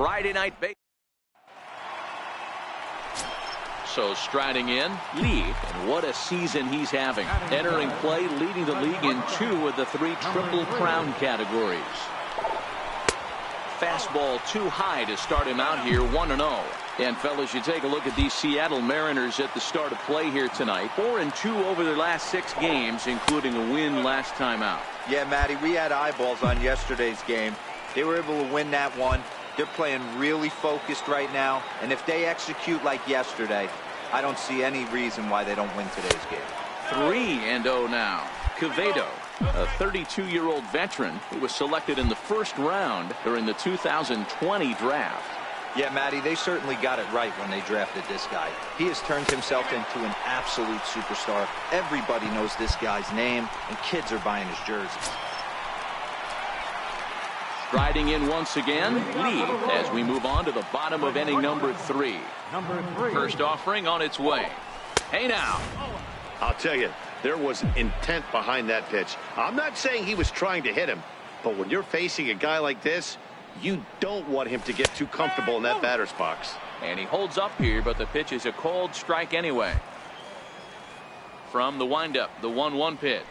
Friday Night Baseball. So striding in, Lee, and what a season he's having. Entering play, leading the league in 2 of the 3 Triple Crown categories. Fastball too high to start him out here, 1-0. And fellas, you take a look at these Seattle Mariners at the start of play here tonight. 4-2 over their last 6 games, including a win last time out. Yeah, Matty, we had eyeballs on yesterday's game. They were able to win that one. They're playing really focused right now, and if they execute like yesterday, I don't see any reason why they don't win today's game. 3-0 now. Quevedo, a 32-year-old veteran who was selected in the first round during the 2020 draft. Yeah, Matty, they certainly got it right when they drafted this guy. He has turned himself into an absolute superstar. Everybody knows this guy's name, and kids are buying his jerseys. Striding in once again, Lee, as we move on to the bottom of inning number 3. First offering on its way. Hey now. I'll tell you, there was intent behind that pitch. I'm not saying he was trying to hit him, but when you're facing a guy like this, you don't want him to get too comfortable in that batter's box. And he holds up here, but the pitch is a called strike anyway. From the windup, the 1-1 pitch.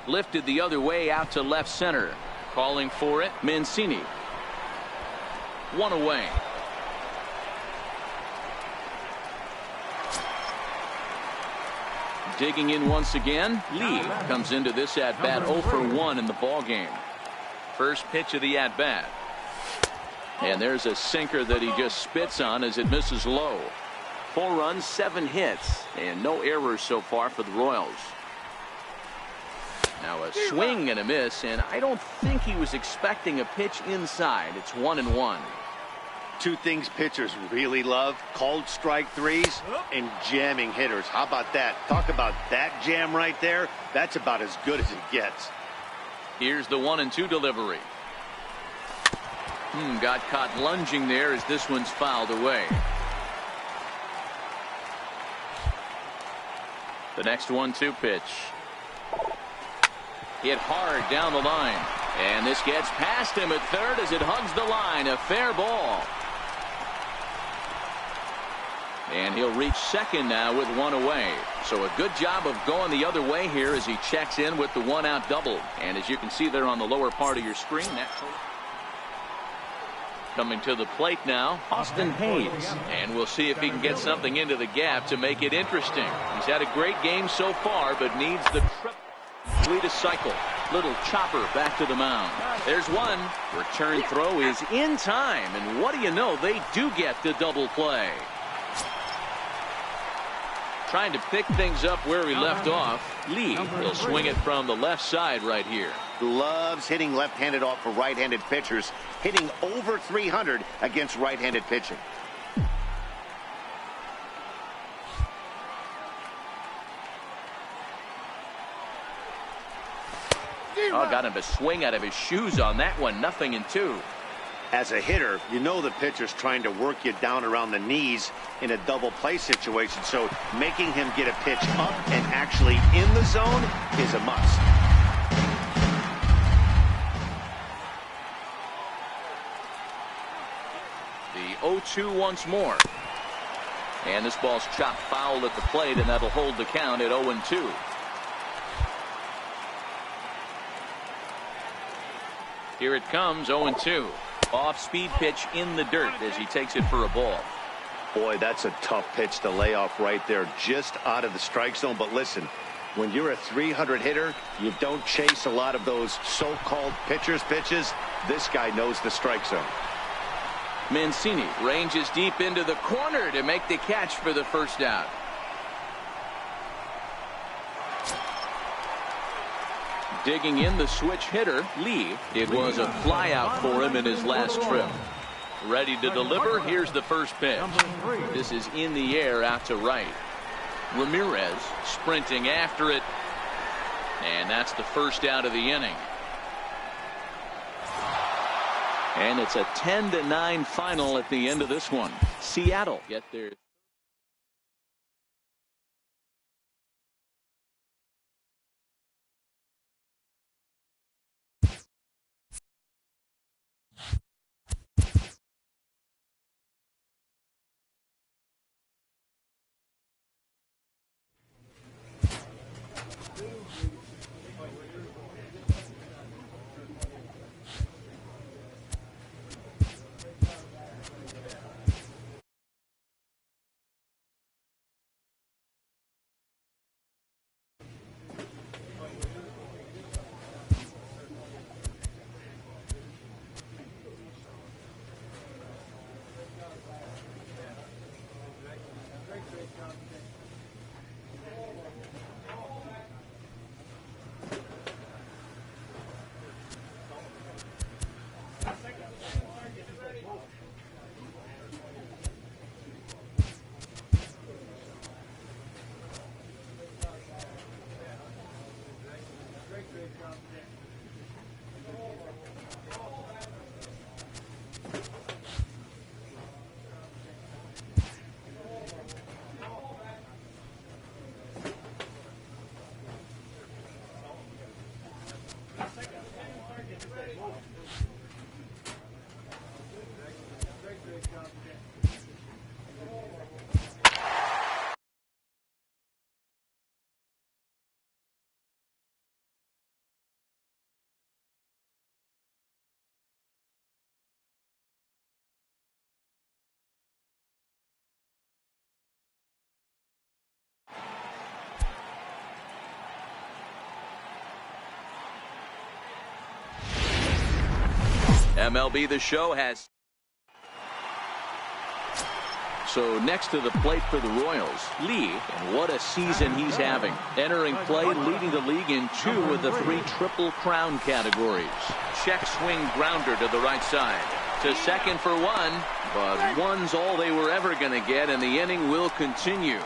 Lifted the other way out to left center. Calling for it, Mancini. 1 away. Digging in once again, Lee comes into this at-bat 0 for 1 in the ballgame. First pitch of the at-bat. And there's a sinker that he just spits on as it misses low. 4 runs, 7 hits, and no errors so far for the Royals. Now a swing and a miss, and I don't think he was expecting a pitch inside. It's 1-1. 2 things pitchers really love: called strike threes and jamming hitters. How about that? Talk about that jam right there. That's about as good as it gets. Here's the 1-2 delivery. Got caught lunging there as this one's fouled away. The next 1-2 pitch. Hit hard down the line. And this gets past him at third as it hugs the line. A fair ball. And he'll reach second now with 1 away. So a good job of going the other way here as he checks in with the 1-out double. And as you can see there on the lower part of your screen, that's coming to the plate now, Austin Hayes. And we'll see if he can get something into the gap to make it interesting. He's had a great game so far, but needs the trip. Sweetest cycle. Little chopper back to the mound. There's one. Return throw is in time. And what do you know? They do get the double play. Trying to pick things up where he left off. Lee will swing it from the left side right here. Loves hitting left-handed off for right-handed pitchers. Hitting over 300 against right-handed pitching. Oh, got him to swing out of his shoes on that one. 0-2. As a hitter, you know the pitcher's trying to work you down around the knees in a double play situation, so making him get a pitch up and actually in the zone is a must. The 0-2 once more. And this ball's chopped foul at the plate, and that'll hold the count at 0-2. Here it comes, 0-2. Off-speed pitch in the dirt as he takes it for a ball. Boy, that's a tough pitch to lay off right there, just out of the strike zone. But listen, when you're a 300 hitter, you don't chase a lot of those so-called pitcher's pitches. This guy knows the strike zone. Mancini ranges deep into the corner to make the catch for the first out. Digging in the switch hitter, Lee. It was a fly out for him in his last trip. Ready to deliver. Here's the first pitch. This is in the air out to right. Ramirez sprinting after it. And that's the first out of the inning. And it's a 10-9 final at the end of this one. Seattle get their MLB The Show has. So next to the plate for the Royals, Lee, and what a season he's having. Entering play, leading the league in 2 of the 3 Triple Crown categories. Check swing grounder to the right side. To second for 1, but 1's all they were ever going to get, and the inning will continue.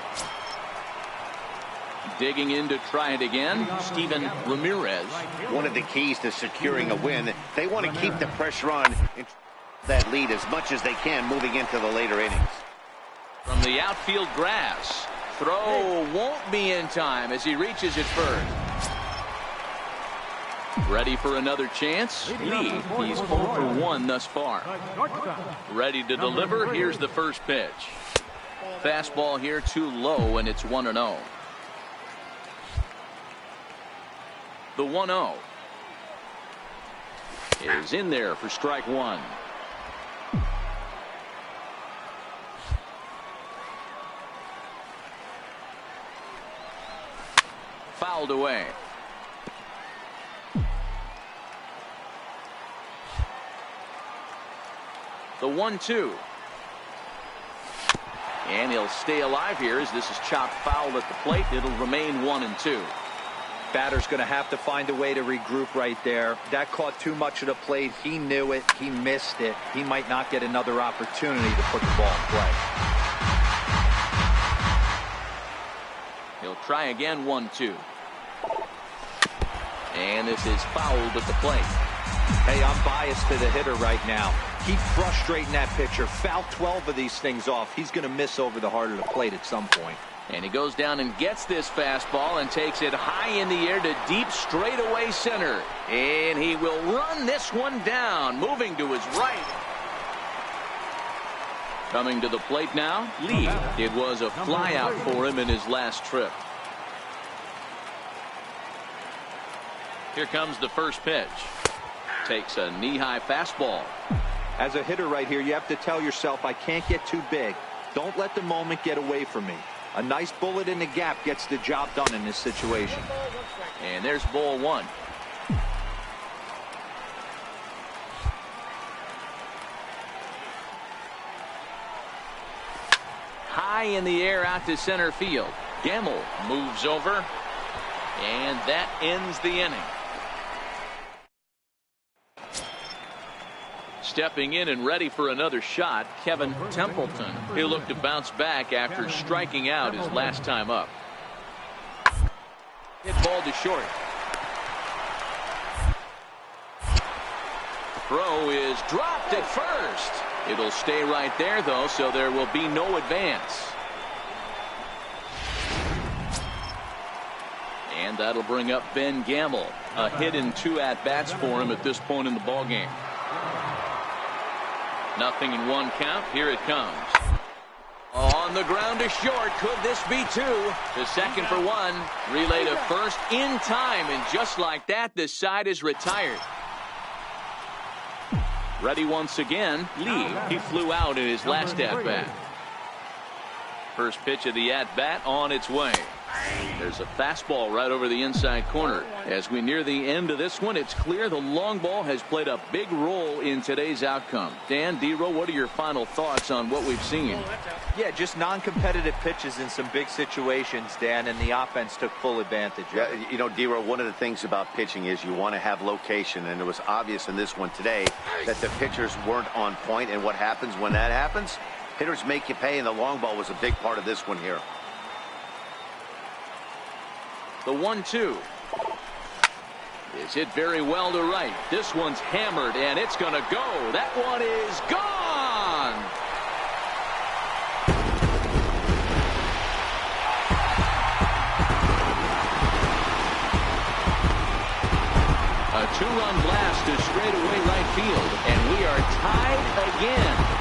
Digging in to try it again, Steven Ramirez. One of the keys to securing a win, they want to keep the pressure on that lead as much as they can moving into the later innings. From the outfield grass, throw won't be in time as he reaches it first. Ready for another chance? Lee, he's 0 for 1 thus far. Ready to deliver. Here's the first pitch. Fastball here too low, and it's 1-0. The 1-0 is in there for strike 1. Fouled away. The 1-2. And he'll stay alive here as this is chopped foul at the plate. It'll remain 1-2. Batter's going to have to find a way to regroup right there. That caught too much of the plate. He knew it. He missed it. He might not get another opportunity to put the ball in play. He'll try again. 1-2. And this is fouled at the plate. Hey, I'm biased to the hitter right now. Keep frustrating that pitcher. Foul 12 of these things off. He's going to miss over the heart of the plate at some point. And he goes down and gets this fastball and takes it high in the air to deep straightaway center. And he will run this one down, moving to his right. Coming to the plate now, Lee. It was a fly out for him in his last trip. Here comes the first pitch. Takes a knee-high fastball. As a hitter right here, you have to tell yourself, I can't get too big. Don't let the moment get away from me. A nice bullet in the gap gets the job done in this situation. And there's ball 1. High in the air out to center field. Gamble moves over. And that ends the inning. Stepping in and ready for another shot, Kevin Templeton. He'll look to bounce back after striking out his last time up. Hit ball to short. Throw is dropped at first. It'll stay right there, though, so there will be no advance. And that'll bring up Ben Gamble. A hit in 2 at-bats for him at this point in the ballgame. 0-1 count. Here it comes. On the ground to short. Could this be 2? To second for 1. Relay to first in time. And just like that, the side is retired. Ready once again. Lee. He flew out in his last at-bat. First pitch of the at-bat on its way. There's a fastball right over the inside corner. As we near the end of this one, it's clear the long ball has played a big role in today's outcome. Dan, D-Row, what are your final thoughts on what we've seen? Yeah, just non-competitive pitches in some big situations, Dan, and the offense took full advantage. Yeah, you know, D-Row, one of the things about pitching is you want to have location, and it was obvious in this one today that the pitchers weren't on point, and what happens when that happens? Hitters make you pay, and the long ball was a big part of this one here. The 1-2 is hit very well to right. This one's hammered, and it's going to go. That one is gone. A 2-run blast to straightaway right field, and we are tied again.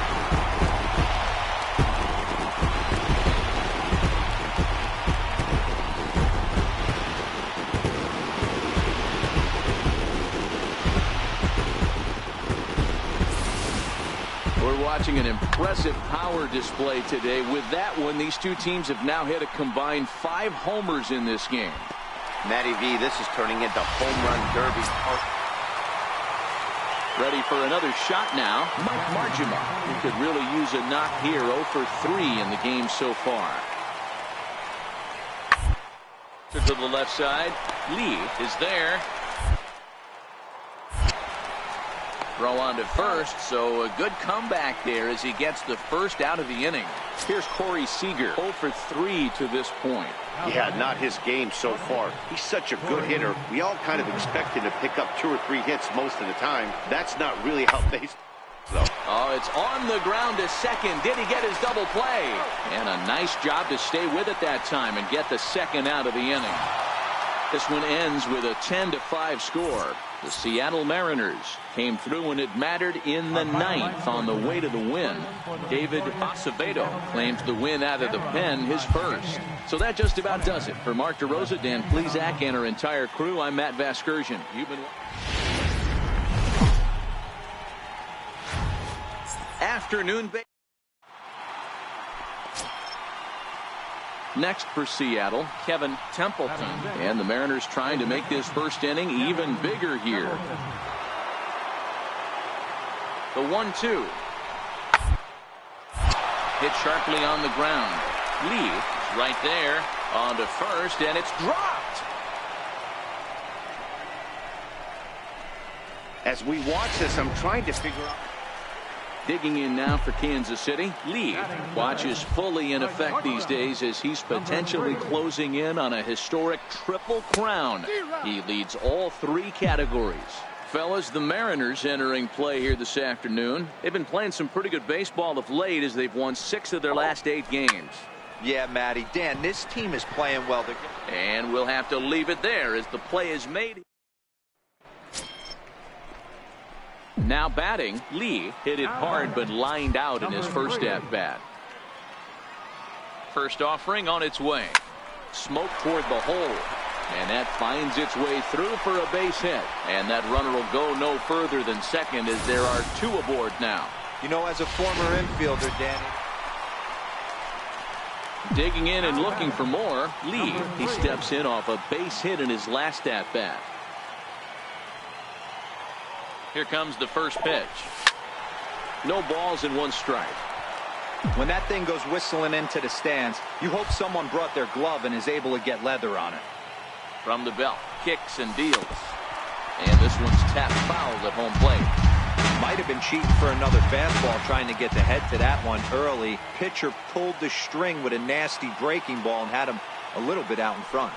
Watching an impressive power display today. With that one, these two teams have now hit a combined 5 homers in this game. Matty V, this is turning into home run derby. Ready for another shot now. Mike Marjima. He could really use a knock here. 0 for 3 in the game so far. To the left side. Lee is there. Throw on to first, so a good comeback there as he gets the first out of the inning. Here's Corey Seager, 0 for 3 to this point. Yeah, not his game so far. He's such a good hitter. We all kind of expect him to pick up 2 or 3 hits most of the time. That's not really how baseball. Oh, it's on the ground to second. Did he get his double play? And a nice job to stay with it that time and get the second out of the inning. This one ends with a 10-5 score. The Seattle Mariners came through when it mattered in the 9th on the way to the win. David Acevedo claims the win out of the pen, his first. So that just about does it. For Mark DeRosa, Dan Plesac, and our entire crew, I'm Matt Vasgersian. You've been afternoon. Next for Seattle, Kevin Templeton. And the Mariners trying to make this first inning even bigger here. The 1-2. Hit sharply on the ground. Lee is right there on to first, and it's dropped. As we watch this, I'm trying to figure out. Digging in now for Kansas City. Lee watches fully in effect these days as he's potentially closing in on a historic triple crown. He leads all 3 categories. Fellas, the Mariners entering play here this afternoon. They've been playing some pretty good baseball of late as they've won 6 of their last 8 games. Yeah, Matty. Dan, this team is playing well. And we'll have to leave it there as the play is made. Now batting, Lee hit it hard but lined out in his first at-bat. First offering on its way. Smoke toward the hole. And that finds its way through for a base hit. And that runner will go no further than second as there are 2 aboard now. You know, as a former infielder, Danny. Digging in and looking for more. Lee, he steps in off a base hit in his last at-bat. Here comes the first pitch. No balls and 1 strike. When that thing goes whistling into the stands, you hope someone brought their glove and is able to get leather on it. From the belt, kicks and deals. And this one's tapped foul at home plate. Might have been cheating for another fastball trying to get the head to that one early. Pitcher pulled the string with a nasty breaking ball and had him a little bit out in front.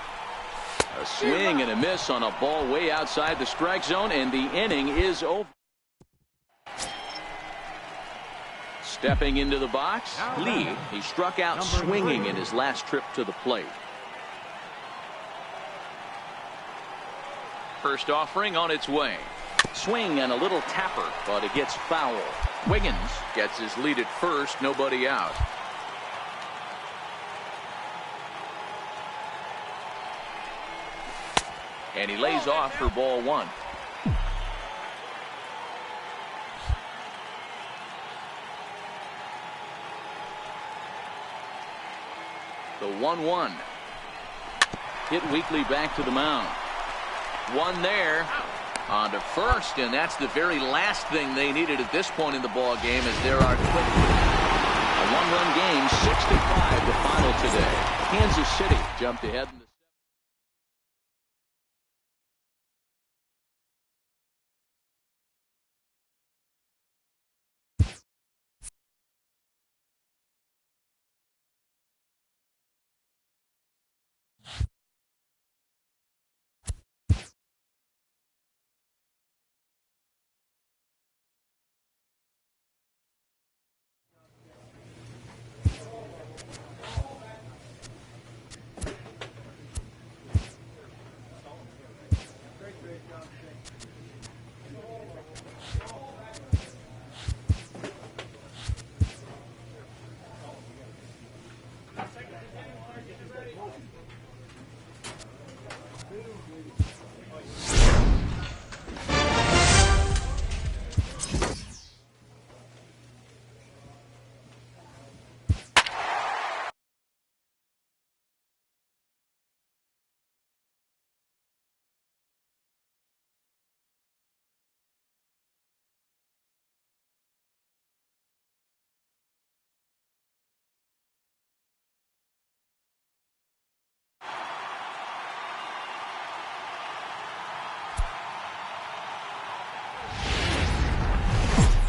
A swing and a miss on a ball way outside the strike zone, and the inning is over. Stepping into the box, Lee, he struck out swinging in his last trip to the plate. First offering on its way. Swing and a little tapper, but it gets foul. Wiggins gets his lead at first, nobody out. And he lays off for ball 1. The 1-1. Hit weakly back to the mound. One there. On to first, and that's the very last thing they needed at this point in the ball game as there are quick. A 1-run game, 6-5 the final today. Kansas City jumped ahead in the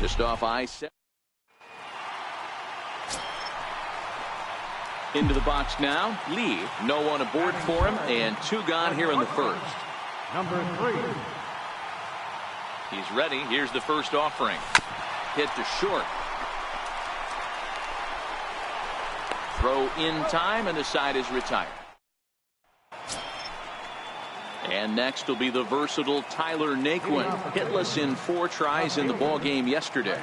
Just off I-7. Into the box now. Lee, no one aboard for him, and 2 gone here in the first. Number 3. He's ready. Here's the first offering. Hit to short. Throw in time, and the side is retired. And next will be the versatile Tyler Naquin, hitless in 4 tries in the ball game yesterday.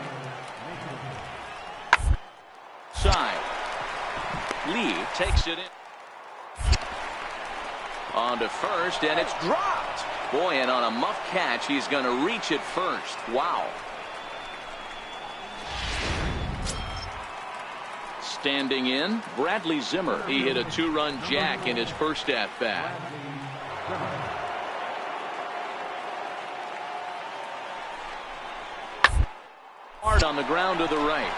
Side. Lee takes it in. On to first, and it's dropped. Boy, and on a muff catch, he's going to reach it first. Wow. Standing in, Bradley Zimmer. He hit a 2-run jack in his first at-bat. Hard on the ground to the right.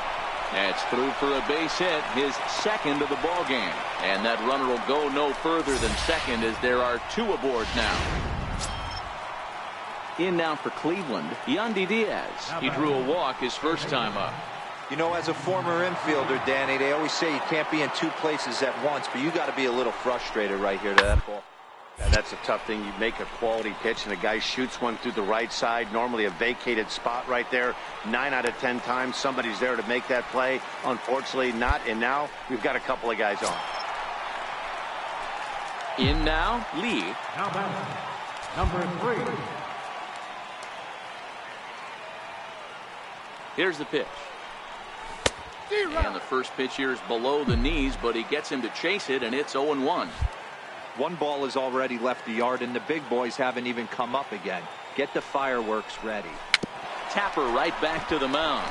That's through for a base hit, his second of the ball game. And that runner will go no further than second as there are 2 aboard now. In now for Cleveland, Yandy Diaz. He drew a walk his first time up. You know, as a former infielder, Danny, they always say you can't be in 2 places at once, but you got to be a little frustrated right here to that ball. Yeah, that's a tough thing. You make a quality pitch and a guy shoots one through the right side, normally a vacated spot right there. 9 out of 10 times somebody's there to make that play. Unfortunately not, and now we've got a couple of guys on. In now, Lee. Now back, number 3. Here's the pitch. And the first pitch here is below the knees, but he gets him to chase it, and it's 0-1. 1 ball has already left the yard, and the big boys haven't even come up again. Get the fireworks ready. Tapper right back to the mound.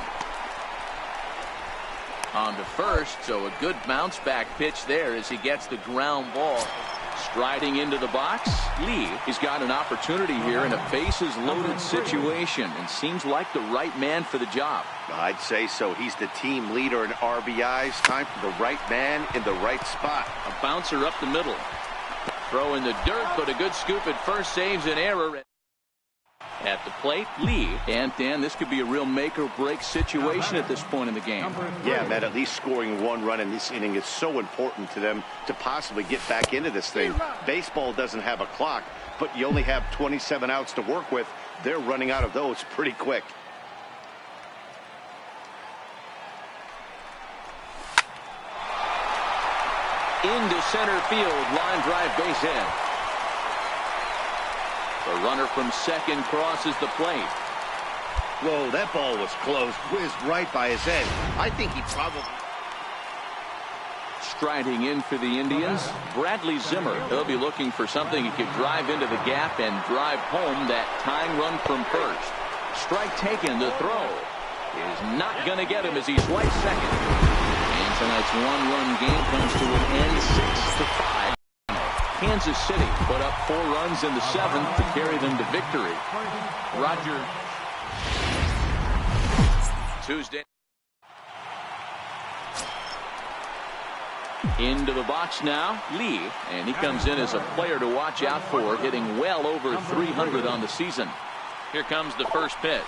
On to first, so a good bounce back pitch there as he gets the ground ball. Striding into the box, Lee. He's got an opportunity here in a bases loaded situation and seems like the right man for the job. I'd say so. He's the team leader in RBIs. Time for the right man in the right spot. A bouncer up the middle. Throw in the dirt, but a good scoop at first saves an error. At the plate, Lee. And Dan, this could be a real make or break situation at this point in the game. Yeah, man, at least scoring 1 run in this inning is so important to them to possibly get back into this thing. Baseball doesn't have a clock, but you only have 27 outs to work with. They're running out of those pretty quick. Into center field, line drive base hit. The runner from second crosses the plate. Whoa, that ball was close. Whizzed right by his head. I think he probably... Striding in for the Indians, Bradley Zimmer. He'll be looking for something he could drive into the gap and drive home that tying run from first. Strike taken. The throw is not going to get him as he swipes second. And tonight's 1-run game comes to an end, 6-5. Kansas City put up 4 runs in the 7th to carry them to victory. Roger. Tuesday. Into the box now, Lee, and he comes in as a player to watch out for, hitting well over 300 on the season. Here comes the first pitch,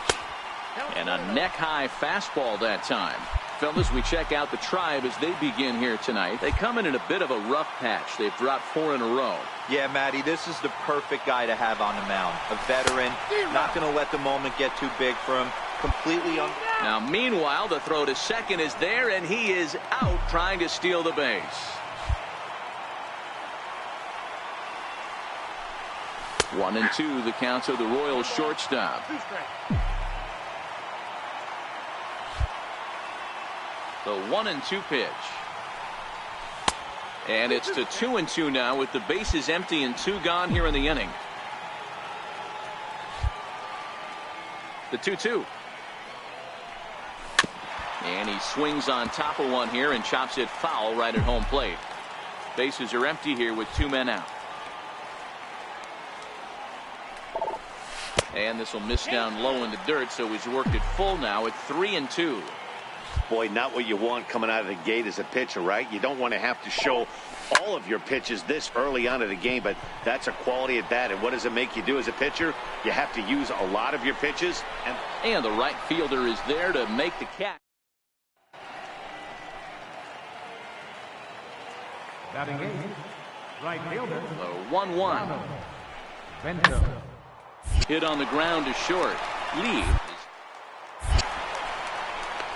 and a neck-high fastball that time. Fellas, we check out the Tribe as they begin here tonight. They come in a bit of a rough patch. They've dropped 4 in a row. Yeah, Matty, this is the perfect guy to have on the mound. A veteran, not going to let the moment get too big for him. Completely on. Now, meanwhile, the throw to second is there, and he is out trying to steal the base. One and two, the counts of the Royals shortstop. The 1-2 pitch. And it's to 2-2 now with the bases empty and 2 gone here in the inning. The 2-2. And he swings on top of one here and chops it foul right at home plate. Bases are empty here with 2 men out. And this will miss down low in the dirt, so he's worked it full now at 3-2. Boy, not what you want coming out of the gate as a pitcher, right? You don't want to have to show all of your pitches this early on in the game, but that's a quality at bat. And what does it make you do as a pitcher? You have to use a lot of your pitches. And the right fielder is there to make the catch. Batting eighth, right fielder. The 1-1. Bento. Hit on the ground is short. Lee.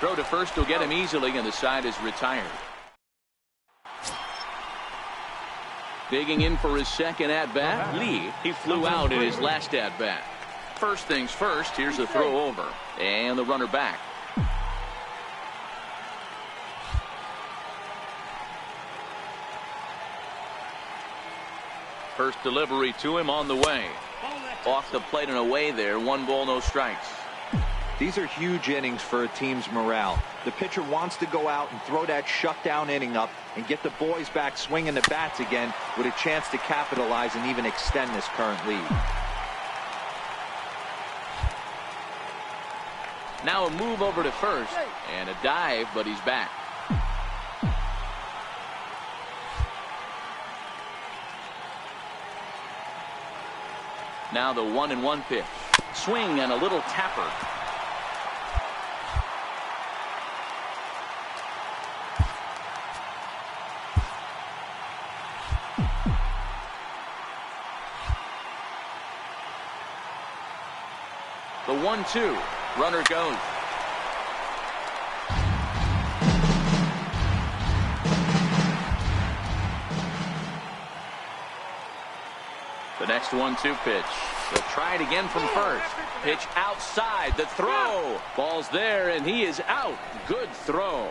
Throw to first will get him easily, and the side is retired. Digging in for his second at-bat, Lee. He flew out in his last at-bat. First things first, here's the throw over. And the runner back. First delivery to him on the way. Off the plate and away there. 1 ball, no strikes. These are huge innings for a team's morale. The pitcher wants to go out and throw that shutdown inning up and get the boys back swinging the bats again with a chance to capitalize and even extend this current lead. Now a move over to first and a dive, but he's back. Now the 1-1 pitch. Swing and a little tapper. The 1-2. Runner goes. The next 1-2 pitch. He'll try it again from first. Pitch outside. The throw. Ball's there, and he is out. Good throw.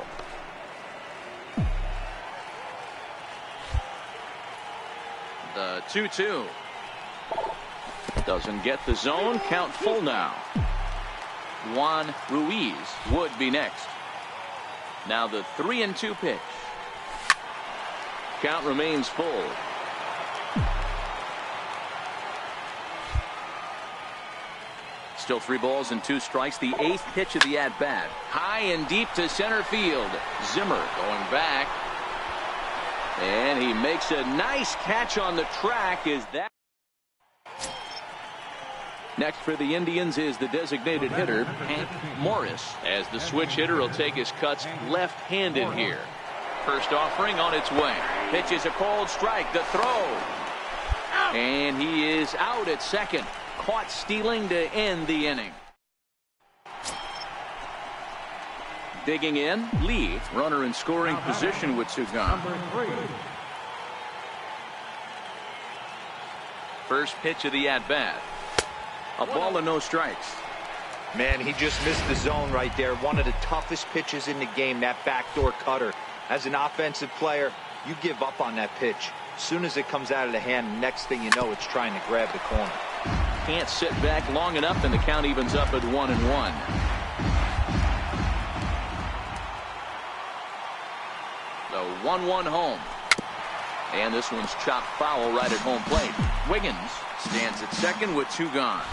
The 2-2. Doesn't get the zone. Count full now. Juan Ruiz would be next. Now the 3-2 pitch. Count remains full. Still 3 balls and 2 strikes. The 8th pitch of the at-bat. High and deep to center field. Zimmer going back. And he makes a nice catch on the track. Is that? Next for the Indians is the designated hitter, Hank Morris, as the switch hitter will take his cuts left-handed here. First offering on its way. Pitch is a cold strike. The throw. And he is out at second. Caught stealing to end the inning. Digging in, Lee, runner in scoring position with 2 gone. First pitch of the at-bat. A ball and no strikes. Man, he just missed the zone right there. One of the toughest pitches in the game, that backdoor cutter. As an offensive player, you give up on that pitch. As soon as it comes out of the hand, next thing you know, it's trying to grab the corner. Can't sit back long enough, and the count evens up at 1-1. The 1-1 home. And this one's chopped foul right at home plate. Wiggins stands at second with 2 gone.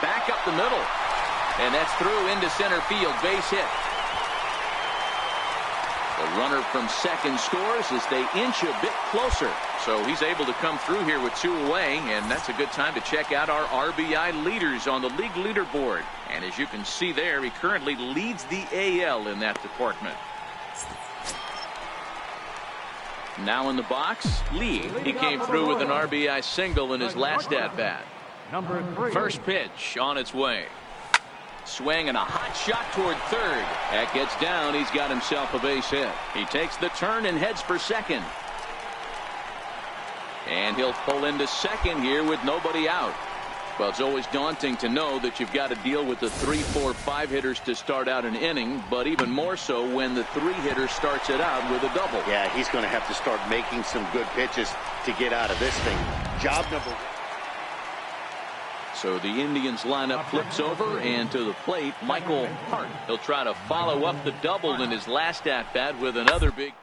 Back up the middle. And that's through into center field. Base hit. The runner from second scores as they inch a bit closer. So he's able to come through here with 2 away, and that's a good time to check out our RBI leaders on the league leaderboard. And as you can see there, he currently leads the AL in that department. Now in the box, Lee. He came through with an RBI single in his last at-bat. First pitch on its way. Swing and a hot shot toward third. That gets down. He's got himself a base hit. He takes the turn and heads for second. And he'll pull into second here with nobody out. Well, it's always daunting to know that you've got to deal with the 3, 4, 5 hitters to start out an inning, but even more so when the 3 hitter starts it out with a double. Yeah, he's going to have to start making some good pitches to get out of this thing. Job number 1. So the Indians lineup flips over, and to the plate, Michael Hart. He'll try to follow up the double in his last at-bat with another big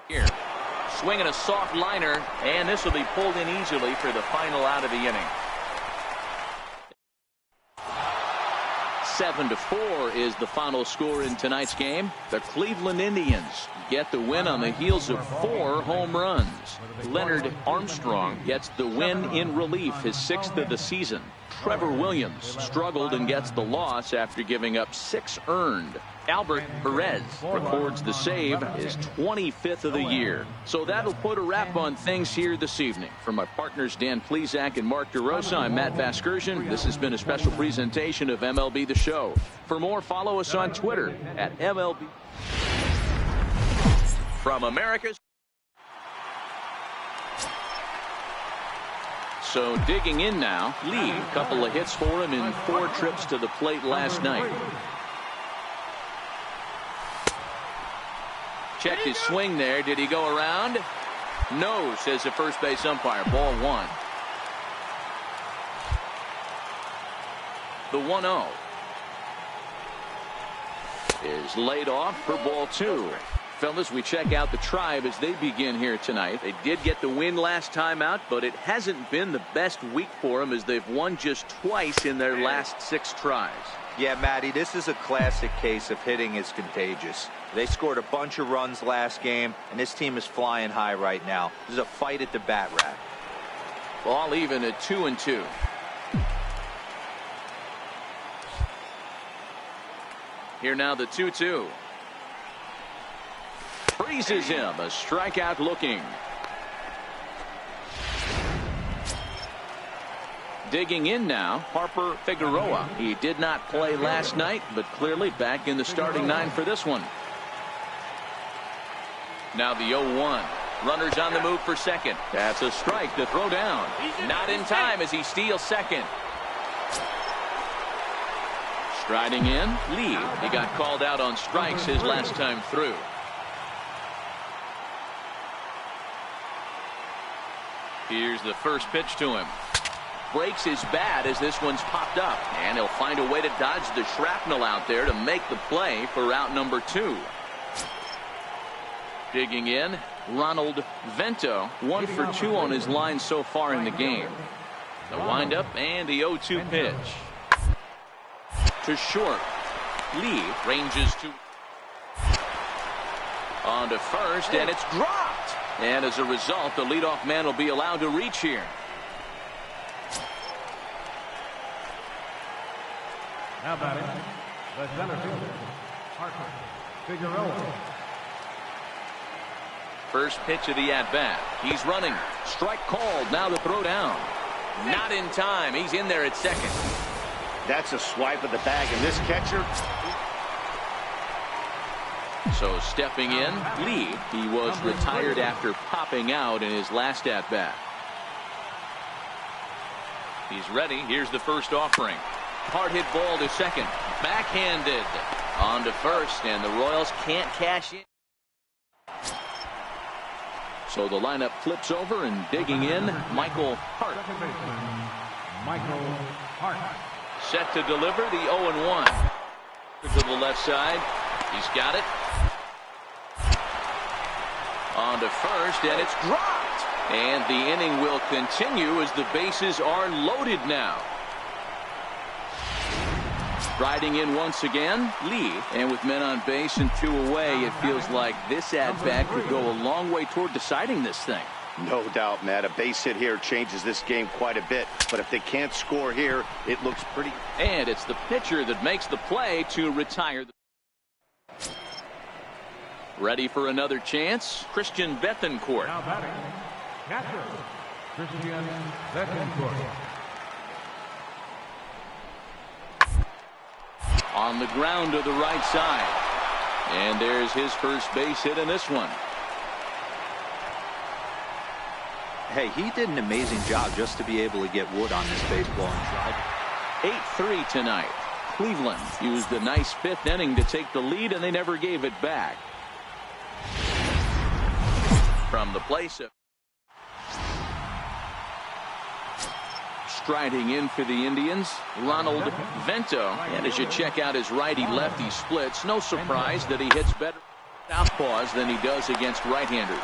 here. Swinging a soft liner, and this will be pulled in easily for the final out of the inning. 7-4 is the final score in tonight's game. The Cleveland Indians get the win on the heels of 4 home runs. Leonard Armstrong gets the win in relief, his 6th of the season. Trevor Williams struggled and gets the loss after giving up 6 earned. Albert Perez records the save, his 25th of the year. So that'll put a wrap on things here this evening. For my partners Dan Plesac and Mark DeRosa, I'm Matt Vasgersian. This has been a special presentation of MLB The Show. For more, follow us on Twitter at MLB. From America's. So digging in now, Lee, couple of hits for him in 4 trips to the plate last night. Checked his swing there. Did he go around? No, says the first base umpire. Ball 1. The 1-0 is laid off for ball 2. Fellas, we check out the Tribe as they begin here tonight. They did get the win last time out, but it hasn't been the best week for them as they've won just twice in their last 6 tries. Yeah, Matty, this is a classic case of hitting is contagious. They scored a bunch of runs last game, and this team is flying high right now. This is a fight at the bat rack. Ball even at 2-2. Here now the 2-2. Freezes him, a strikeout looking. Digging in now, Harper Figueroa. He did not play last night, but clearly back in the starting 9 for this one. Now the 0-1. Runners on the move for second. That's a strike to throw down. Not in time as he steals second. Striding in, Lee. He got called out on strikes his last time through. Here's the first pitch to him. Breaks his bat as this one's popped up, and he'll find a way to dodge the shrapnel out there to make the play for out number 2. Digging in, Ronald Vento, 1 for 2 on his line so far in the game. The windup and the 0-2 pitch. To short. Lee ranges to on to first, and it's dropped. And as a result, the leadoff man will be allowed to reach here. Now batting, the center fielder, Harper Figueroa. First pitch of the at-bat. He's running. Strike called. Now the throw down. Not in time. He's in there at second. That's a swipe of the bag, and this catcher. So stepping in, Lee. He was retired after popping out in his last at-bat. He's ready. Here's the first offering. Hard hit ball to second. Backhanded. On to first, and the Royals can't cash in. So the lineup flips over, and digging in, Michael Hart. Michael Hart. Set to deliver the 0-1. To the left side. He's got it. On to first, and it's dropped. And the inning will continue as the bases are loaded now. Riding in once again, Lee. And with men on base and 2 away, it feels like this at-bat could go a long way toward deciding this thing. No doubt, Matt. A base hit here changes this game quite a bit. But if they can't score here, it looks pretty. And it's the pitcher that makes the play to retire. Ready for another chance? Christian Bethancourt. Now batting, catcher Christian Bethancourt. On the ground to the right side. And there's his first base hit in this one. Hey, he did an amazing job just to be able to get wood on this baseball and drive. 8-3 tonight. Cleveland used a nice 5th inning to take the lead, and they never gave it back. From the place of striding in for the Indians, Ronald Vento. And as you check out his righty-lefty splits, no surprise that he hits better southpaws than he does against right-handers.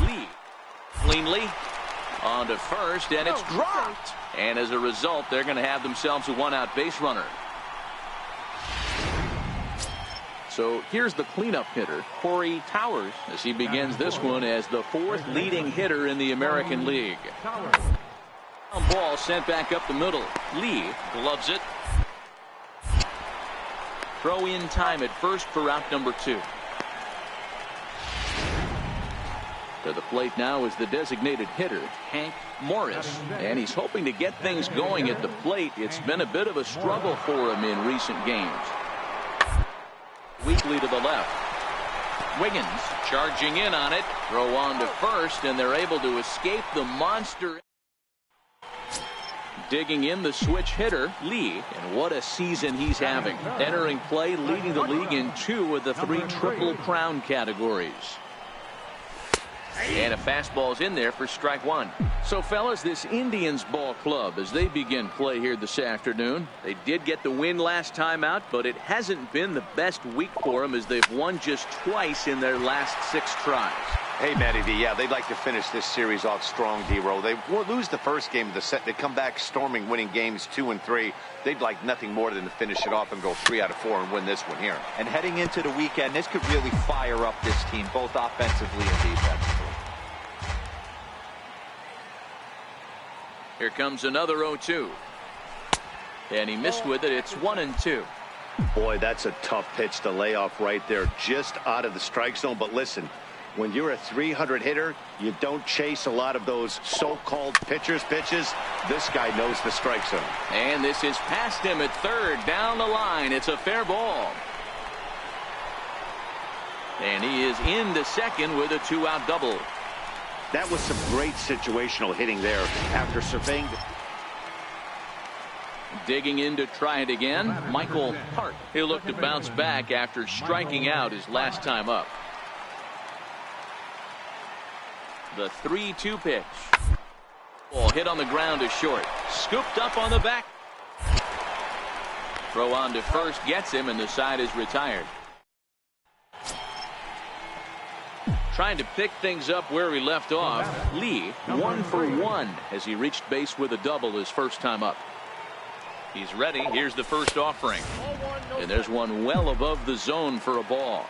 Lee cleanly on to first, and it's dropped. And as a result, they're going to have themselves a 1-out base runner. So here's the cleanup hitter, Corey Towers, as he begins this one as the 4th leading hitter in the American League. Ball sent back up the middle. Lee gloves it. Throw in time at first for out number 2. To the plate now is the designated hitter, Hank Morris. And he's hoping to get things going at the plate. It's been a bit of a struggle for him in recent games. Weakly to the left. Wiggins charging in on it. Throw on to first, and they're able to escape the monster. Digging in the switch hitter, Lee, and what a season he's having. Entering play, leading the league in 2 of the 3 Triple Crown categories. And a fastball's in there for strike 1. So, fellas, this Indians ball club, as they begin play here this afternoon, they did get the win last time out, but it hasn't been the best week for them as they've won just twice in their last 6 tries. Hey, Matty D, yeah, they'd like to finish this series off strong, D-Roll. They lose the first game of the set. They come back storming, winning games 2 and 3. They'd like nothing more than to finish it off and go 3 out of 4 and win this one here. And heading into the weekend, this could really fire up this team, both offensively and defensively. Here comes another 0-2. And he missed with it. It's 1-2. Boy, that's a tough pitch to lay off right there, just out of the strike zone. But listen, when you're a 300 hitter, you don't chase a lot of those so-called pitches. This guy knows the strike zone. And this is past him at third, down the line. It's a fair ball. And he is into second with a 2-out double. That was some great situational hitting there after surveying. Digging in to try it again, Michael Hart. He'll look to bounce back after striking out his last time up. The 3-2 pitch. Ball hit on the ground is short. Scooped up on the back. Throw on to first gets him, and the side is retired. Trying to pick things up where he left off. Lee 1 for 1 as he reached base with a double his first time up. He's ready. Here's the first offering. And there's one well above the zone for a ball.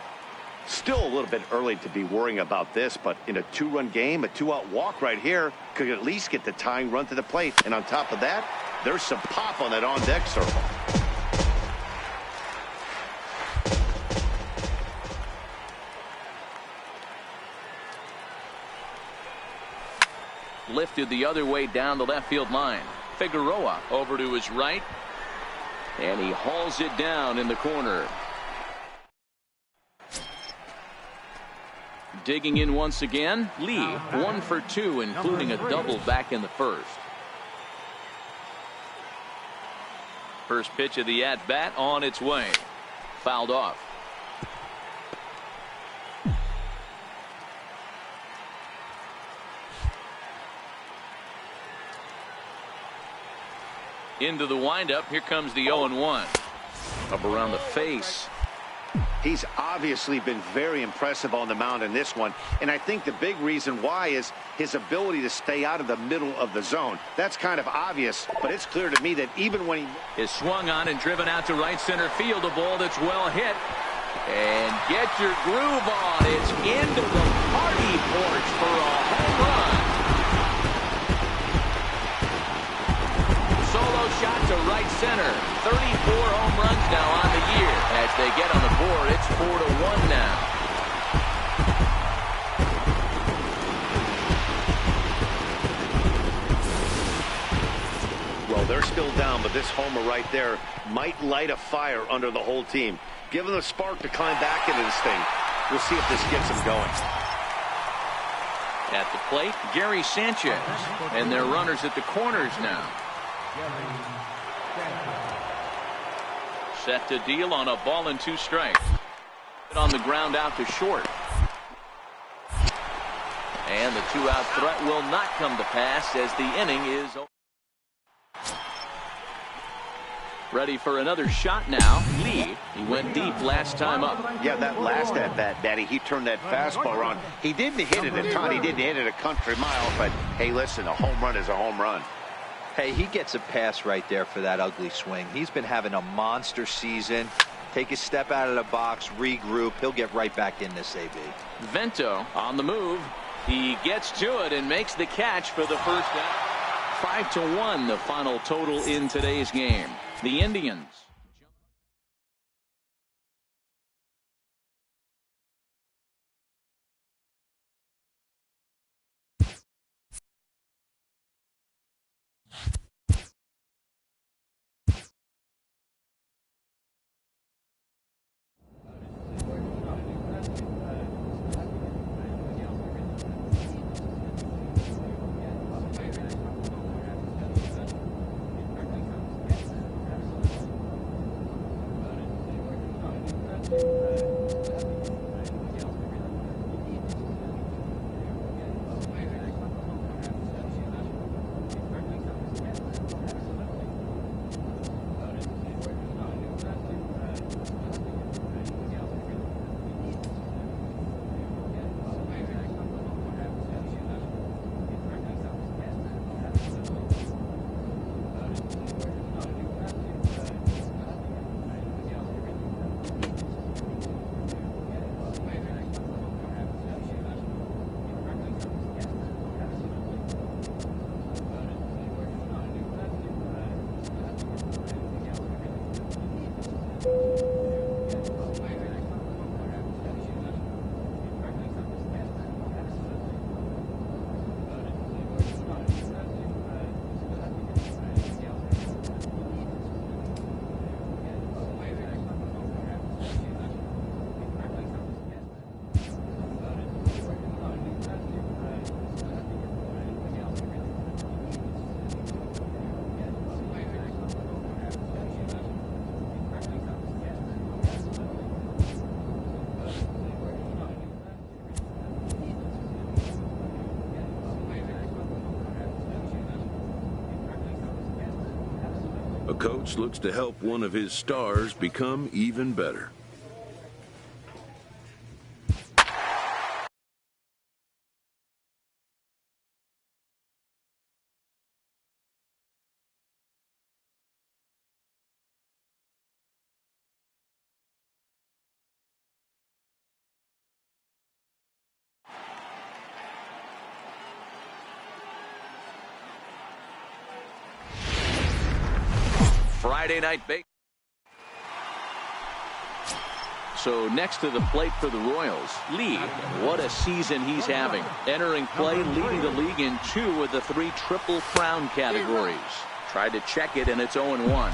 Still a little bit early to be worrying about this, but in a 2-run game, a 2-out walk right here could at least get the tying run to the plate. And on top of that, there's some pop on that on-deck circle. Lifted the other way down the left field line. Figueroa over to his right. And he hauls it down in the corner. Digging in once again, Lee 1 for 2, including a double back in the first. First pitch of the at-bat on its way. Fouled off. Into the windup. Here comes the 0-1. Up around the face. He's obviously been very impressive on the mound in this one, and I think the big reason why is his ability to stay out of the middle of the zone. That's kind of obvious, but it's clear to me that even when he is swung on and driven out to right center field, a ball that's well hit. And get your groove on. It's into the party porch for a home run. Solo shot to right center. 34 home runs now on the year. As they get on the board, it's 4-1 now. Well, they're still down, but this homer right there might light a fire under the whole team. Give them a spark to climb back into this thing. We'll see if this gets them going. At the plate, Gary Sanchez. And their runners at the corners now. Set to deal on a ball and 2 strikes. On the ground out to short. And the 2-out threat will not come to pass as the inning is over. Ready for another shot now. Lee, he went deep last time up. Yeah, that last at-bat, Daddy, he turned that fastball on. He didn't hit it a ton. He didn't hit it a country mile. But, hey, listen, a home run is a home run. Hey, he gets a pass right there for that ugly swing. He's been having a monster season. Take a step out of the box, regroup. He'll get right back in this AB. Vento on the move. He gets to it and makes the catch for the first down. 5-1 the final total in today's game. The Indians. A coach looks to help one of his stars become even better. Friday night bake. So next to the plate for the Royals, Lee. What a season he's having. Entering play, leading the league in 2 of the 3 Triple Crown categories. Tried to check it, and it's 0-1.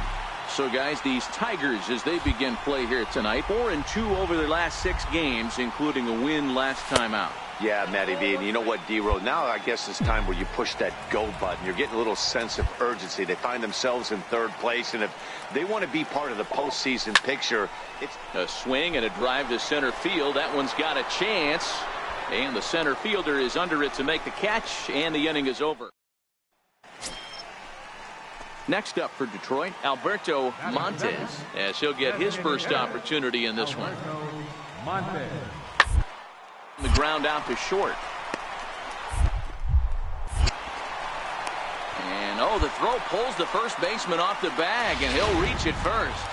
So, guys, these Tigers, as they begin play here tonight, 4-2 over their last 6 games, including a win last time out. Yeah, Matty V, and you know what, D-Row, now I guess it's time where you push that go button. You're getting a little sense of urgency. They find themselves in 3rd place, and if they want to be part of the postseason picture, it's a swing and a drive to center field. That one's got a chance, and the center fielder is under it to make the catch, and the inning is over. Next up for Detroit, Alberto Montes, as he'll get his first opportunity in this one. The ground out to short. And the throw pulls the first baseman off the bag, and he'll reach it first.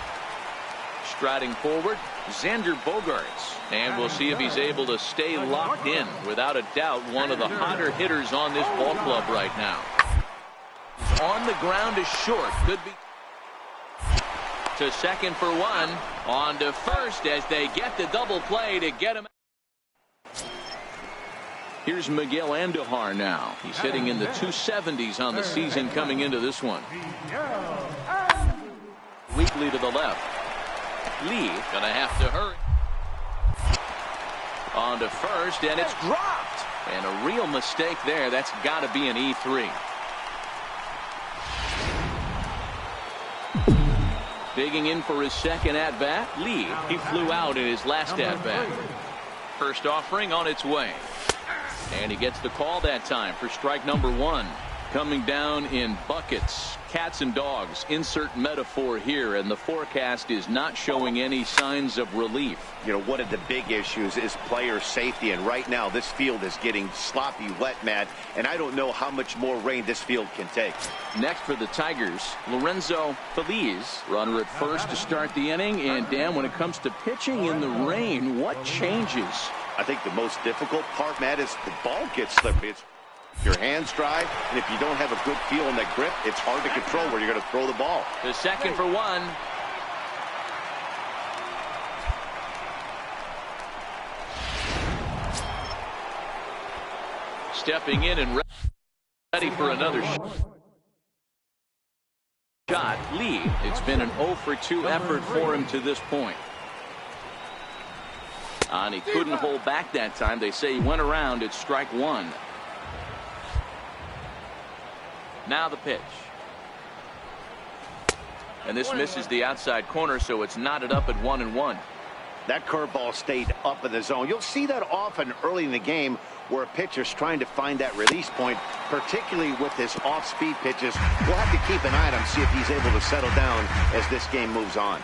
Striding forward, Xander Bogaerts, and we'll see if he's able to stay locked in. Without a doubt, one of the hotter hitters on this ball club right now. On the ground is short. Could be to second for 1. On to first as they get the double play to get him. Here's Miguel Andujar now. He's hitting in the 270s on the season coming into this one. Weakly to the left. Lee gonna have to hurry. On to first, and it's dropped. And a real mistake there. That's got to be an E3. Digging in for his second at-bat. Lee, he flew out in his last at-bat. First offering on its way. And he gets the call that time for strike number 1. Coming down in buckets, cats and dogs, insert metaphor here, and the forecast is not showing any signs of relief. You know, one of the big issues is player safety, and right now this field is getting sloppy wet, Matt, and I don't know how much more rain this field can take. Next for the Tigers, Lorenzo Feliz, runner at first to start the inning. And Dan, when it comes to pitching in the rain, what changes? I think the most difficult part, Matt, is the ball gets slippery. It's your hands dry, and if you don't have a good feel in that grip, it's hard to control where you're going to throw the ball. The second for one. Stepping in and ready for another shot. Lee, it's been an 0 for 2 effort for him to this point. And he couldn't hold back that time. They say he went around at strike one. Now the pitch. And this misses the outside corner, so it's knotted up at 1-1. That curveball stayed up in the zone. You'll see that often early in the game where a pitcher's trying to find that release point, particularly with his off-speed pitches. We'll have to keep an eye on him, see if he's able to settle down as this game moves on.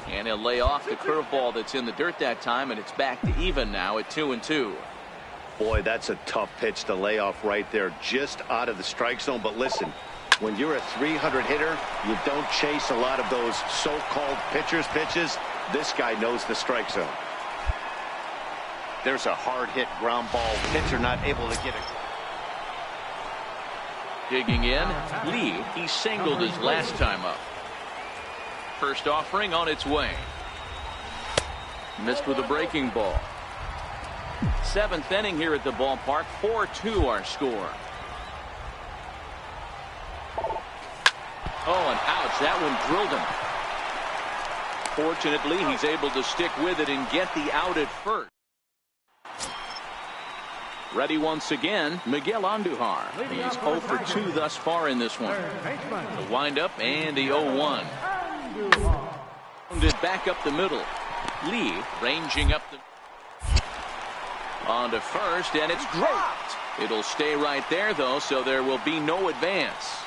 And he'll lay off the curveball that's in the dirt that time, and it's back to even now at 2-2. Boy, that's a tough pitch to lay off right there, just out of the strike zone. But listen, when you're a 300 hitter, you don't chase a lot of those so-called pitchers' pitches. This guy knows the strike zone. There's a hard hit ground ball. Pitcher not able to get it. Digging in, Lee, he singled his last time up. First offering on its way. Missed with a breaking ball. Seventh inning here at the ballpark. 4-2 our score. Oh, and ouch, that one drilled him. Fortunately, he's able to stick with it and get the out at first. Ready once again, Miguel Andujar. He's 0 for 2 thus far in this one. The windup and the 0-1. Wounded back up the middle. Lee ranging up the on to first, and it's dropped. It'll stay right there, though, so there will be no advance.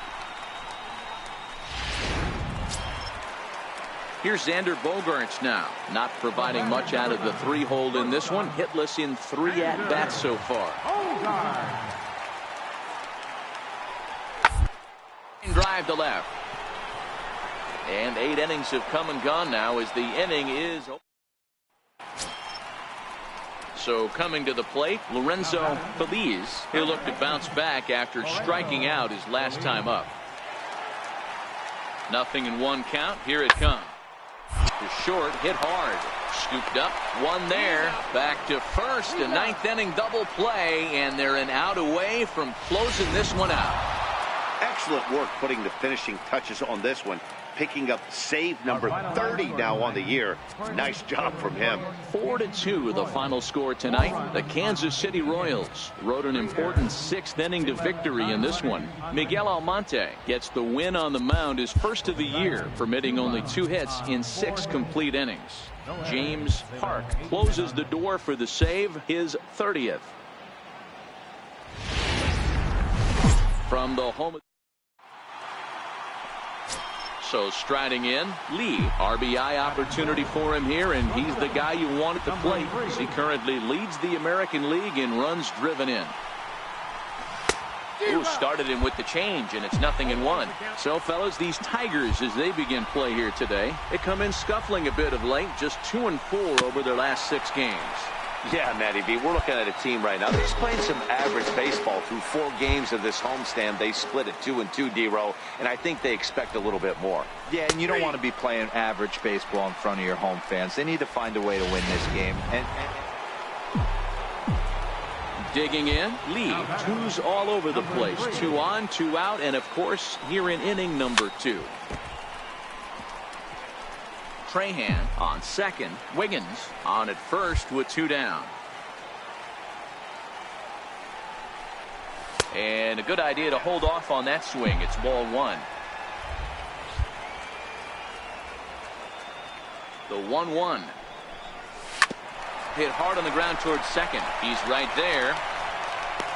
Here's Xander Bogaerts now, not providing much out of the 3-hole in this one. Hitless in 3 at-bats so far. Drive to left. And 8 innings have come and gone now as the inning is over. So coming to the plate, Lorenzo Feliz. He'll look to bounce back after striking out his last time up. 0-1 count. Here it comes. To short, hit hard. Scooped up, one there. Back to first. A 9th inning double play, and they're an out away from closing this one out. Excellent work putting the finishing touches on this one. Picking up save number 30 now on the year. Nice job from him. 4-2 the final score tonight. The Kansas City Royals rode an important 6th inning to victory in this one. Miguel Almonte gets the win on the mound, his first of the year, permitting only 2 hits in 6 complete innings. James Park closes the door for the save, his 30th. From the home. So striding in, Lee, RBI opportunity for him here, and he's the guy you want at the plate. He currently leads the American League in runs driven in. Ooh, started him with the change, and it's 0-1. So, fellas, these Tigers, as they begin play here today, they come in scuffling a bit of late, just 2-4 over their last 6 games. Yeah, Matty B, we're looking at a team right now. They're just playing some average baseball through 4 games of this homestand. They split at 2-2, D-Row, and I think they expect a little bit more. Yeah, and you don't want to be playing average baseball in front of your home fans. They need to find a way to win this game. Digging in, Lee, 2s all over the place. 2 on, 2 out, and of course, here in inning number 2. Trahan on second. Wiggins on at first with 2 down. And a good idea to hold off on that swing. It's ball 1. The 1-1. Hit hard on the ground towards second. He's right there.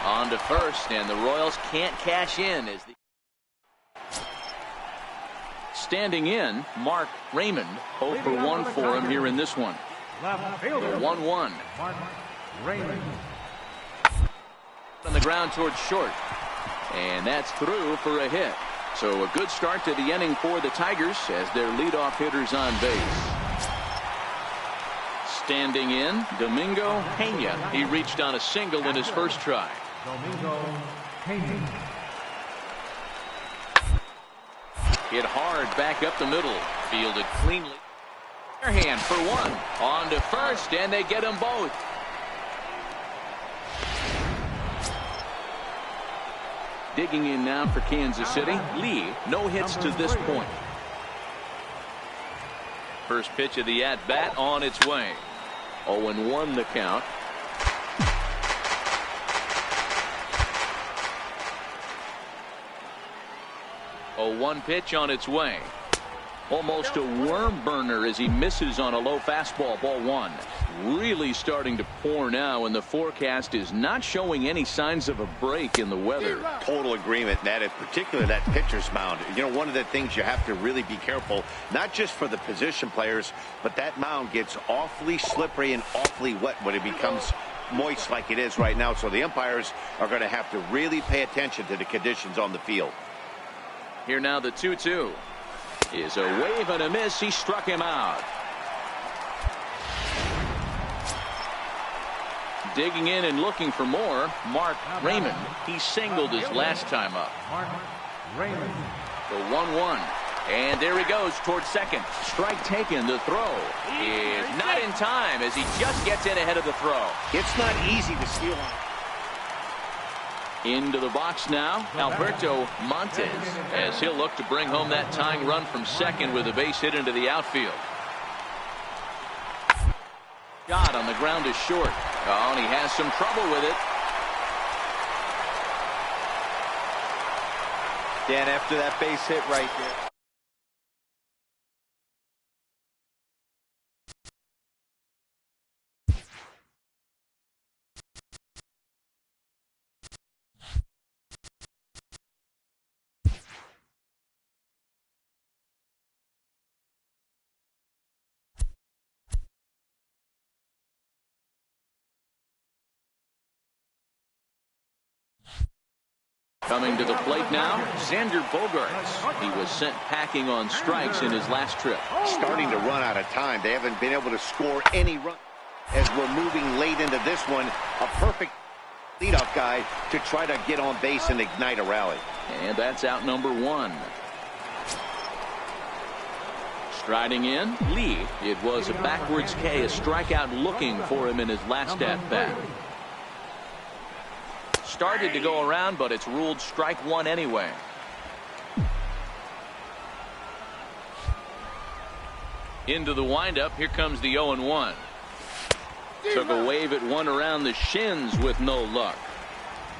On to first, and the Royals can't cash in as the standing in, Mark Raymond, 0 for 1 for him here in this one. Left The fielder, 1-1. Mark Raymond. On the ground towards short. And that's through for a hit. So a good start to the inning for the Tigers as their leadoff hitter's on base. Standing in, Domingo Pena. He reached on a single in his first try. Domingo Pena. Hit hard back up the middle. Fielded cleanly. Their hand for one. On to first, and they get them both. Digging in now for Kansas City. Lee, no hits to this point. First pitch of the at-bat on its way. 0-1 the count. 0-1 pitch on its way. Almost a worm burner as he misses on a low fastball, ball one. Really starting to pour now, and the forecast is not showing any signs of a break in the weather. Total agreement, Ned, and particularly that pitcher's mound. You know, one of the things you have to really be careful, not just for the position players, but that mound gets awfully slippery and awfully wet when it becomes moist like it is right now. So the umpires are going to have to really pay attention to the conditions on the field. Here now the 2-2. Is a wave and a miss. He struck him out. Digging in and looking for more, Mark Raymond. He singled his last time up. Mark Raymond. The 1-1. And there he goes towards second. Strike taken. The throw is not in time as he just gets in ahead of the throw. It's not easy to steal on. Into the box now, Alberto Montes, as he'll look to bring home that tying run from second with a base hit into the outfield. Shot on the ground is short. Oh, and he has some trouble with it. Dan, after that base hit right there. Coming to the plate now, Xander Bogaerts. He was sent packing on strikes in his last trip. Starting to run out of time. They haven't been able to score any run as we're moving late into this one. A perfect leadoff guy to try to get on base and ignite a rally. And that's out number one. Striding in, Lee. It was a backwards K, a strikeout looking for him in his last at-bat. Started to go around, but it's ruled strike one anyway. Into the windup. Here comes the 0-1. Took a wave at one around the shins with no luck.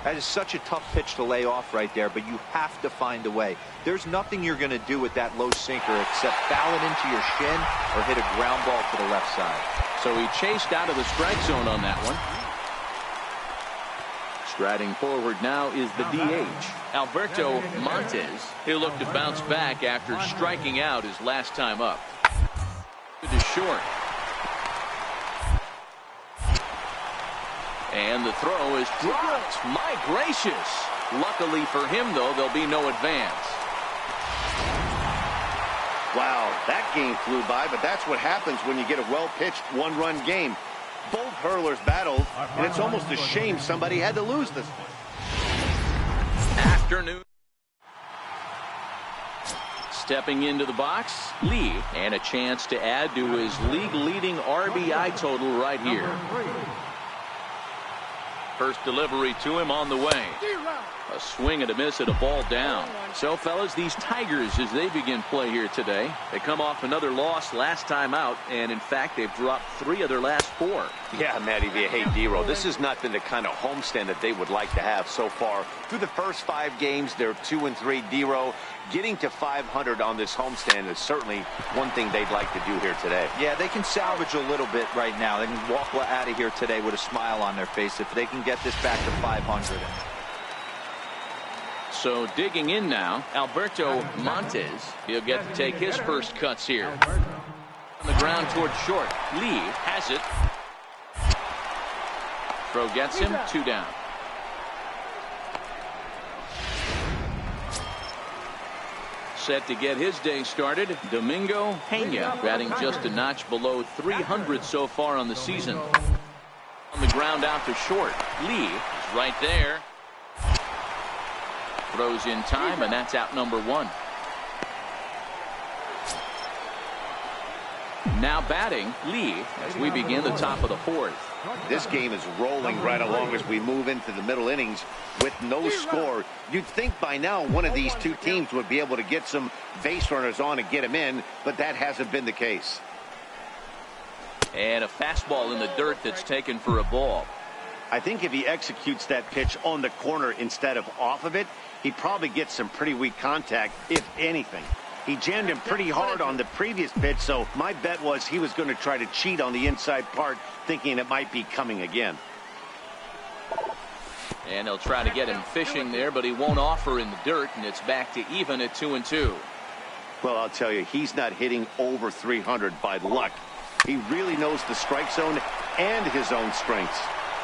That is such a tough pitch to lay off right there, but you have to find a way. There's nothing you're going to do with that low sinker except foul it into your shin or hit a ground ball to the left side. So he chased out of the strike zone on that one. Striding forward now is the DH, Alberto Montes. He'll look to bounce back after striking out his last time up. To short. And the throw is dropped. My gracious. Luckily for him, though, there'll be no advance. Wow, that game flew by, but that's what happens when you get a well-pitched one-run game. Both hurlers battled, and it's almost a shame somebody had to lose this one. Afternoon. Stepping into the box, Lee, and a chance to add to his league-leading RBI total right here. First delivery to him on the way. A swing and a miss at a ball down. So, fellas, these Tigers, as they begin play here today, they come off another loss last time out, and in fact, they've dropped 3 of their last 4. Yeah, Matty, hey, D-Row, this has not been the kind of homestand that they would like to have so far. Through the first 5 games, they're 2-3. D-Row, getting to 500 on this homestand is certainly one thing they'd like to do here today. Yeah, they can salvage a little bit right now. They can walk out of here today with a smile on their face if they can get this back to 500. So digging in now, Alberto Montes. He'll get to take his first cuts here. On the ground toward short. Lee has it. Throw gets him. 2 down. Set to get his day started, Domingo Pena, batting just a notch below 300 so far on the season. On the ground out to short. Lee is right there. Throws in time, and that's out number 1. Now batting, Lee, as we begin the top of the 4th. This game is rolling right along as we move into the middle innings with no score. You'd think by now one of these 2 teams would be able to get some base runners on and get them in, but that hasn't been the case. And a fastball in the dirt that's taken for a ball. I think if he executes that pitch on the corner instead of off of it, he probably gets some pretty weak contact, if anything. He jammed him pretty hard on the previous pitch, so my bet was he was going to try to cheat on the inside part, thinking it might be coming again. And they'll try to get him fishing there, but he won't offer in the dirt, and it's back to even at 2-2. Well, I'll tell you, he's not hitting over 300 by luck. He really knows the strike zone and his own strengths.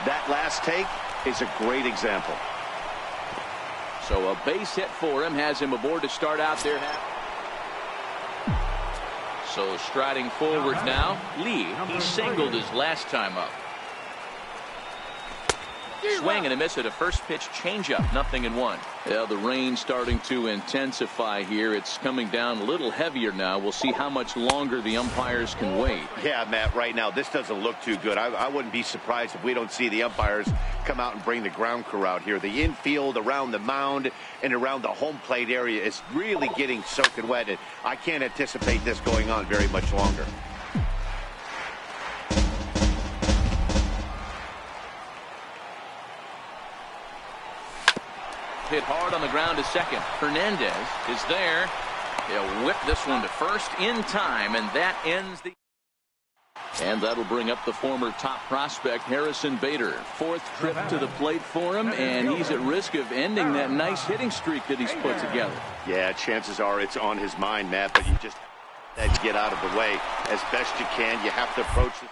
That last take is a great example. So a base hit for him has him aboard to start out there. So striding forward now, Lee, he singled his last time up. Swing and a miss at a first pitch changeup, 0-1. Yeah, the rain starting to intensify here. It's coming down a little heavier now. We'll see how much longer the umpires can wait. Yeah, Matt, right now this doesn't look too good. I wouldn't be surprised if we don't see the umpires come out and bring the ground crew out here. The infield around the mound and around the home plate area is really getting soaking wet, and I can't anticipate this going on very much longer. Hit hard on the ground to second. Hernandez is there. He'll whip this one to first in time, and that ends the... And that'll bring up the former top prospect, Harrison Bader. 4th trip to the plate for him, and he's at risk of ending that nice hitting streak that he's put together. Yeah, chances are it's on his mind, Matt, but you just have to get out of the way as best you can. You have to approach it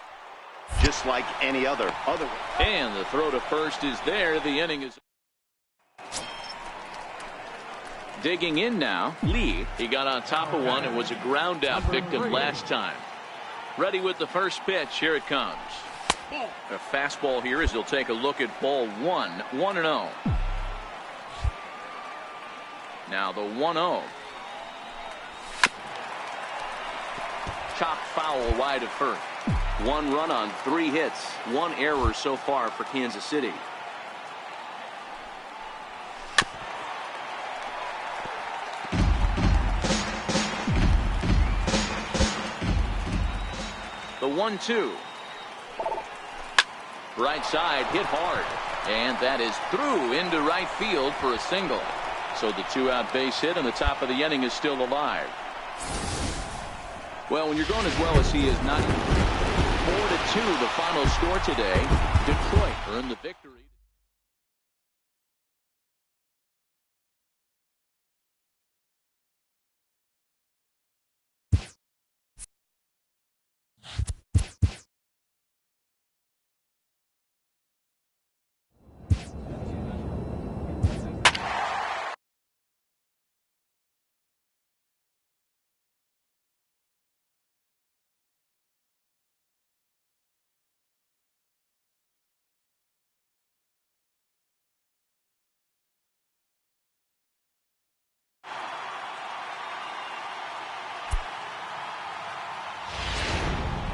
just like any other way. And the throw to first is there. The inning is... Digging in now, Lee. He got on top of one and was a ground out victim last time. Ready with the first pitch. Here it comes. A fastball here as he'll take a look at ball 1. 1-0. Now the 1-0. Chop foul wide of first. 1 run on 3 hits. 1 error so far for Kansas City. The 1-2. Right side hit hard. And that is through into right field for a single. So the 2-out base hit and the top of the inning is still alive. Well, when you're going as well as he is, not 4-2 the final score today. Detroit earned the victory.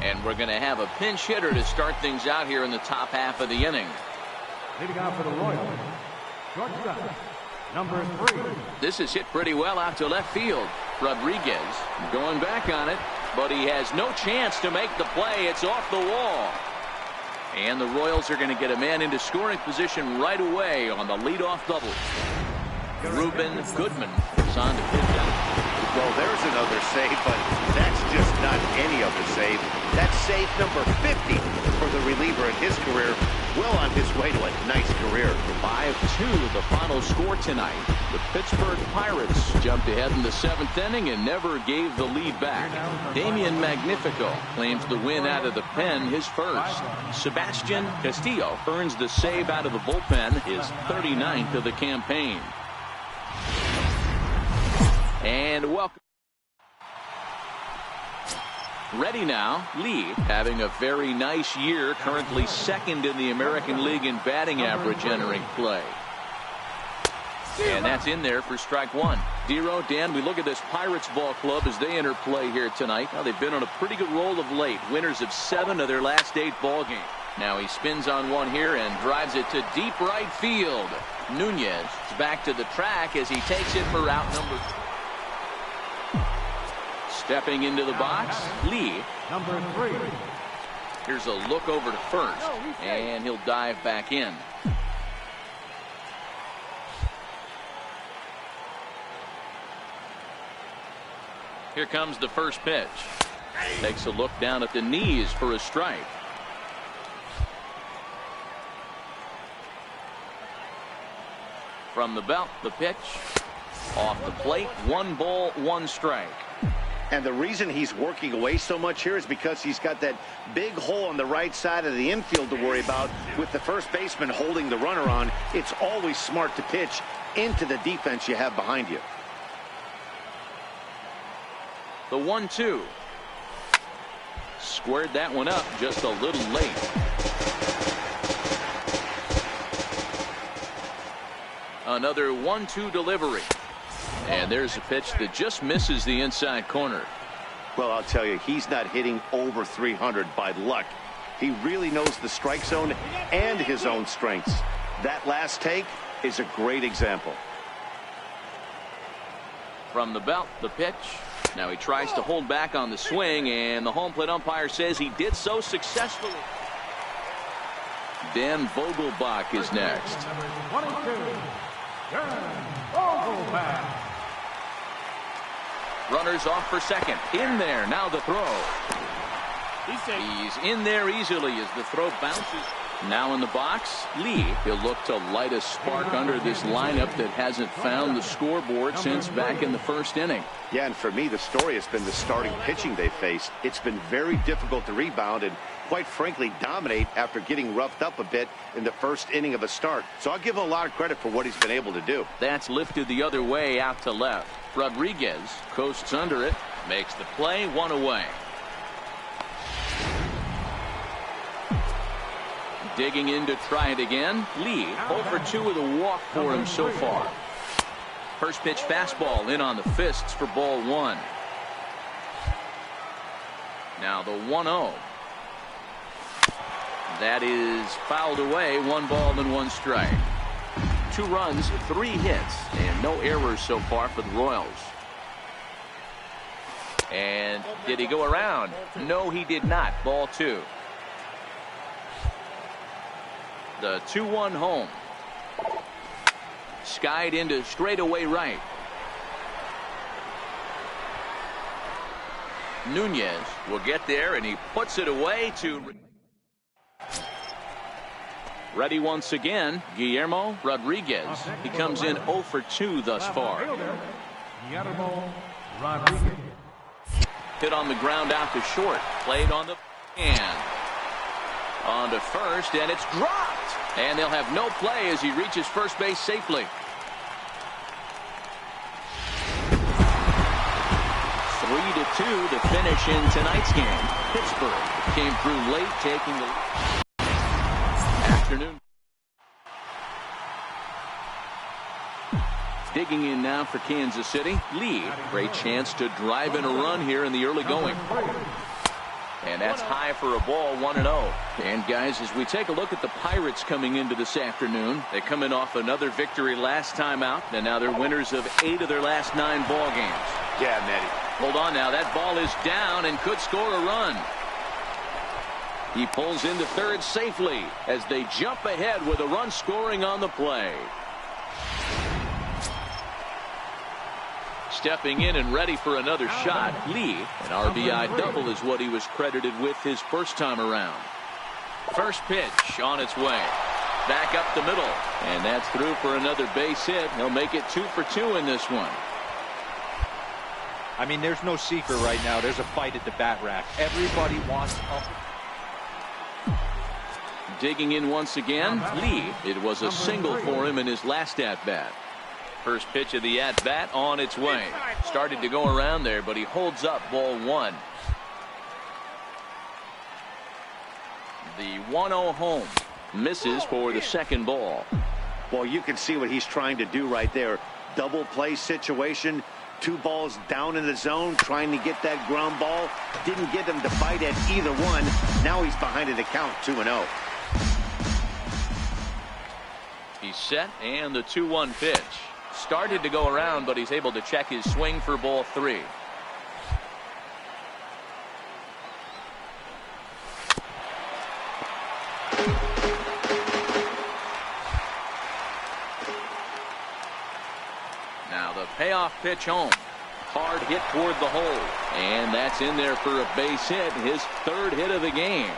And we're going to have a pinch hitter to start things out here in the top half of the inning. Leading out for the Royals, shortstop, Number 3. This is hit pretty well out to left field. Rodriguez going back on it, but he has no chance to make the play. It's off the wall. And the Royals are going to get a man into scoring position right away on the leadoff double. Ruben Goodman is on to pitch out. Well, there's another save, but that's just not any other save. That's save number 50 for the reliever in his career. Well on his way to a nice career. 5-2 the final score tonight. The Pittsburgh Pirates jumped ahead in the 7th inning and never gave the lead back. Damian Magnifico claims the win out of the pen, his first. Sebastian Castillo earns the save out of the bullpen, his 39th of the campaign. And welcome. Ready now, Lee having a very nice year, currently second in the American League in batting average entering play. And that's in there for strike one. Dero, Dan, we look at this Pirates ball club as they enter play here tonight. Now they've been on a pretty good roll of late, winners of 7 of their last 8 ball games. Now he spins on one here and drives it to deep right field. Nunez is back to the track as he takes it for out number 2. Stepping into the box, Lee. Number 3. Here's a look over to first, and he'll dive back in. Here comes the first pitch. Takes a look down at the knees for a strike. From the belt, the pitch. Off the plate, 1 ball, 1 strike. And the reason he's working away so much here is because he's got that big hole on the right side of the infield to worry about. With the first baseman holding the runner on, it's always smart to pitch into the defense you have behind you. The 1-2. Squared that one up just a little late. Another 1-2 delivery. And there's a pitch that just misses the inside corner. Well, I'll tell you, he's not hitting over 300 by luck. He really knows the strike zone and his own strengths. That last take is a great example. From the belt, the pitch. Now he tries to hold back on the swing, and the home plate umpire says he did so successfully. Dan Vogelbach is next. Number 22. Dan Vogelbach. Runners off for second. In there. Now the throw. He's in there easily as the throw bounces. Now in the box, Lee. He'll look to light a spark under this lineup that hasn't found the scoreboard since back in the first inning. Yeah, and for me, the story has been the starting pitching they faced. It's been very difficult to rebound and, quite frankly, dominate after getting roughed up a bit in the first inning of a start. So I'll give him a lot of credit for what he's been able to do. That's lifted the other way out to left. Rodriguez coasts under it, makes the play, 1 away. Digging in to try it again. Lee, 0 for 2 with a walk for him so far. First pitch fastball in on the fists for ball 1. Now the 1-0. That is fouled away. 1 ball and 1 strike. 2 runs, 3 hits, and no errors so far for the Royals. And did he go around? No, he did not. Ball 2. The 2-1 home. Skied into straightaway right. Nunez will get there, and he puts it away to... Ready once again, Guillermo Rodriguez. He comes in 0 for 2 thus far. Guillermo Rodriguez. Hit on the ground out to short. Played on the hand. On to first, and it's dropped. And they'll have no play as he reaches first base safely. 3-2 to finish in tonight's game. Pittsburgh came through late, taking the afternoon. Digging in now for Kansas City. Lee, great chance to drive in a run here in the early going. And that's high for a ball, 1-0. And guys, as we take a look at the Pirates coming into this afternoon, they come in off another victory last time out, and now they're winners of 8 of their last 9 ball games. Yeah, Nettie. Hold on now, that ball is down and could score a run. He pulls into third safely as they jump ahead with a run scoring on the play. Stepping in and ready for another shot, Lee. An RBI double is what he was credited with his first time around. First pitch on its way. Back up the middle. And that's through for another base hit. He'll make it 2 for 2 in this one. I mean, there's no secret right now. There's a fight at the bat rack. Everybody wants Digging in once again, Lee. It was a single for him in his last at-bat. First pitch of the at-bat on its way. Started to go around there, but he holds up ball 1. The 1-0 home. Misses for the second ball. Well, you can see what he's trying to do right there. Double play situation. 2 balls down in the zone, trying to get that ground ball. Didn't get him to bite at either one. Now he's behind in the count, 2-0. He's set, and the 2-1 pitch. Started to go around, but he's able to check his swing for ball 3. Now the payoff pitch home. Hard hit toward the hole. And that's in there for a base hit, his 3rd hit of the game.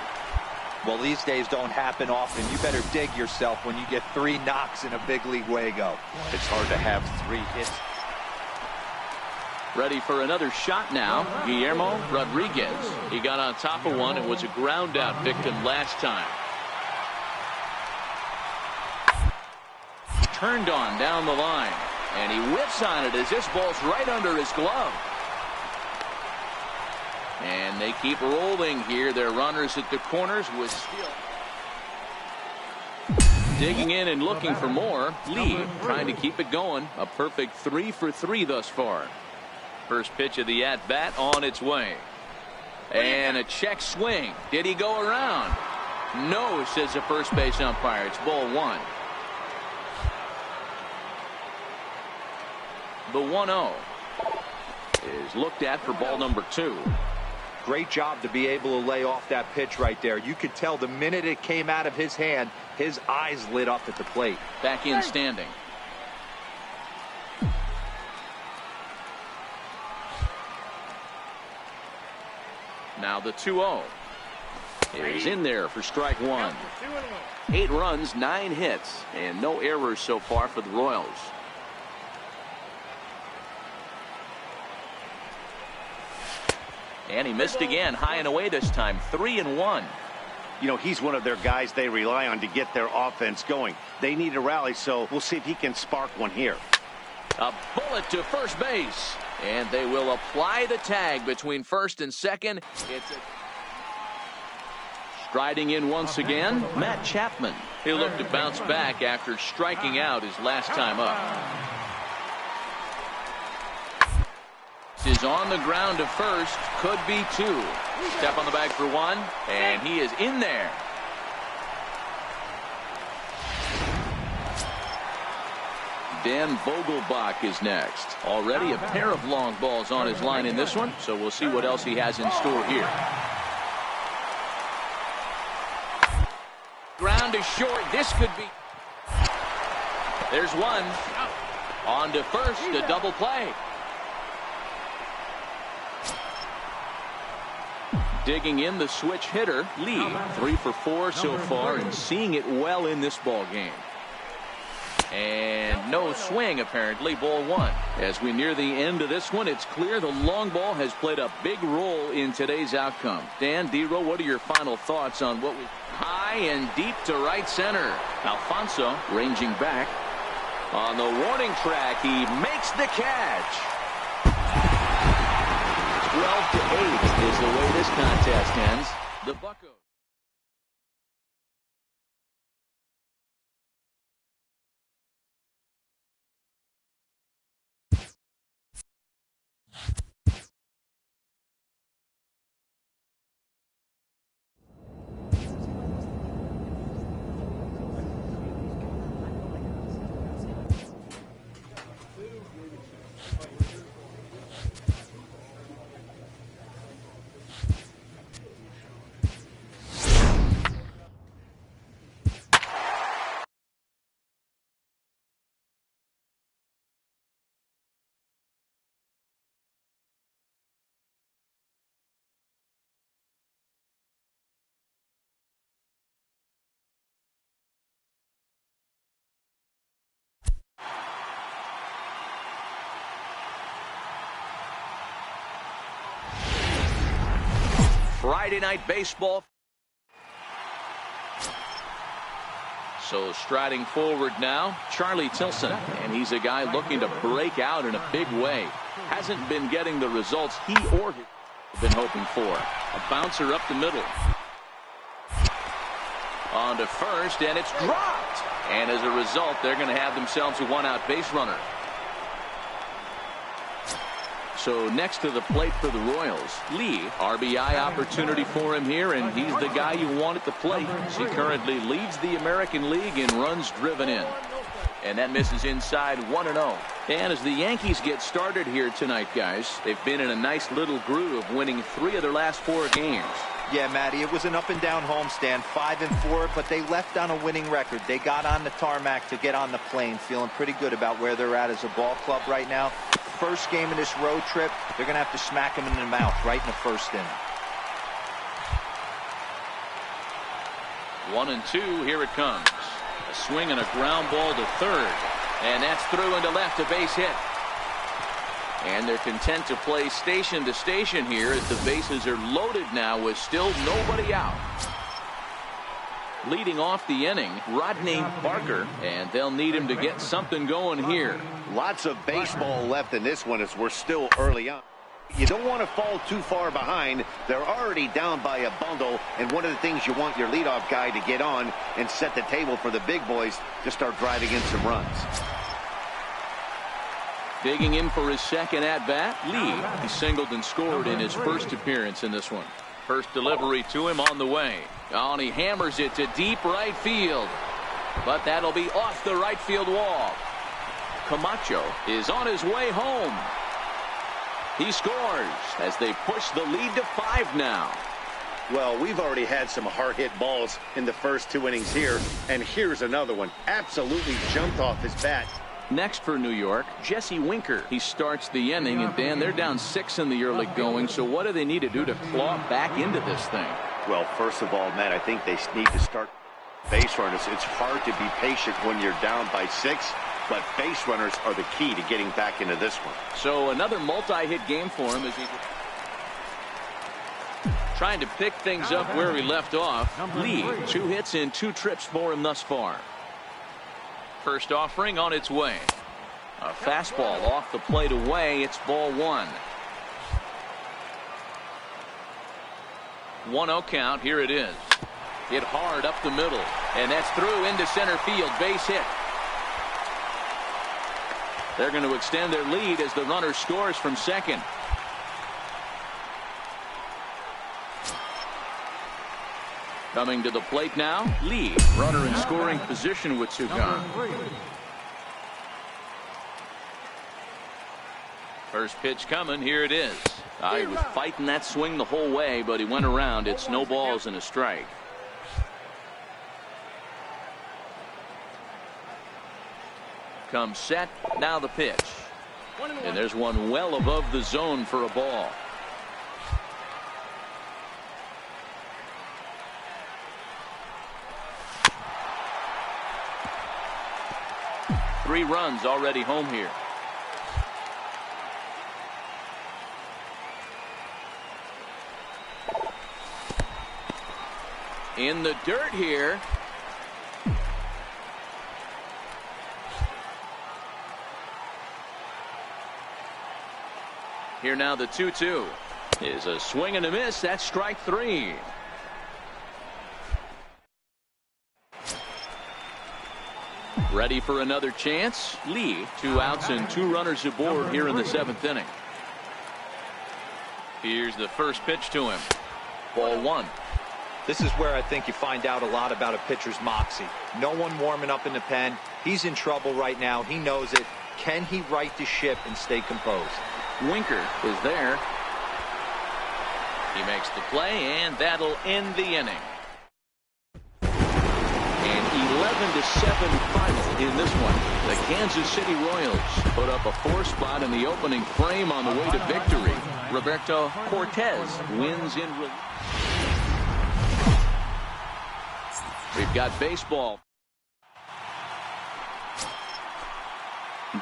Well, these days don't happen often. You better dig yourself when you get 3 knocks in a big league Wago. It's hard to have 3 hits. Ready for another shot now, Guillermo Rodriguez. He got on top of one and was a ground out victim last time. Turned on down the line, and he whips on it as this ball's right under his glove. And they keep rolling here. Their runners at the corners with steal. Digging in and looking for more. Lee trying to keep it going. A perfect 3 for 3 thus far. First pitch of the at-bat on its way. And a check swing. Did he go around? No, says the first base umpire. It's ball 1. The 1-0 is looked at for ball number 2. Great job to be able to lay off that pitch right there. You could tell the minute it came out of his hand, his eyes lit up at the plate. Back in standing. Now the 2-0 is in there for strike 1. 8 runs, 9 hits, and no errors so far for the Royals. And he missed again, high and away this time, 3-1. You know, he's one of their guys they rely on to get their offense going. They need a rally, so we'll see if he can spark one here. A bullet to first base, and they will apply the tag between first and second. Striding in once again, Matt Chapman. He'll look to bounce back after striking out his last time up. Is on the ground to first, could be 2. Step on the bag for 1, and he is in there. Dan Vogelbach is next. Already a pair of long balls on his line in this one, so we'll see what else he has in store here. Ground is short. This could be. There's one. On to first, a double play. Digging in the switch hitter, Lee. 3 for 4 so far and seeing it well in this ball game. And no swing, apparently, ball 1. As we near the end of this one, it's clear the long ball has played a big role in today's outcome. Dan, D-Row, what are your final thoughts on what we... High and deep to right center. Alfonso ranging back. On the warning track, he makes the catch. 12-8 is the way this contest ends. The Buccos. Friday Night Baseball. So striding forward now, Charlie Tilson, and he's a guy looking to break out in a big way. Hasn't been getting the results he or his have been hoping for. A bouncer up the middle. On to first, and it's dropped. And as a result, they're going to have themselves a one-out base runner. So next to the plate for the Royals, Lee, RBI opportunity for him here, and he's the guy you want at the plate. He currently leads the American League in runs driven in. And that misses inside 1-0. And as the Yankees get started here tonight, guys, they've been in a nice little groove, winning 3 of their last 4 games. Yeah, Matty, it was an up-and-down homestand, 5-4, but they left on a winning record. They got on the tarmac to get on the plane, feeling pretty good about where they're at as a ball club right now. First game of this road trip, they're going to have to smack them in the mouth right in the first inning. 1-2, here it comes. A swing and a ground ball to third. And that's through into left, a base hit. And they're content to play station to station here as the bases are loaded now with still nobody out. Leading off the inning, Rodney Barker, and they'll need him to get something going here. Lots of baseball left in this one as we're still early on. You don't want to fall too far behind. They're already down by a bundle, and one of the things you want your leadoff guy to get on and set the table for the big boys to start driving in some runs. Digging in for his second at-bat, Lee. He singled and scored in his first appearance in this one. First delivery to him on the way. Oh, and he hammers it to deep right field. But that'll be off the right field wall. Camacho is on his way home. He scores as they push the lead to 5 now. Well, we've already had some hard-hit balls in the first 2 innings here, and here's another one. Absolutely jumped off his bat. Next for New York, Jesse Winker. He starts the inning, and Dan, they're down 6 in the early going, so what do they need to do to claw back into this thing? Well, first of all, Matt, I think they need to start base runners. It's hard to be patient when you're down by 6, but base runners are the key to getting back into this one. So another multi-hit game for him as he's trying to pick things up where he left off. Lee, 2 hits and 2 trips for him thus far. First offering on its way. A fastball off the plate away. It's ball 1. 1-0 count. Here it is. Hit hard up the middle. And that's through into center field. Base hit. They're going to extend their lead as the runner scores from second. Coming to the plate now, Lee. Runner in scoring position with 2 gone. First pitch coming. Here it is. He was fighting that swing the whole way, but he went around. It's no balls and a strike. Comes set. Now the pitch. And there's one well above the zone for a ball. Three runs already home here. In the dirt here. Here now the 2-2 is a swing and a miss. That's strike 3. Ready for another chance. Lee, 2 outs and 2 runners aboard here in the 7th inning. Here's the first pitch to him. Ball 1. This is where I think you find out a lot about a pitcher's moxie. No one warming up in the pen. He's in trouble right now. He knows it. Can he right the ship and stay composed? Winker is there. He makes the play, and that'll end the inning. An 11-7 final in this one. The Kansas City Royals put up a 4 spot in the opening frame on the way to victory. Roberto Cortez wins in relief. We've got baseball.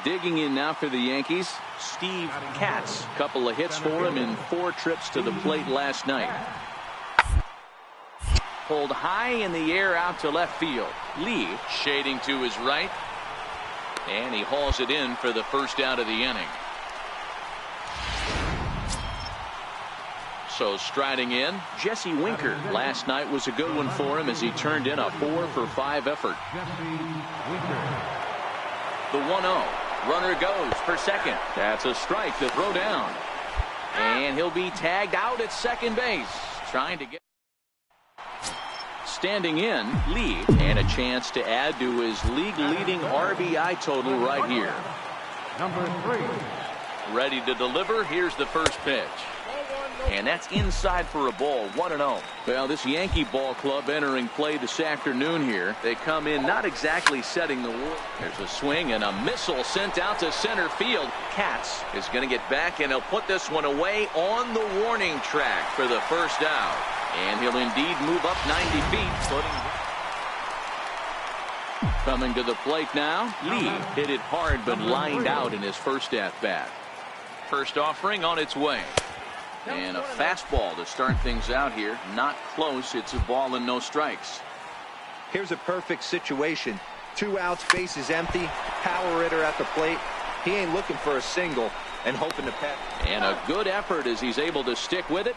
Digging in now for the Yankees, Steve Katz. Couple of hits for him in 4 trips to the plate last night. Pulled high in the air out to left field. Lee shading to his right. And he hauls it in for the first out of the inning. So striding in, Jesse Winker. Last night was a good one for him as he turned in a 4-for-5 effort. The 1-0. Runner goes for second. That's a strike to throw down. And he'll be tagged out at second base. Trying to get. Standing in, Lee, and a chance to add to his league-leading RBI total right here. Number 3. Ready to deliver. Here's the first pitch. And that's inside for a ball, 1-0. Well, this Yankee ball club entering play this afternoon here. They come in not exactly setting the war. There's a swing and a missile sent out to center field. Katz is going to get back, and he'll put this one away on the warning track for the first out. And he'll indeed move up 90 feet. Coming to the plate now. Lee hit it hard but lined out in his first at-bat. First offering on its way. And a fastball to start things out here. Not close. It's a ball and no strikes. Here's a perfect situation. 2 outs, bases empty. Power hitter at the plate. He ain't looking for a single and hoping to pet. And a good effort as he's able to stick with it.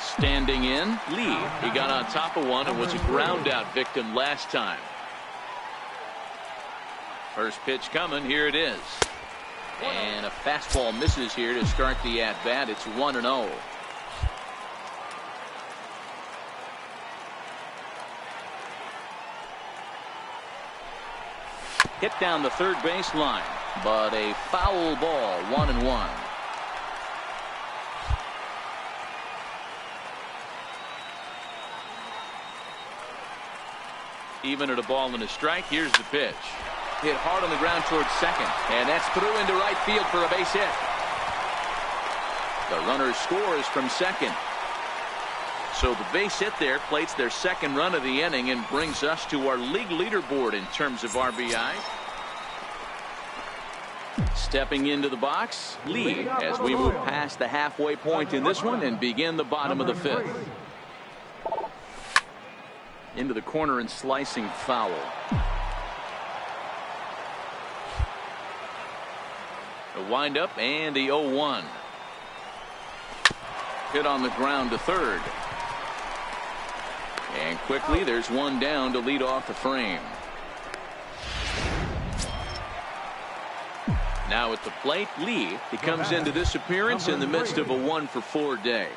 Standing in, Lee. He got on top of one and was a ground out victim last time. First pitch coming. Here it is. And a fastball misses here to start the at-bat. It's 1-0. Hit down the third baseline, but a foul ball, 1-1. Even at a ball and a strike. Here's the pitch. Hit hard on the ground towards second, and that's through into right field for a base hit. The runner scores from second. So the base hit there plates their second run of the inning and brings us to our league leaderboard in terms of RBI. Stepping into the box, Lee, as we move past the halfway point in this one and begin the bottom of the fifth. Into the corner and slicing foul. The windup and the 0-1. Hit on the ground to third. And quickly there's one down to lead off the frame. Now at the plate, Lee. He comes into this appearance in the midst of a 1-for-4 day.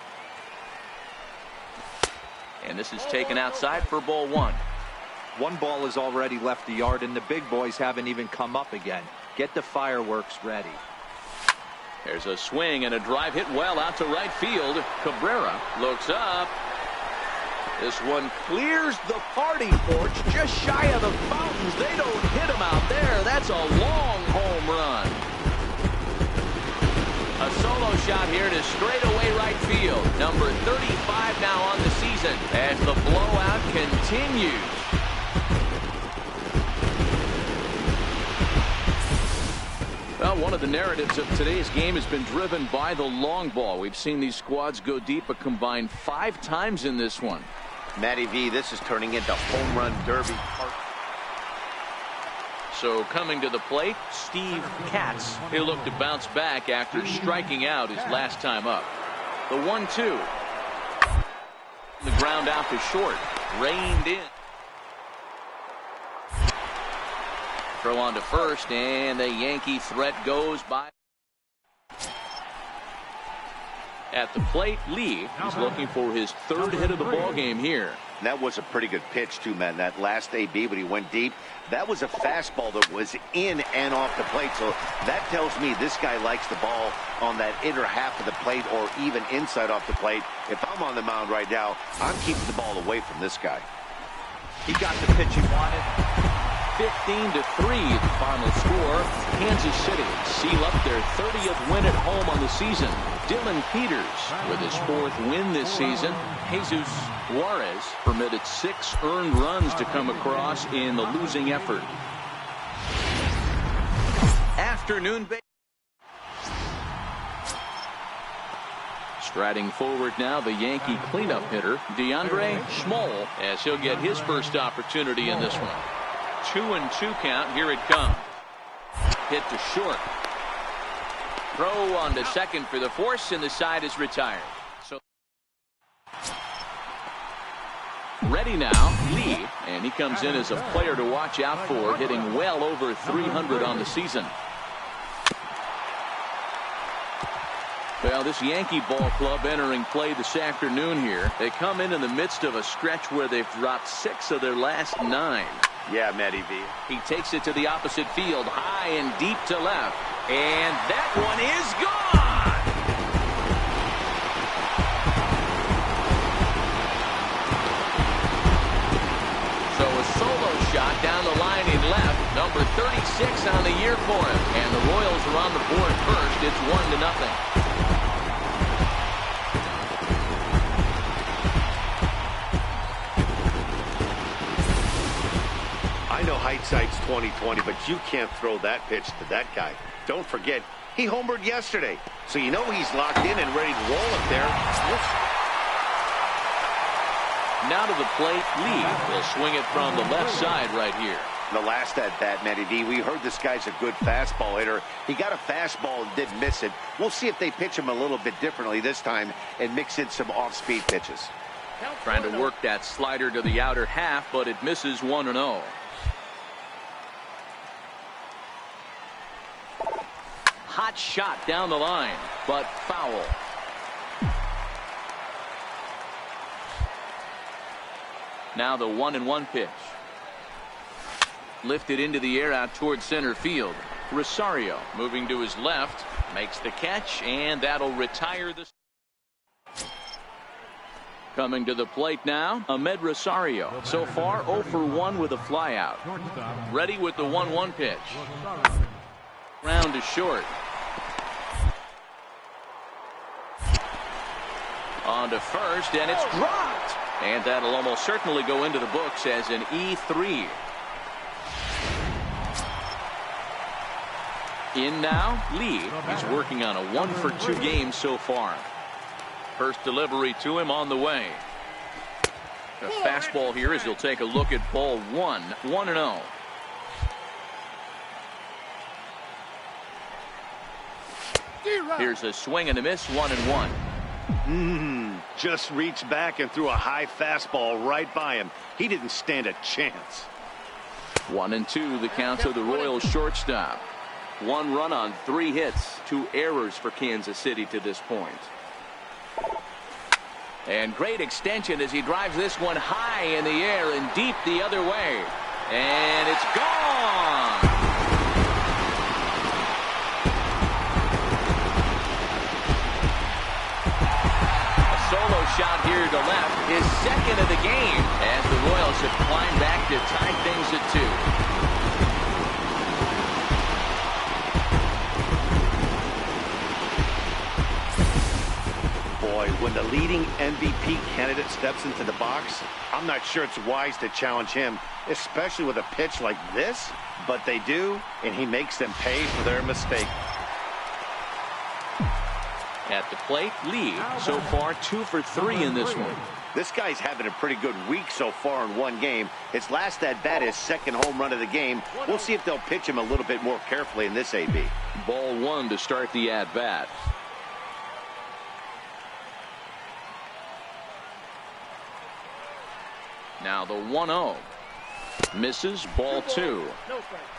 And this is taken outside for ball 1. One ball has already left the yard, and the big boys haven't even come up again. Get the fireworks ready. There's a swing and a drive hit well out to right field. Cabrera looks up. This one clears the party porch just shy of the fountains. They don't hit him out there. That's a long home run. A solo shot here to straightaway right field. Number 35 now on the season as the blowout continues. Well, one of the narratives of today's game has been driven by the long ball. We've seen these squads go deep, but combined 5 times in this one. Matty V, this is turning into home run derby. So coming to the plate, Steve Katz. He'll look to bounce back after striking out his last time up. The 1-2. The ground out to short. Reined in. Throw on to first, and the Yankee threat goes by. At the plate, Lee is looking for his 3rd hit of the ball game here. That was a pretty good pitch, too, man. That last AB, when he went deep, that was a fastball that was in and off the plate. So that tells me this guy likes the ball on that inner half of the plate or even inside off the plate. If I'm on the mound right now, I'm keeping the ball away from this guy. He got the pitch he wanted. 15-3 the final score. Kansas City seal up their 30th win at home on the season. Dylan Peters with his 4th win this season. Jesus Juarez permitted 6 earned runs to come across in the losing effort. Afternoon. Riding forward now, the Yankee cleanup hitter, DeAndre Schmoll, as he'll get his first opportunity in this one. 2-2 count. Here it comes. Hit to short. Throw on to second for the force, and the side is retired. So ready now, Lee, and he comes in as a player to watch out for, hitting well over 300 on the season. Well, this Yankee ball club entering play this afternoon here. They come in the midst of a stretch where they've dropped 6 of their last 9. Yeah, Matty V. He takes it to the opposite field, high and deep to left. And that one is gone! So a solo shot down the line in left. Number 36 on the year for him. And the Royals are on the board first. It's 1-0. I know hindsight's 20/20, but you can't throw that pitch to that guy. Don't forget, he homered yesterday, so you know he's locked in and ready to roll up there. Now to the plate, Lee will swing it from the left side right here. The last at bat, Matty V, we heard this guy's a good fastball hitter. He got a fastball and didn't miss it. We'll see if they pitch him a little bit differently this time and mix in some off-speed pitches. Trying to work that slider to the outer half, but it misses 1-0. Hot shot down the line, but foul. Now the 1-1 pitch. Lifted into the air out towards center field. Rosario moving to his left, makes the catch, and that'll retire the. Coming to the plate now, Ahmed Rosario. So far 0 for 1 with a flyout. Ready with the 1-1 pitch. Round to short. On to first, and it's dropped. And that'll almost certainly go into the books as an E3. In now, Lee. He's working on a 1 for 2 game so far. First delivery to him on the way. A fastball here as he'll take a look at ball 1. 1-0. Here's a swing and a miss. 1-1. Just reached back and threw a high fastball right by him. He didn't stand a chance. 1-2 the count to the Royals shortstop. 1 run on 3 hits, 2 errors for Kansas City to this point. And great extension as he drives this one high in the air and deep the other way. And it's gone. Solo shot here to left, his second of the game, as the Royals have climbed back to tie things at 2. Boy, when the leading MVP candidate steps into the box, I'm not sure it's wise to challenge him, especially with a pitch like this. But they do, and he makes them pay for their mistake. At the plate, Lee, so far 2 for 3 in this one. This guy's having a pretty good week so far in 1 game. His last at-bat is second home run of the game. We'll see if they'll pitch him a little bit more carefully in this AB. Ball 1 to start the at-bat. Now the 1-0. Misses, ball 2.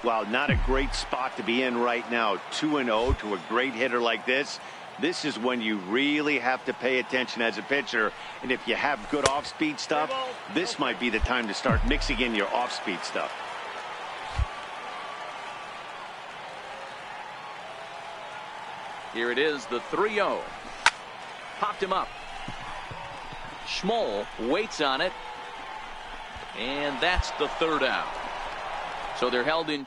Well, not a great spot to be in right now. 2-0 to a great hitter like this. This is when you really have to pay attention as a pitcher. And if you have good off-speed stuff, this might be the time to start mixing in your off-speed stuff. Here it is, the 3-0. Popped him up. Schmoll waits on it. And that's the 3rd out. So they're held in.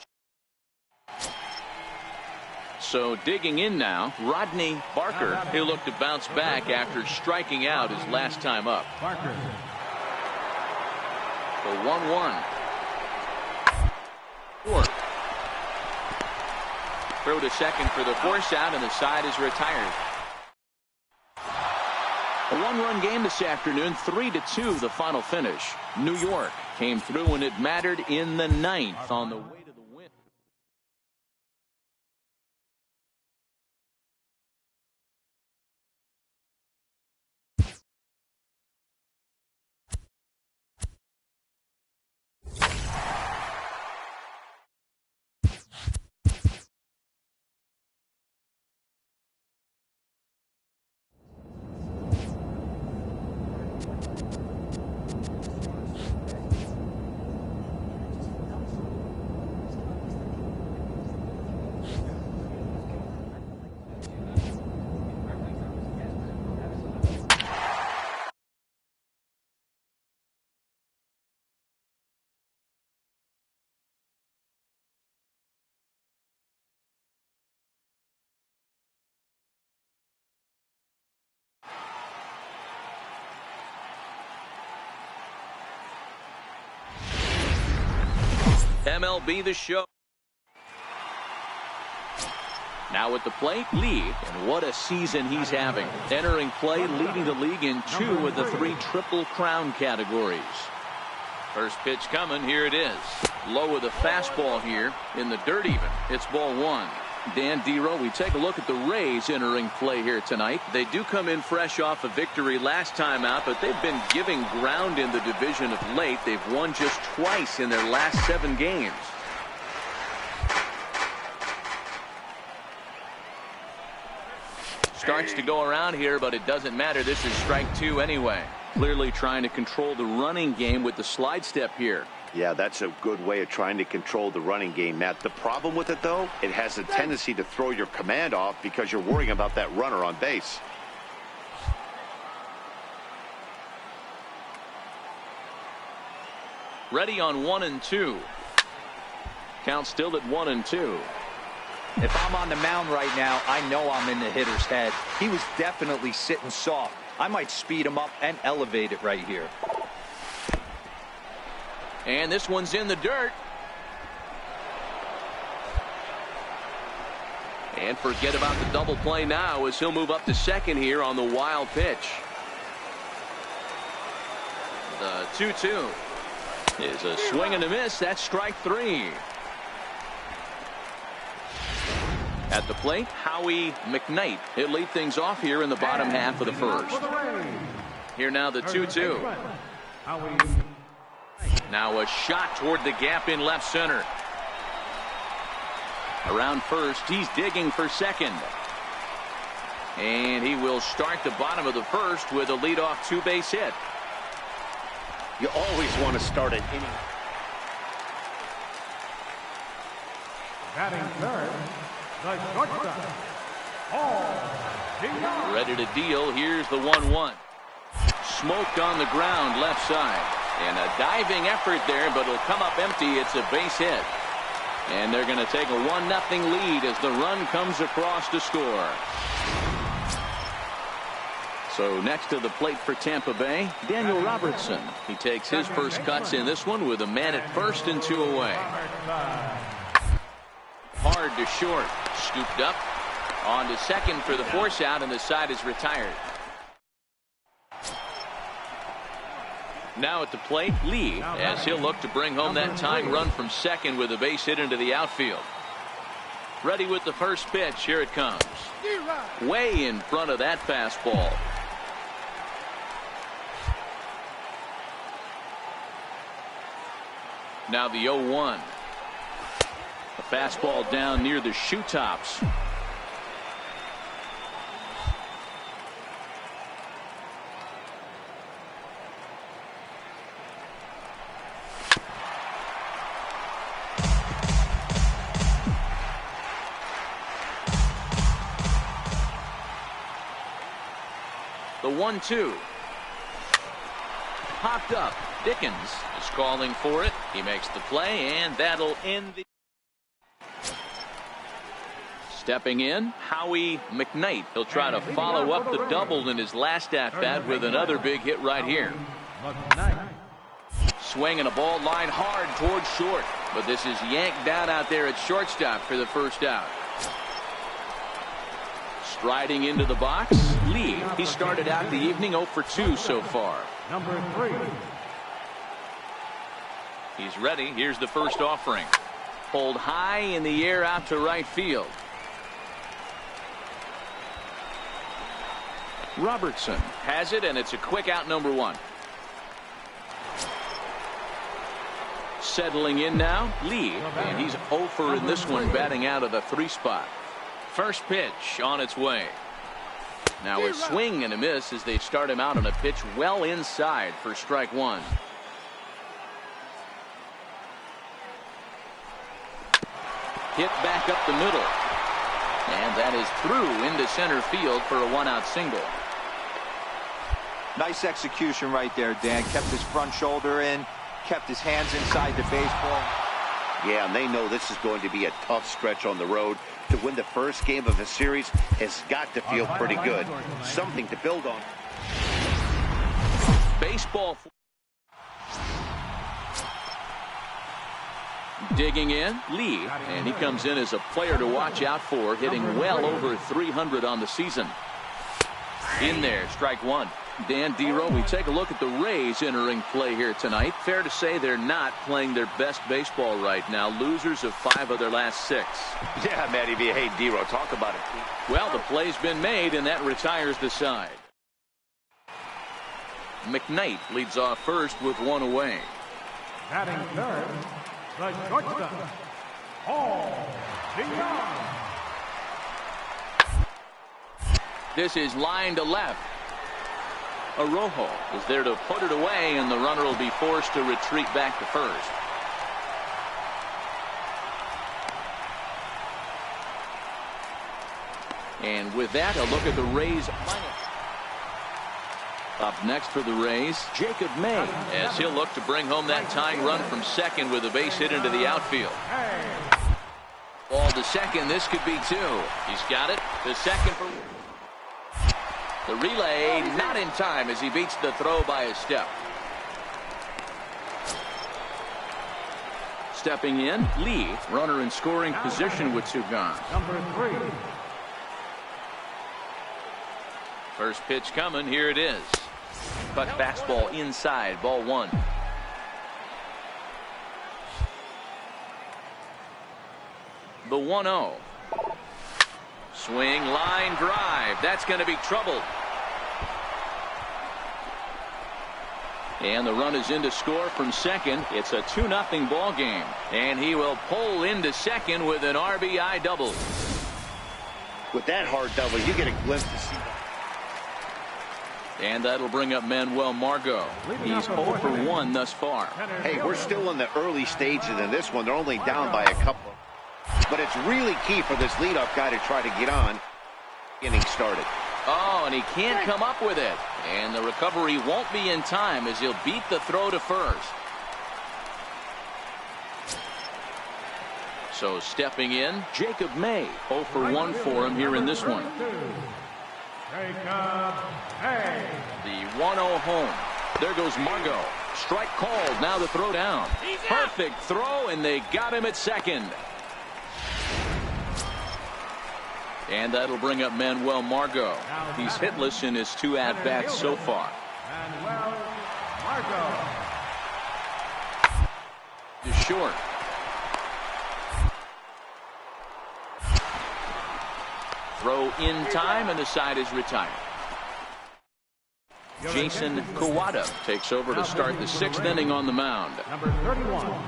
So digging in now, Rodney Barker. He'll look to bounce back after striking out his last time up. Barker. The 1-1. Throw to second for the force out, and the side is retired. A one-run game this afternoon, 3-2 the final finish. New York came through when it mattered in the ninth on the way to the win. MLB The Show. Now at the plate, Lee, and what a season he's having. Entering play, leading the league in 2 of the 3 Triple Crown categories. First pitch coming, here it is. Low with a fastball here, in the dirt even. It's ball 1. Dan Dero, we take a look at the Rays entering play here tonight. They do come in fresh off a victory last time out, but they've been giving ground in the division of late. They've won just twice in their last 7 games. Starts to go around here, but it doesn't matter. This is strike 2 anyway. Clearly trying to control the running game with the slide step here. Yeah, that's a good way of trying to control the running game, Matt. The problem with it, though, it has a tendency to throw your command off because you're worrying about that runner on base. Ready on 1-2. Count still at 1-2. If I'm on the mound right now, I know I'm in the hitter's head. He was definitely sitting soft. I might speed him up and elevate it right here. And this one's in the dirt. And forget about the double play now as he'll move up to second here on the wild pitch. The 2-2 is a swing and a miss. That's strike 3. At the plate, Howie-McKnight. He'll lead things off here in the bottom half of the first. Here now the 2-2. Now a shot toward the gap in left center. Around first, he's digging for second. And he will start the bottom of the first with a leadoff 2-base hit. You always want to start an inning. Batting third, the shortstop, Hau-Jyun. Ready to deal. Here's the 1-1. Smoked on the ground left side. And a diving effort there, but it'll come up empty. It's a base hit. And they're going to take a 1-0 lead as the run comes across to score. So next to the plate for Tampa Bay, Daniel Robertson. He takes his first cuts in this one with a man at first and 2 away. Hard to short. Scooped up. On to second for the force out, and the side is retired. Now at the plate, Lee, as he'll look to bring home that tying run from second with a base hit into the outfield. Ready with the first pitch. Here it comes. Way in front of that fastball. Now the 0-1. A fastball down near the shoe tops. The 1-2. Popped up. Dickens is calling for it. He makes the play, and that'll end the. Stepping in, Howie-McKnight. He'll try to follow up the double in his last at-bat with another big hit right here. Swinging a ball line hard towards short, but this is yanked down out there at shortstop for the first out. Striding into the box, Lee. He started out the evening 0 for 2 so far. Number 3. He's ready. Here's the first offering. Pulled high in the air out to right field. Robertson has it, and it's a quick out, number 1. Settling in now, Lee, and he's 0 for in this one, batting out of the 3 spot. First pitch on its way. Now a swing and a miss as they start him out on a pitch well inside for strike 1. Hit back up the middle. And that is through into center field for a 1-out single. Nice execution right there, Dan. Kept his front shoulder in, kept his hands inside the baseball. Yeah, and they know this is going to be a tough stretch on the road. To win the first game of a series has got to feel pretty good. Something to build on. Baseball. Digging in, Lee, and he comes in as a player to watch out for, hitting well over 300 on the season. In there, strike 1. Dan Dero, we take a look at the Rays entering play here tonight. Fair to say they're not playing their best baseball right now. Losers of 5 of their last 6. Yeah, Matty V. Hey, Dero, talk about it. Well, the play's been made, and that retires the side. McKnight leads off first with 1 away. Batting third, the shortstop, Hau-Jyun. This is line to left. Arojo is there to put it away, and the runner will be forced to retreat back to first. And with that, a look at the Rays lineup. Up next for the Rays, Jacob May, as he'll look to bring home that tying run from second with a base hit into the outfield. Ball to second. This could be 2. He's got it. To second for the relay, not in time as he beats the throw by a step. Stepping in, Lee, runner in scoring position with 2 gone. Number 3. First pitch coming. Here it is. Cut fastball inside, ball 1. The 1-0. Swing, line drive. That's going to be trouble. And the run is in to score from second. It's a 2-0 ball game. And he will pull into second with an RBI double. With that hard double, you get a glimpse to see. And that'll bring up Manuel Margot. He's 0 for 1 thus far. Hey, we're still in the early stages in this one. They're only down by a couple. But it's really key for this leadoff guy to try to get on. Inning started. Oh, and he can't come up with it. And the recovery won't be in time as he'll beat the throw to first. So stepping in, Jacob May. 0 for 1 for him here in this one. Jacob May. The 1-0 home. There goes Margot. Strike called. Now the throw down. Perfect throw, and they got him at second. And that'll bring up Manuel Margot. He's hitless in his 2 at-bats so far. Manuel Margot. To short. Throw in time, and the side is retired. Jason Kawada takes over to start the 6th inning on the mound. Number 31.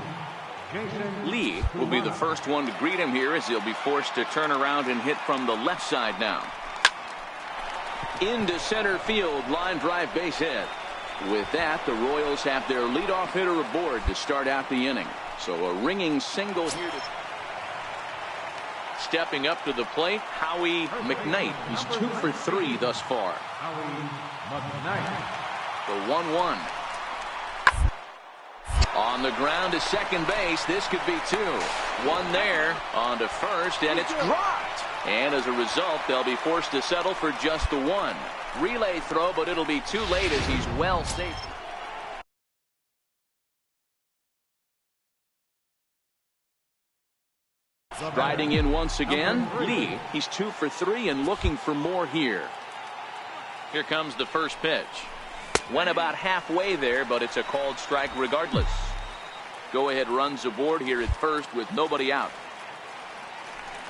Jason Lee will be the first one to greet him here as he'll be forced to turn around and hit from the left side now. Into center field, line drive base hit. With that, the Royals have their leadoff hitter aboard to start out the inning. So a ringing single here. Stepping up to the plate, Howie McKnight. He's 2 for 3 thus far. Howie McKnight. The 1-1. On the ground to second base. This could be 2. 1 there. On to first, and it's dropped. And as a result, they'll be forced to settle for just the 1. Relay throw, but it'll be too late as he's well safe. Riding in once again, Lee. He's 2 for 3 and looking for more here. Here comes the first pitch. Went about halfway there, but it's a called strike regardless. Go-ahead runs aboard here at first with nobody out.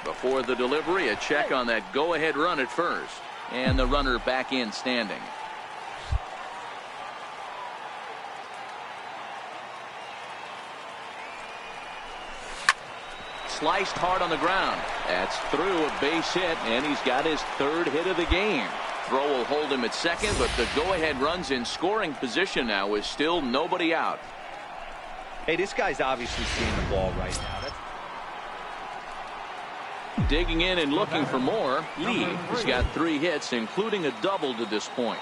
Before the delivery, a check on that go-ahead run at first. And the runner back in standing. Sliced hard on the ground. That's through a base hit, and he's got his third hit of the game. Throw will hold him at second, but the go-ahead run's in scoring position now with still nobody out. Hey, this guy's obviously seeing the ball right now. Digging in and looking for more. Lee has got 3 hits, including a double to this point.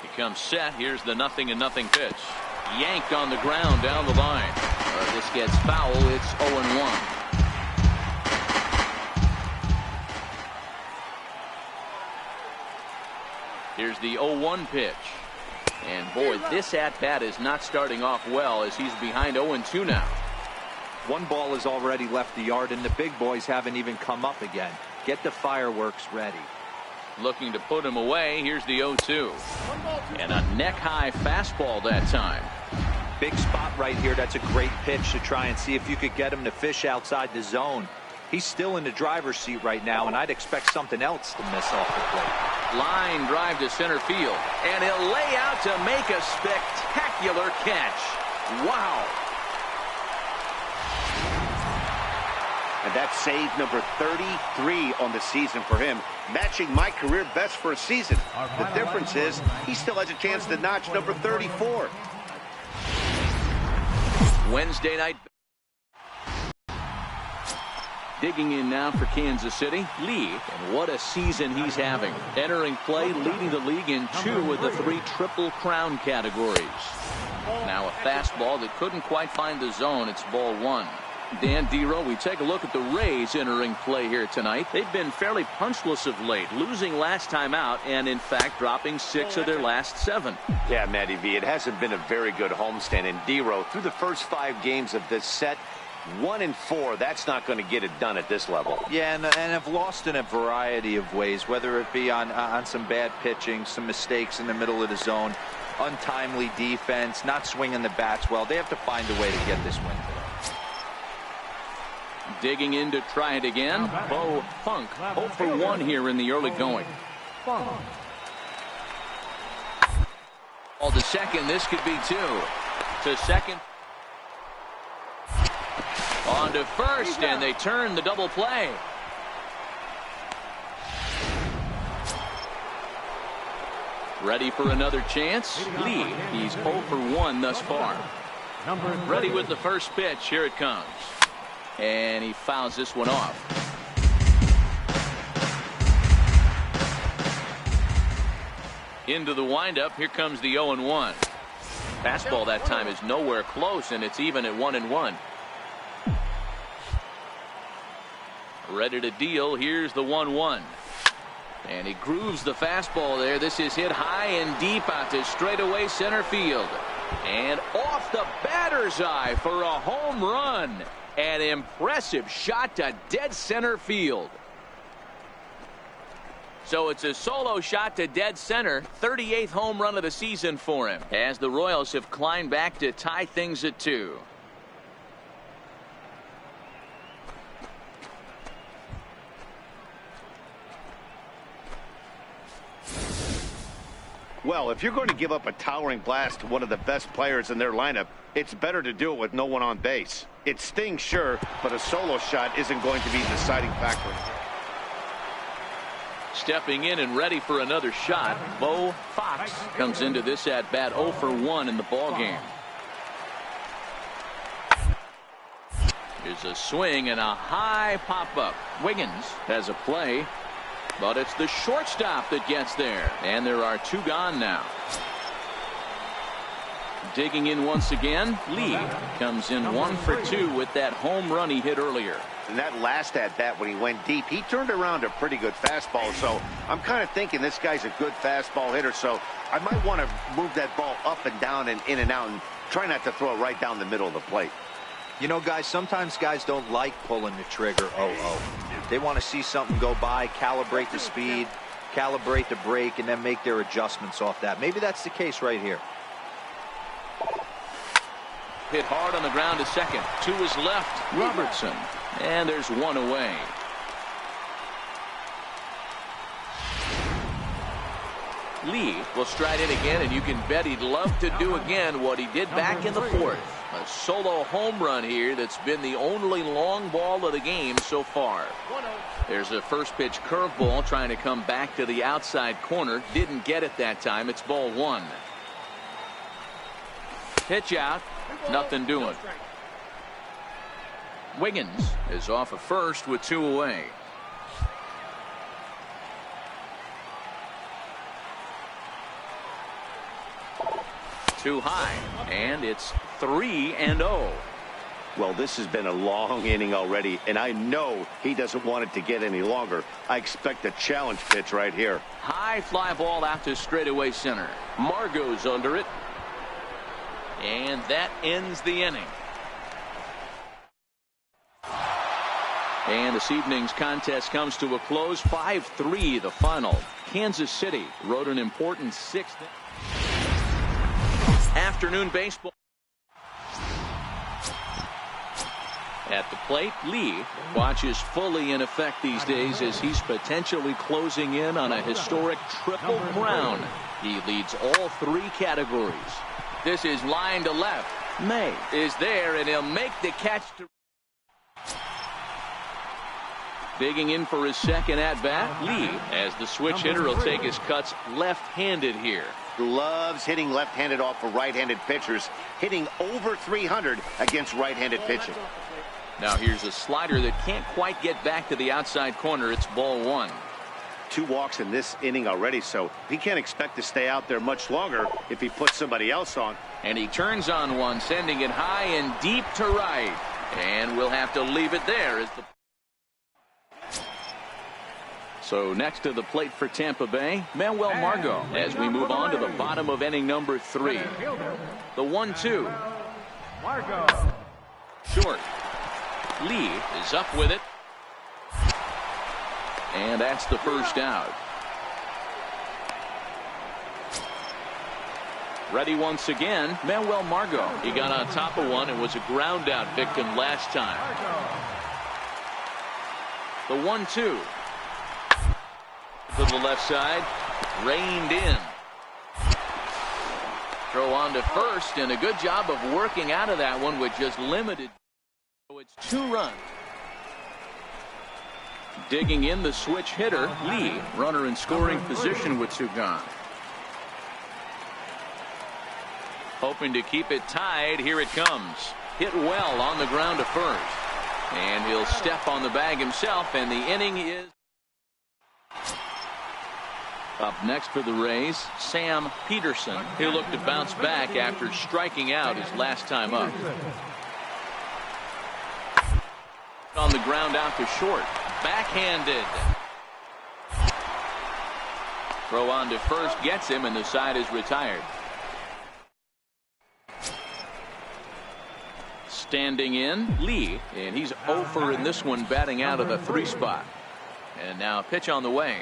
He comes set. Here's the 0-0 pitch. Yanked on the ground down the line. This gets foul. It's 0-1. Here's the 0-1 pitch. And boy, this at-bat is not starting off well as he's behind 0-2 now. One ball has already left the yard, and the big boys haven't even come up again. Get the fireworks ready. Looking to put him away. Here's the 0-2. And a neck-high fastball that time. Big spot right here. That's a great pitch to try and see if you could get him to fish outside the zone. He's still in the driver's seat right now, and I'd expect something else to miss off the plate. Line drive to center field. And he'll lay out to make a spectacular catch. Wow. And that's save number 33 on the season for him, matching my career best for a season. The difference is he still has a chance to notch number 34. Wednesday night. Digging in now for Kansas City, Lee, and what a season he's having. Entering play, leading the league in 2 of the 3 Triple Crown categories. Now a fastball that couldn't quite find the zone. It's ball 1. Dan Dero, we take a look at the Rays entering play here tonight. They've been fairly punchless of late, losing last time out and in fact dropping 6 of their last 7. Yeah, Matty V, it hasn't been a very good homestand, and Dero through the first 5 games of this set, 1-4, that's not going to get it done at this level. Yeah, and have lost in a variety of ways, whether it be on some bad pitching, some mistakes in the middle of the zone, untimely defense, not swinging the bats well. They have to find a way to get this win today. Digging in to try it again. Bo Funk 0 for 1 here in the early going. Ball to second. This could be 2. To second. On to first, and they turn the double play. Ready for another chance. Lee, he's 0 for 1 thus far. Ready with the first pitch. Here it comes. And he fouls this one off. Into the windup. Here comes the 0-1. Fastball that time is nowhere close, and it's even at 1-1. Ready to deal. Here's the 1-1. And he grooves the fastball there. This is hit high and deep out to straightaway center field. And off the batter's eye for a home run. An impressive shot to dead center field. So it's a solo shot to dead center. 38th home run of the season for him, as the Royals have climbed back to tie things at 2. Well, if you're going to give up a towering blast to one of the best players in their lineup, it's better to do it with no one on base. It stings, sure, but a solo shot isn't going to be the deciding factor. Stepping in and ready for another shot, Bo Fox comes into this at-bat 0 for 1 in the ballgame. Here's a swing and a high pop-up. Wiggins has a play, but it's the shortstop that gets there, and there are 2 gone now. Digging in once again, Lee comes in 1 for 2 with that home run he hit earlier. And that last at-bat when he went deep, he turned around a pretty good fastball, so I'm kind of thinking this guy's a good fastball hitter, so I might want to move that ball up and down and in and out and try not to throw it right down the middle of the plate. You know, guys, sometimes guys don't like pulling the trigger 0-0. They want to see something go by, calibrate the speed, calibrate the break, and then make their adjustments off that. Maybe that's the case right here. Hit hard on the ground to second. To his left, Robertson. And there's one away. Lee will stride in again, and you can bet he'd love to do again what he did back in the fourth. A solo home run here that's been the only long ball of the game so far. There's a first pitch curveball trying to come back to the outside corner. Didn't get it that time. It's ball one. Pitch out. Nothing doing. Wiggins is off of first with two away. Too high, and it's 3-0. Well, this has been a long inning already, and I know he doesn't want it to get any longer. I expect a challenge pitch right here. High fly ball out to straightaway center. Margot's under it, and that ends the inning. And this evening's contest comes to a close. 5-3 the final. Kansas City wrote an important sixth. Afternoon baseball. At the plate, Lee watches fully in effect these days as he's potentially closing in on a historic triple crown. He leads all three categories. This is line to left. May is there, and he'll make the catch. Digging in for his second at-bat, Lee, as the switch hitter, will take his cuts left-handed here. Loves hitting left-handed off of right-handed pitchers, hitting over 300 against right-handed pitching. Now here's a slider that can't quite get back to the outside corner. It's ball one. 2 walks in this inning already, so he can't expect to stay out there much longer if he puts somebody else on. And he turns on one, sending it high and deep to right. And we'll have to leave it there as the... So next to the plate for Tampa Bay, Manuel Margot, as we move on to the bottom of inning number 3. The 1-2. Margot. Short. Lee is up with it. And that's the first out. Ready once again, Manuel Margot. He got on top of one and was a ground out victim last time. The 1-2. To the left side, reined in. Throw on to first, and a good job of working out of that one with just limited. So it's 2 runs. Digging in the switch hitter, Lee, runner in scoring position with 2 gone. Hoping to keep it tied. Here it comes. Hit well on the ground to first. And he'll step on the bag himself, and the inning is... Up next for the Rays, Sam Peterson. He'll look to bounce back after striking out his last time up. On the ground out to short. Backhanded. Throw on to first gets him, and the side is retired. Standing in, Lee, and he's 0 in this one, batting out of the 3 spot. And now a pitch on the way.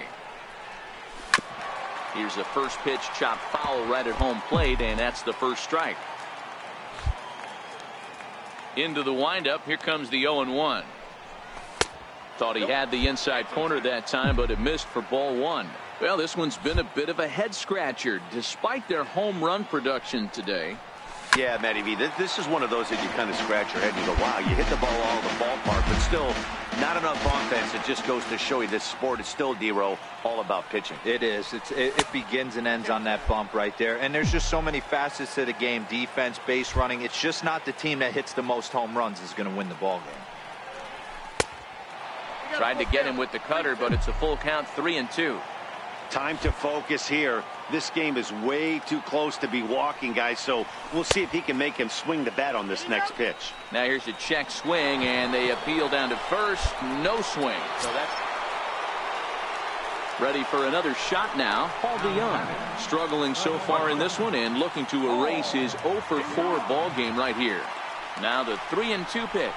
Here's a first pitch chopped foul right at home plate, and that's the first strike. Into the windup. Here comes the 0-1. Thought he had the inside corner that time, but it missed for ball 1. Well, this one's been a bit of a head scratcher despite their home run production today. Yeah, Matty V, this is one of those that you kind of scratch your head and you go, wow, you hit the ball all over the ballpark, but still not enough offense. It just goes to show you this sport is still, D-Row, all about pitching. It is. It begins and ends on that bump right there. And there's just so many facets to the game. Defense, base running. It's just not the team that hits the most home runs is going to win the ball game. Tried to get him with the cutter, but it's a full count, 3-2. Time to focus here. This game is way too close to be walking, guys, so we'll see if he can make him swing the bat on this next pitch. Now here's a check swing, and they appeal down to first. No swing. So that's ready for another shot now. Hau-Jyun struggling so far in this one and looking to erase his 0-for-4 ball game right here. Now the 3-2 pitch.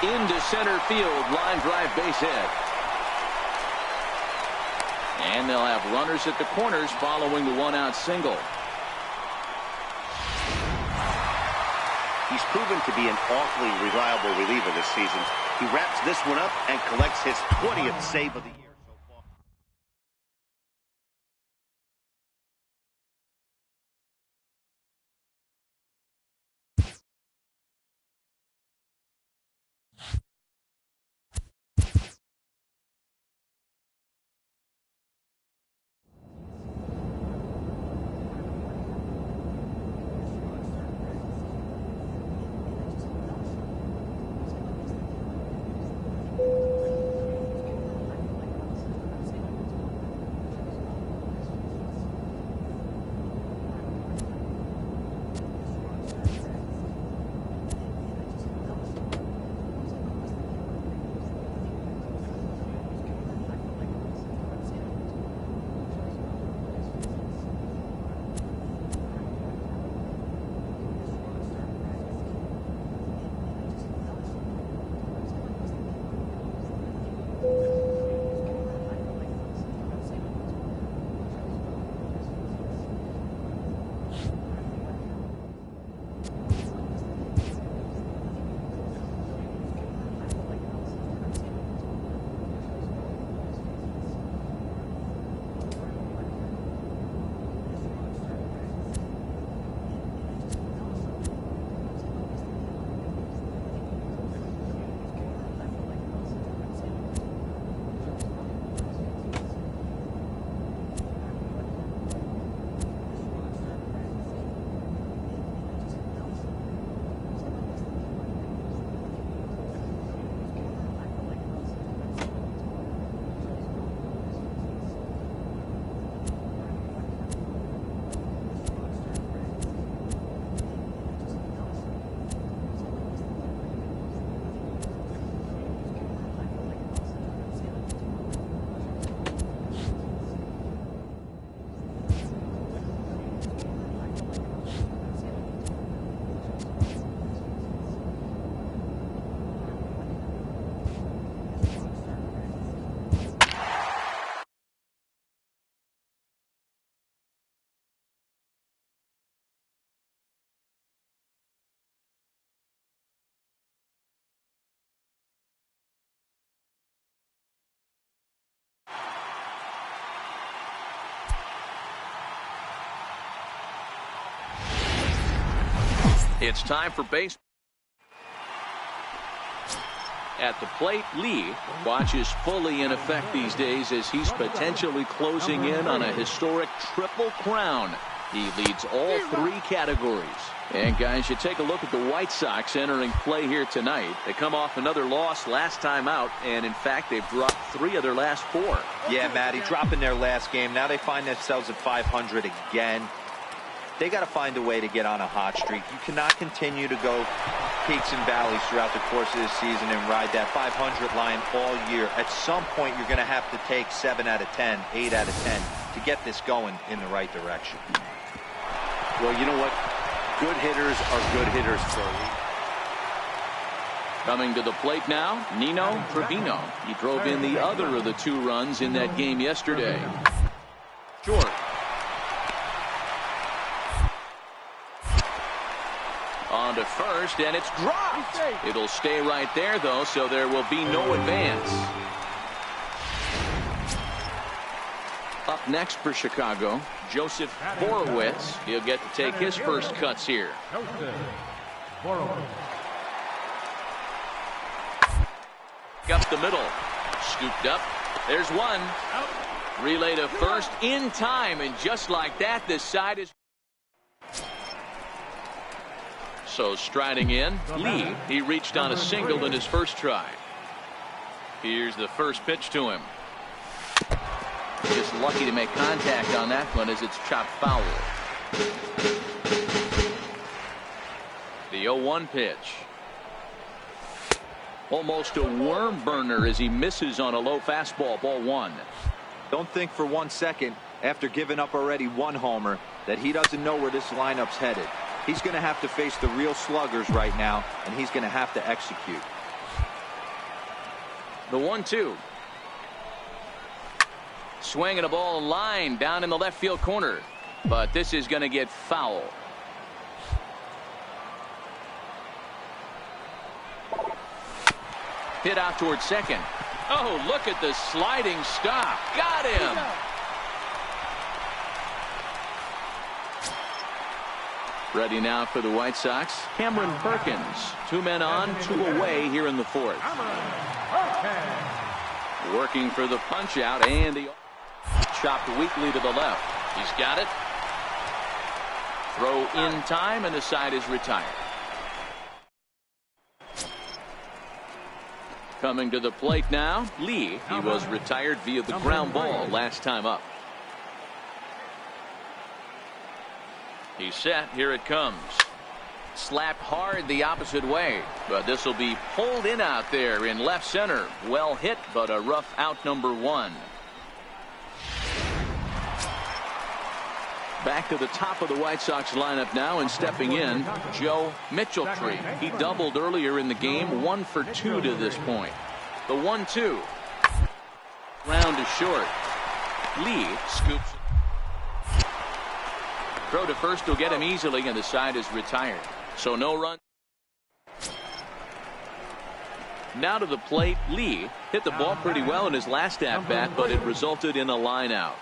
Into center field, line drive base hit. And they'll have runners at the corners following the one-out single. He's proven to be an awfully reliable reliever this season. He wraps this one up and collects his 20th save of the year. It's time for base. At the plate, Lee watches fully in effect these days as he's potentially closing in on a historic triple crown. He leads all three categories. And guys, you take a look at the White Sox entering play here tonight. They come off another loss last time out, and in fact they've dropped 3 of their last 4. Yeah, Matty, dropping their last game. Now they find themselves at 500 again. They got to find a way to get on a hot streak. You cannot continue to go peaks and valleys throughout the course of the season and ride that 500 line all year. At some point, you're going to have to take 7 out of 10, 8 out of 10 to get this going in the right direction. Well, you know what? Good hitters are good hitters for a reason. Coming to the plate now, Nino Trevino. He drove in the other of the 2 runs in that game yesterday. Short. On to first, and it's dropped. It'll stay right there, though, so there will be no advance. Up next for Chicago, Joseph Borowitz. He'll get to take his first cuts here. Up the middle. Scooped up. There's one. Relay to first in time, and just like that, this side is... So striding in, Lee. He reached on a single in his first try. Here's the first pitch to him. Just lucky to make contact on that one as it's chopped foul. The 0-1 pitch. Almost a worm burner as he misses on a low fastball. Ball 1. Don't think for 1 second, after giving up already 1 homer, that he doesn't know where this lineup's headed. He's going to have to face the real sluggers right now, and he's going to have to execute. The 1-2. Swinging a ball line down in the left field corner. But this is going to get foul. Hit out towards second. Oh, look at the sliding stop. Got him. Ready now for the White Sox. Cameron Perkins. 2 men on, 2 away here in the 4th. Working for the punch out, and he chopped weakly to the left. He's got it. Throw in time, and the side is retired. Coming to the plate now, Lee. He was retired via the ground ball last time up. He's set. Here it comes. Slapped hard the opposite way, but this will be pulled in out there in left center. Well hit, but a rough out, number 1. Back to the top of the White Sox lineup now, and stepping in, Joe Mitchell-Tree. He doubled earlier in the game, 1 for 2 to this point. The 1-2. Round is short. Lee scoops. Throw to first will get him easily, and the side is retired. So no run. Now to the plate, Lee hit the ball pretty well in his last at-bat, but it resulted in a line out.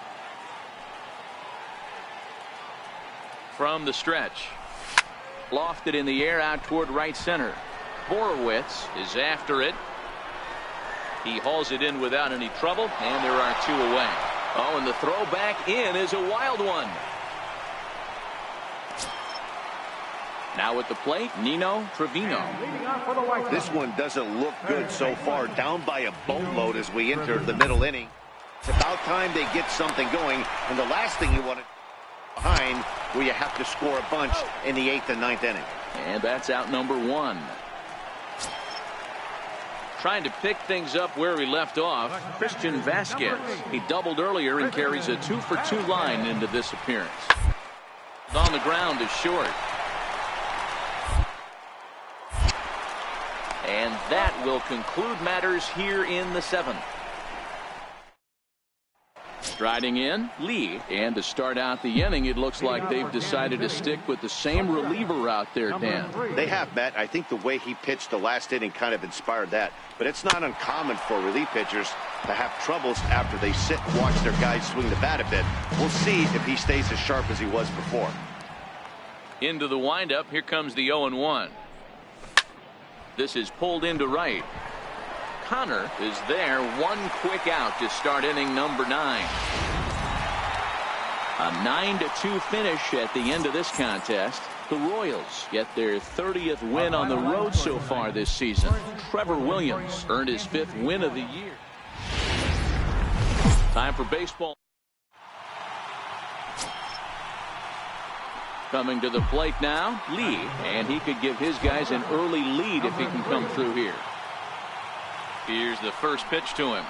From the stretch. Lofted in the air out toward right center. Borowitz is after it. He hauls it in without any trouble, and there are 2 away. Oh, and the throw back in is a wild one. Now at the plate, Nino Trevino. This one doesn't look good so far. Down by a boatload as we enter the middle inning. It's about time they get something going, and the last thing you want to behind where you have to score a bunch in the 8th and 9th inning. And that's out, number 1. Trying to pick things up where he left off, Christian Vasquez. He doubled earlier and carries a 2 for 2 line into this appearance. On the ground is short. And that will conclude matters here in the 7th. Striding in, Lee. And to start out the inning, it looks like they've decided to stick with the same reliever out there, Dan. They have, Matt. I think the way he pitched the last inning kind of inspired that. But it's not uncommon for relief pitchers to have troubles after they sit and watch their guys swing the bat a bit. We'll see if he stays as sharp as he was before. Into the windup. Here comes the 0-1. This is pulled into right. Connor is there. 1 quick out to start inning number 9. A 9-2 finish at the end of this contest. The Royals get their 30th win on the road so far this season. Trevor Williams earned his 5th win of the year. Time for baseball. Coming to the plate now, Lee, and he could give his guys an early lead if he can come through here. Here's the first pitch to him.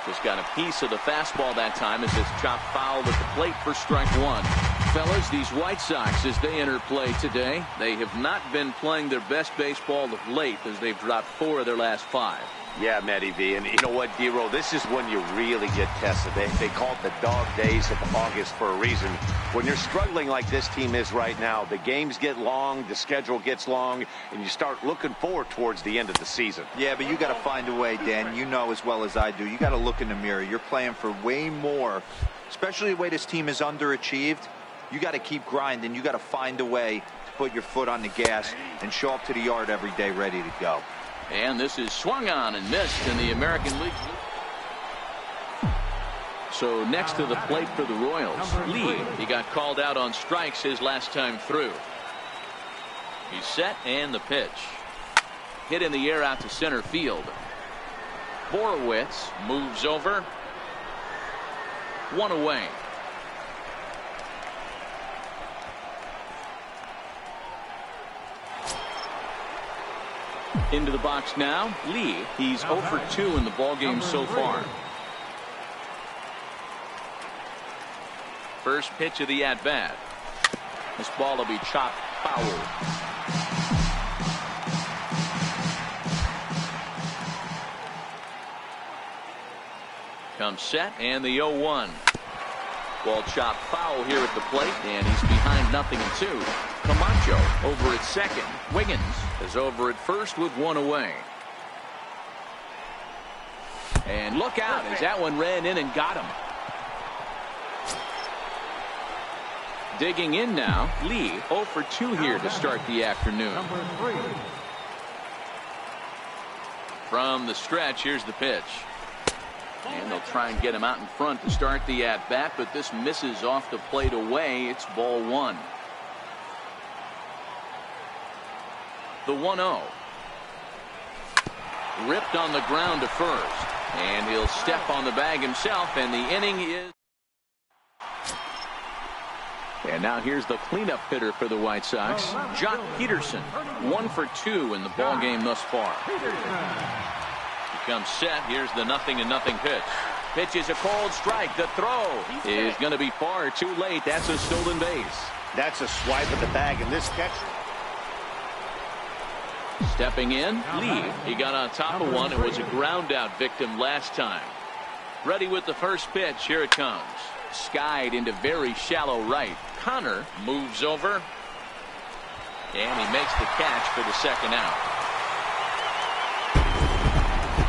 Just got a piece of the fastball that time as it's chopped foul at the plate for strike 1. Fellas, these White Sox, as they enter play today, they have not been playing their best baseball of late as they've dropped 4 of their last 5. Yeah, Matty V. And you know what, D-Roll? This is when you really get tested. They call it the dog days of August for a reason. When you're struggling like this team is right now, the games get long, the schedule gets long, and you start looking forward towards the end of the season. Yeah, but you got to find a way, Dan. You know as well as I do. You got to look in the mirror. You're playing for way more, especially the way this team is underachieved. You got to keep grinding. You got to find a way to put your foot on the gas and show up to the yard every day ready to go. And this is swung on and missed in the American League. So next to the plate for the Royals, Lee. He got called out on strikes his last time through. He's set, and the pitch. Hit in the air out to center field. Borowitz moves over. 1 away. Into the box now, Lee. He's 0 for 2 in the ballgame so far. First pitch of the at-bat. This ball will be chopped foul. Comes set and the 0-1. Ball chopped foul here at the plate, and he's behind 0-2. Camacho over at second. Wiggins is over at first with one away. And look out as that one ran in and got him. Digging in now, Lee 0 for 2 here to start the afternoon. From the stretch, here's the pitch. And they'll try and get him out in front to start the at-bat, but this misses off the plate away. It's ball 1. The 1-0. Ripped on the ground to first. And he'll step on the bag himself, and the inning is... And now here's the cleanup hitter for the White Sox, Jock Peterson. 1 for 2 in the ballgame thus far. He comes set. Here's the 0-0 pitch. Pitch is a cold strike. The throw is going to be far too late. That's a stolen base. That's a swipe at the bag, and this catcher. Stepping in, Lee. He got on top of one and was a ground out victim last time. Ready with the first pitch. Here it comes. Skied into very shallow right. Connor moves over, and he makes the catch for the second out.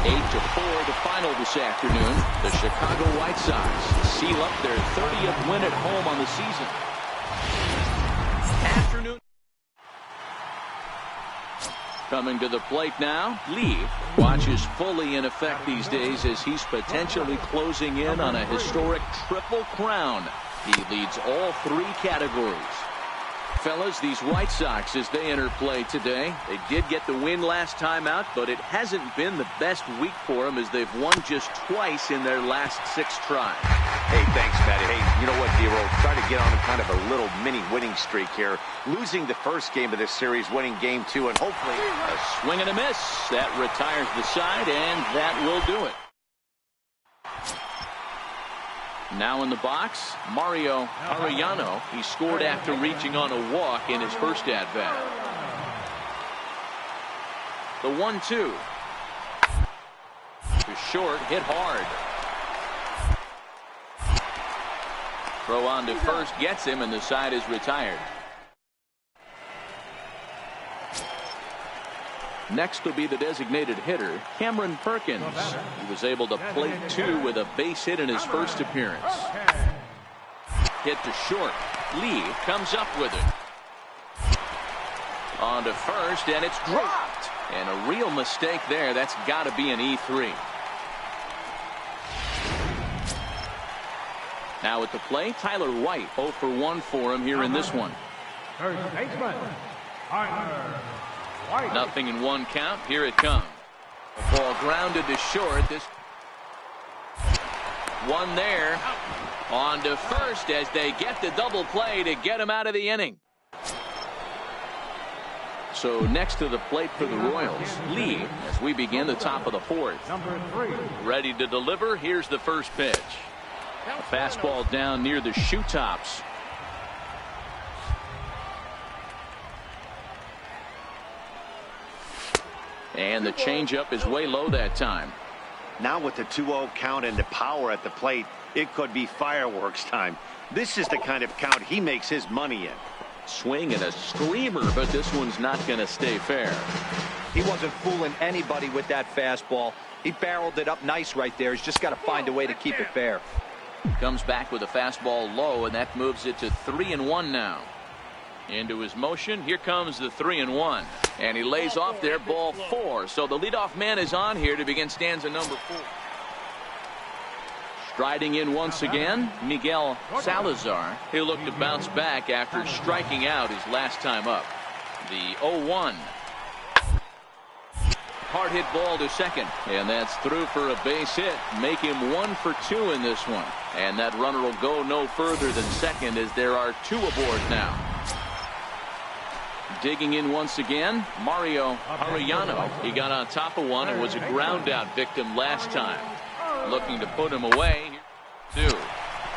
8-4 the final this afternoon. The Chicago White Sox seal up their 30th win at home on the season. Afternoon. Coming to the plate now, Lee watches fully in effect these days as he's potentially closing in on a historic triple crown. He leads all 3 categories. Fellas, these White Sox, as they enter play today, they did get the win last time out, but it hasn't been the best week for them as they've won just twice in their last 6 tries. Hey, thanks, Matty. Hey, you know what, D-Roll? Try to get on kind of a little mini winning streak here. Losing the first game of this series, winning game 2, and hopefully... A swing and a miss. That retires the side, and that will do it. Now in the box, Mario Arellano. He scored after reaching on a walk in his first at-bat. The 1-2. To short, hit hard. Throw on to first gets him, and the side is retired. Next will be the designated hitter, Cameron Perkins. He was able to plate 2 with a base hit in his first appearance. Hit to short. Lee comes up with it. On to first, and it's dropped. And a real mistake there. That's got to be an E3. Now at the plate, Tyler White. 0 for 1 for him here in this one. Third baseman, Tyler White. 0-1 count. Here it comes. The ball grounded to short. This one there. On to first as they get the double play to get him out of the inning. So next to the plate for the Royals, Lee, as we begin the top of the 4th. Number 3. Ready to deliver. Here's the first pitch. A fastball down near the shoe tops. And the changeup is way low that time. Now with the 2-0 count and the power at the plate, it could be fireworks time. This is the kind of count he makes his money in. Swing and a screamer, but this one's not going to stay fair. He wasn't fooling anybody with that fastball. He barreled it up nice right there. He's just got to find a way to keep it fair. Comes back with a fastball low, and that moves it to 3-1 now. Into his motion. Here comes the 3-1. And he lays off there, ball 4. So the leadoff man is on here to begin stanza number 4. Striding in once again, Miguel Salazar. He'll look to bounce back after striking out his last time up. The 0-1. Hard hit ball to second. And that's through for a base hit. Make him 1 for 2 in this one. And that runner will go no further than second as there are 2 aboard now. Digging in once again, Mario Arellano. He got on top of one and was a ground out victim last time. Looking to put him away. 2.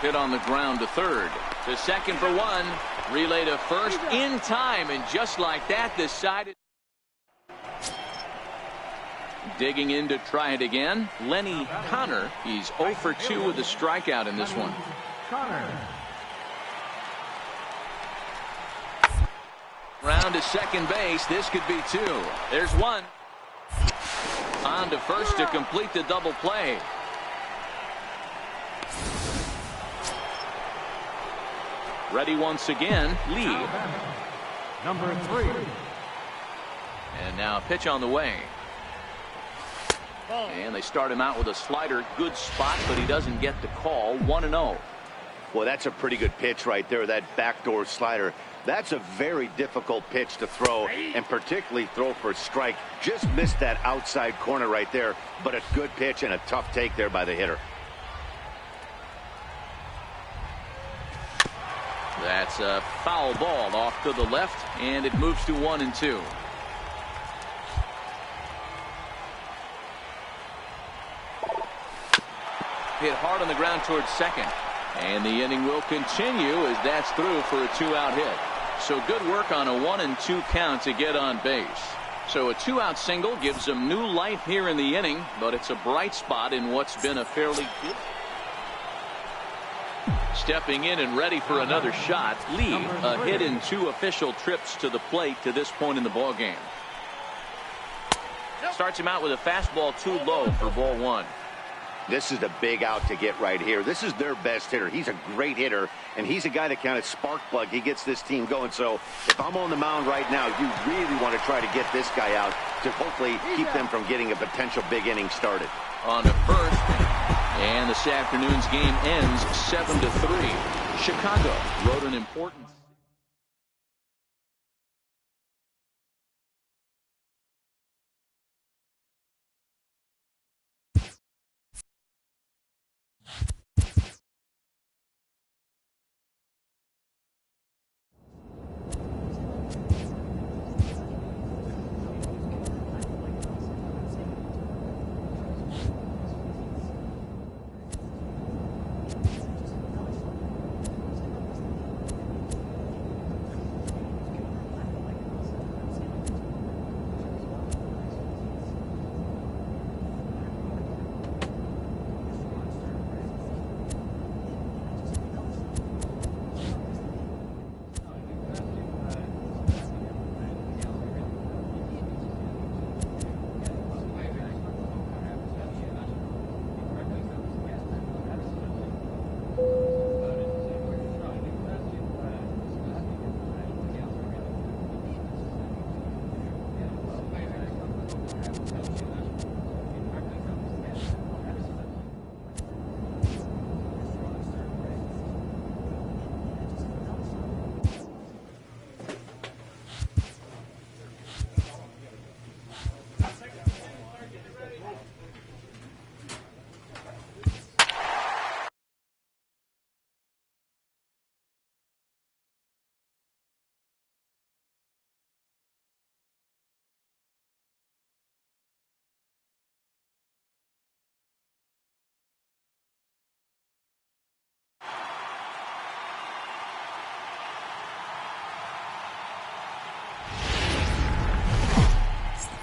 Hit on the ground to third. To second for 1. Relay to first in time. And just like that, this side. Digging in to try it again, Lenny Connor. He's 0 for 2 with a strikeout in this one. Round to second base. This could be 2. There's 1. On to first to complete the double play. Ready once again, Lee. Number 3. And now a pitch on the way. And they start him out with a slider. Good spot, but he doesn't get the call. 1-0. Well, that's a pretty good pitch right there, that backdoor slider. That's a very difficult pitch to throw, and particularly throw for a strike. Just missed that outside corner right there, but a good pitch and a tough take there by the hitter. That's a foul ball off to the left, and it moves to 1-2. Hit hard on the ground towards second. And the inning will continue as that's through for a 2-out hit. So good work on a 1-2 count to get on base. So a 2-out single gives them new life here in the inning, but it's a bright spot in what's been a fairly good. Stepping in and ready for another shot, Lee, a hit in 2 official trips to the plate to this point in the ball game. Starts him out with a fastball too low for ball 1. This is a big out to get right here. This is their best hitter. He's a great hitter, and he's a guy that kind of spark plug. He gets this team going. So if I'm on the mound right now, you really want to try to get this guy out to hopefully keep them from getting a potential big inning started. On to first, and this afternoon's game ends 7-3. Chicago wrote an important.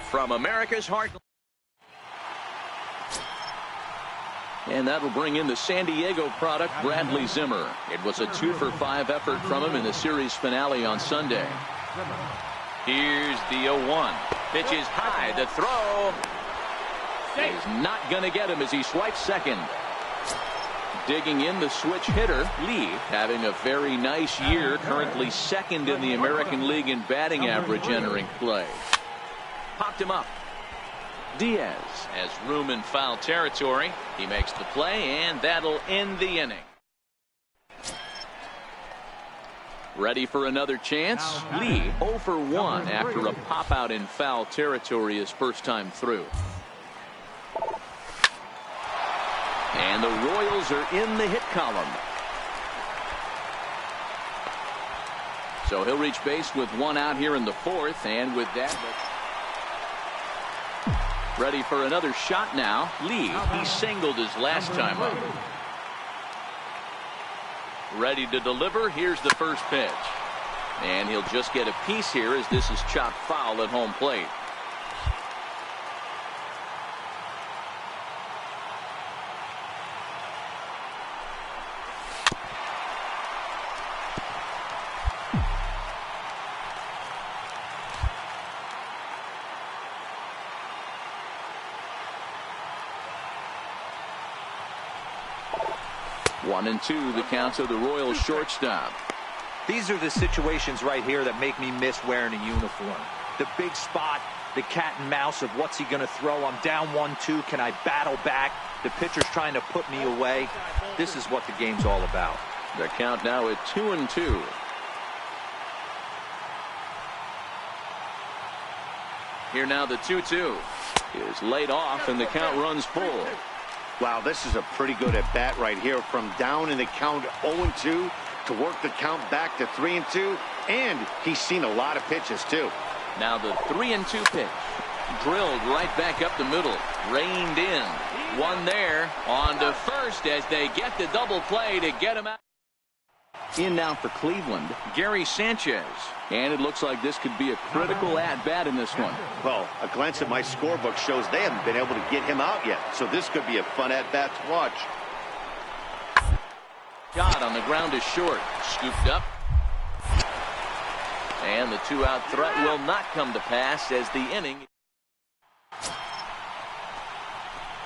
From America's heart. And that'll bring in the San Diego product, Bradley Zimmer. It was a 2-for-5 effort from him in the series finale on Sunday. Here's the 0-1. Pitch is high. The throw is not going to get him as he swipes second. Digging in the switch hitter, Lee, having a very nice year, currently second in the American League in batting average entering play. Popped him up. Diaz has room in foul territory. He makes the play, and that'll end the inning. Ready for another chance? Lee 0 for 1 after a pop out in foul territory his first time through. And the Royals are in the hit column. So he'll reach base with 1 out here in the 4th, and with that, ready for another shot now. Lee, he singled his last time up. Ready to deliver. Here's the first pitch. And he'll just get a piece here as this is chopped foul at home plate. 1-2 the count to the Royals shortstop. These are the situations right here that make me miss wearing a uniform. The big spot, the cat and mouse of what's he going to throw. I'm down 1-2. Can I battle back? The pitcher's trying to put me away. This is what the game's all about. The count now at 2-2. Here now the 2-2 is laid off and the count runs full. Wow, this is a pretty good at bat right here, from down in the count 0-2 to work the count back to 3-2, and he's seen a lot of pitches too. Now the 3-2 pitch, drilled right back up the middle, reined in, one there, on to first as they get the double play to get him out. In now for Cleveland, Gary Sanchez, and it looks like this could be a critical at-bat in this one. Well, a glance at my scorebook shows they haven't been able to get him out yet, so this could be a fun at-bat to watch. Shot on the ground is short, scooped up, and the 2-out threat will not come to pass as the inning.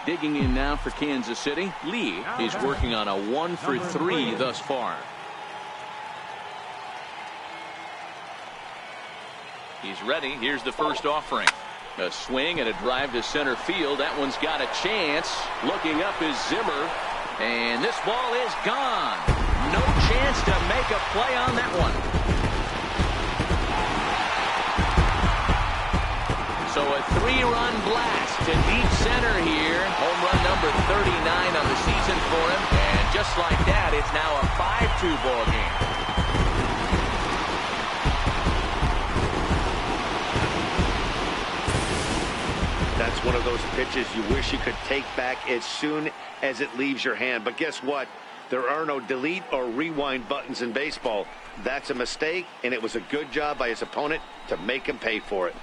Digging in now for Kansas City, Lee is working on a 1-for-3 thus far. He's ready. Here's the first offering. A swing and a drive to center field. That one's got a chance. Looking up is Zimmer. And this ball is gone. No chance to make a play on that one. So a 3-run blast to deep center here. Home run number 39 on the season for him. And just like that, it's now a 5-2 ball game. That's one of those pitches you wish you could take back as soon as it leaves your hand. But guess what? There are no delete or rewind buttons in baseball. That's a mistake, and it was a good job by his opponent to make him pay for it.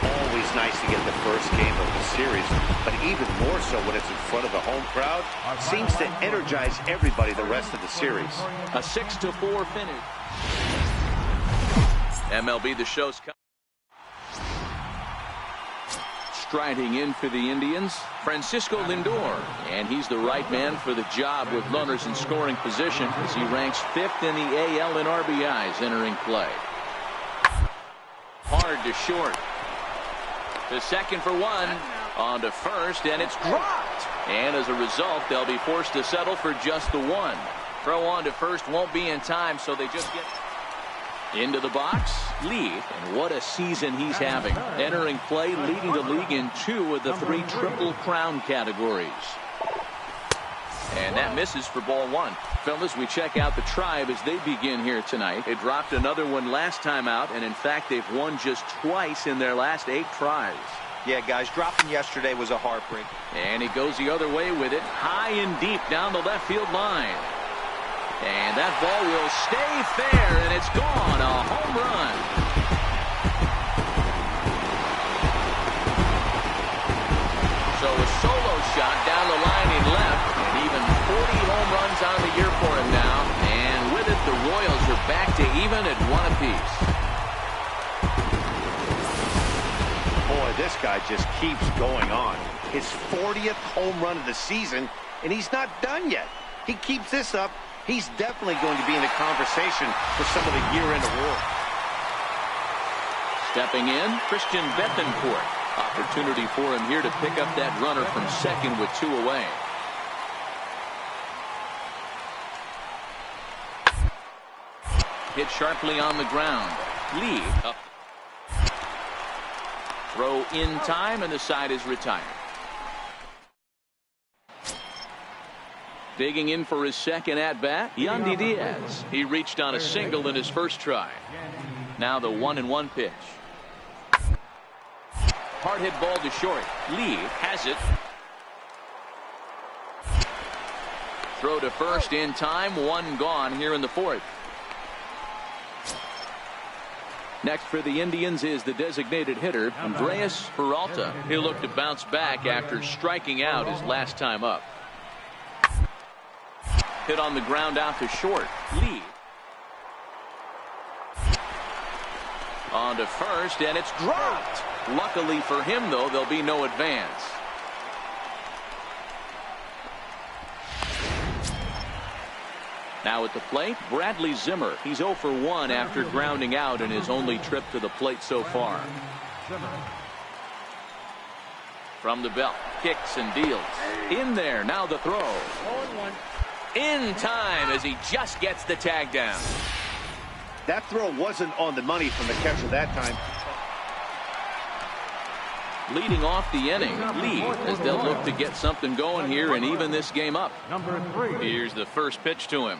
Always nice to get the first game of the series, but even more so when it's in front of the home crowd. Seems to energize everybody the rest of the series. A 6-4 finish. MLB The Show's striding in for the Indians, Francisco Lindor, and he's the right man for the job with runners in scoring position as he ranks 5th in the AL in RBIs entering play. Hard to short. To second for one, on to first, and it's dropped. And as a result, they'll be forced to settle for just the one. Throw on to first won't be in time, so they just get into the box. Lee, and what a season he's having. Entering play, leading the league in 2 of the 3 Triple Crown categories. And that misses for ball 1. Fellas, we check out the Tribe as they begin here tonight. They dropped another one last time out, and in fact, they've won just twice in their last 8 tries. Yeah, guys, dropping yesterday was a heartbreak. And he goes the other way with it, high and deep down the left field line. And that ball will stay fair, and it's gone. A home run. So a solo shot down the line in left, and even 40 home runs on the year for him now. And with it, the Royals are back to even at 1 apiece. Boy, this guy just keeps going on. His 40th home run of the season, and he's not done yet. He keeps this up, he's definitely going to be in the conversation for some of the year-end awards. Stepping in, Christian Bethancourt. Opportunity for him here to pick up that runner from second with 2 away. Hit sharply on the ground. Lee up. Throw in time, and the side is retired. Digging in for his second at-bat, Yandy Diaz. He reached on a single in his first try. Now the 1-1 pitch. Hard hit ball to short. Lee has it. Throw to first in time. 1 gone here in the 4th. Next for the Indians is the designated hitter, Andreas Peralta. He'll look to bounce back after striking out his last time up. Hit on the ground out to short. Lee. On to first, and it's dropped. Luckily for him, though, there'll be no advance. Now at the plate, Bradley Zimmer. He's 0 for 1 after grounding out in his only trip to the plate so far. From the belt, kicks and deals. In there, now the throw. In time as he just gets the tag down. That throw wasn't on the money from the catcher that time. Leading off the inning, Lee, as they'll look to get something going here and even this game up. Number 3. Here's the first pitch to him.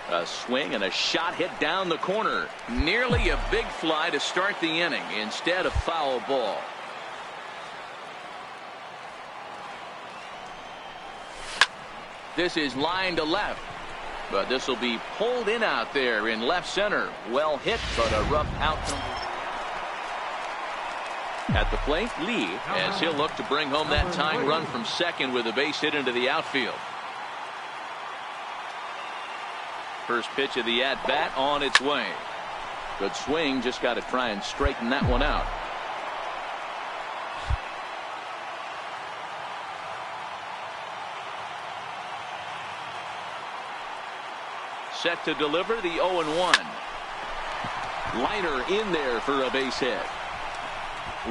A swing and a shot hit down the corner. Nearly a big fly to start the inning instead of foul ball. This is line to left. But this will be pulled in out there in left center. Well hit, but a rough outcome. At the plate, Lee, as he'll look to bring home that tying run from second with a base hit into the outfield. First pitch of the at-bat on its way. Good swing, just got to try and straighten that one out. Set to deliver the 0-1. Liner in there for a base hit.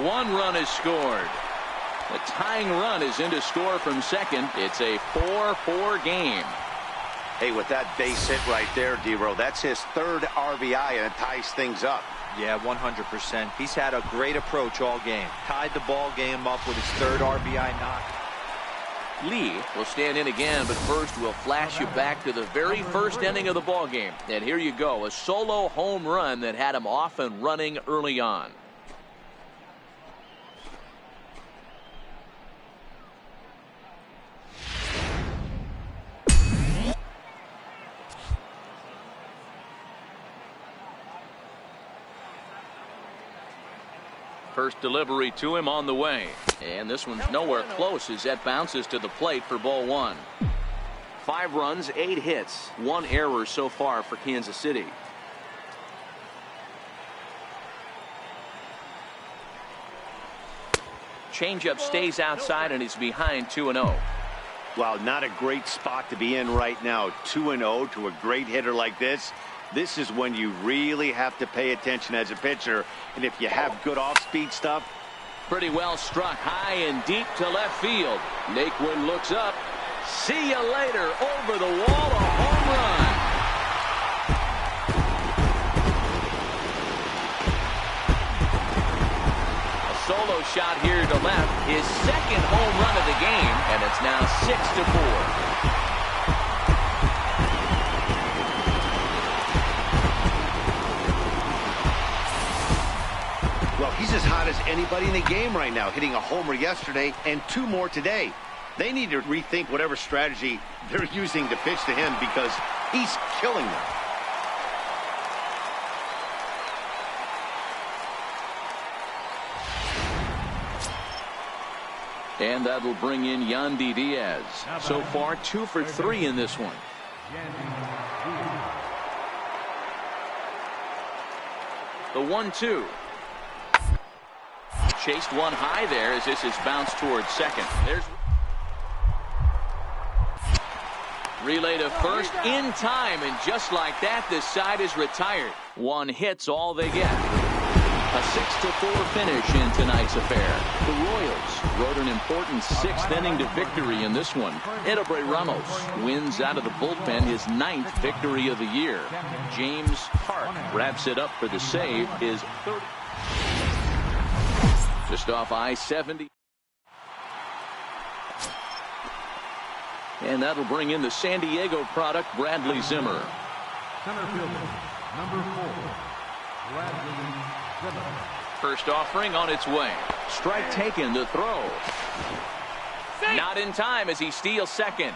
One run is scored. The tying run is in to score from second. It's a 4-4 game. Hey, with that base hit right there, D-Row, that's his third RBI, and it ties things up. Yeah, 100%. He's had a great approach all game. Tied the ball game up with his third RBI knock. Lee will stand in again, but first we'll flash you back to the very first inning of the ball game. And here you go, a solo home run that had him off and running early on. First delivery to him on the way. And this one's nowhere close as that bounces to the plate for ball one. 5 runs, 8 hits, 1 error so far for Kansas City. Changeup stays outside and he's behind 2-0. Wow, not a great spot to be in right now. 2-0 to a great hitter like this. This is when you really have to pay attention as a pitcher. And if you have good off-speed stuff. Pretty well struck high and deep to left field. Naquin looks up. See you later. Over the wall, a home run. A solo shot here to left. His second home run of the game. And it's now 6-4. Well, he's as hot as anybody in the game right now, hitting a homer yesterday and 2 more today. They need to rethink whatever strategy they're using to pitch to him because he's killing them. And that'll bring in Yandy Diaz. So far, 2 for 3 in this one. The 1-2. Chased one high there as this is bounced towards second. There's relay to first in time, and just like that, this side is retired. 1 hit's all they get. A 6-4 finish in tonight's affair. The Royals rode an important 6th inning to victory in this one. Edobre Ramos wins out of the bullpen his 9th victory of the year. James Hart wraps it up for the save, his 30th. Just off I-70. And that'll bring in the San Diego product, Bradley Zimmer. Center fielder, number 4, Bradley Zimmer. First offering on its way. Strike taken, the throw. Not in time as he steals second.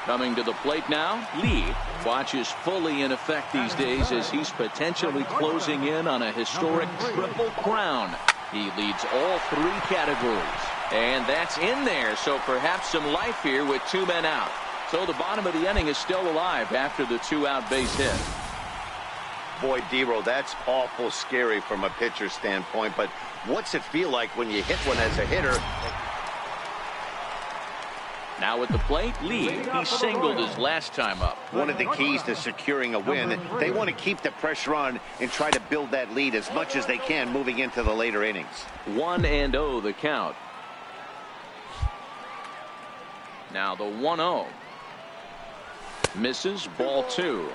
Coming to the plate now, Lee watches fully in effect these days as he's potentially closing in on a historic triple crown. He leads all 3 categories. And that's in there, so perhaps some life here with 2 men out. So the bottom of the inning is still alive after the 2-out base hit. Boy, D-Row, that's awful scary from a pitcher's standpoint, but what's it feel like when you hit one as a hitter? Now at the plate, Lee. He singled his last time up. One of the keys to securing a win, they want to keep the pressure on and try to build that lead as much as they can moving into the later innings. 1-0 the count. Now the 1-0. Misses, ball 2.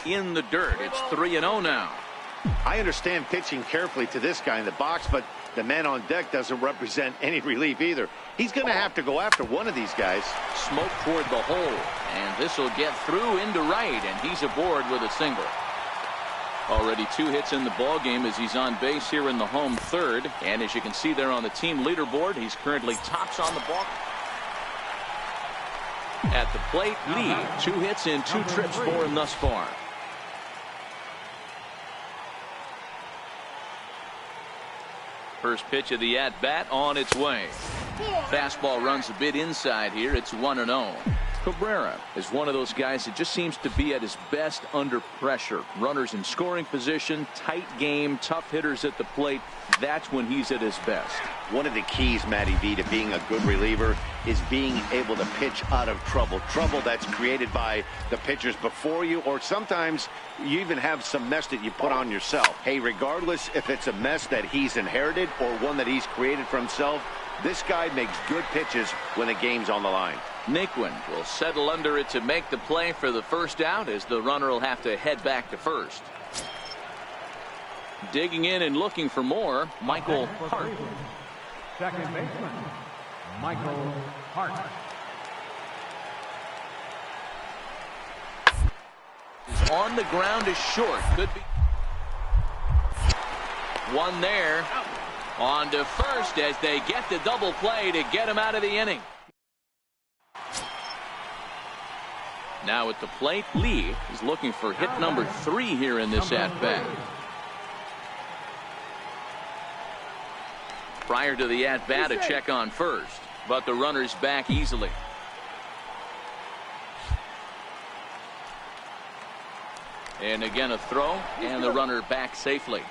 In the dirt. It's 3-0 now. I understand pitching carefully to this guy in the box, but the man on deck doesn't represent any relief either. He's going to have to go after one of these guys. Smoke toward the hole, and this will get through into right, and he's aboard with a single. Already 2 hits in the ball game as he's on base here in the home third, and as you can see there on the team leaderboard, he's currently tops on the ball. At the plate, Lee, 2 hits in 2 trips for him thus far. First pitch of the at-bat on its way. Fastball runs a bit inside here. It's 1-0. Cabrera is one of those guys that just seems to be at his best under pressure. Runners in scoring position, tight game, tough hitters at the plate. That's when he's at his best. One of the keys, Matty V, to being a good reliever is being able to pitch out of trouble. Trouble that's created by the pitchers before you, or sometimes you even have some mess that you put on yourself. Hey, regardless if it's a mess that he's inherited or one that he's created for himself, this guy makes good pitches when the game's on the line. Naquin will settle under it to make the play for the first out, as the runner will have to head back to first. Digging in and looking for more, Michael Hart. Second baseman, Michael Hart. Is on the ground is short. Could be one there. On to first as they get the double play to get him out of the inning. Now at the plate, Lee is looking for hit number 3 here in this at-bat. Prior to the at-bat, a check on first, but the runner's back easily. And again a throw, and the runner back safely.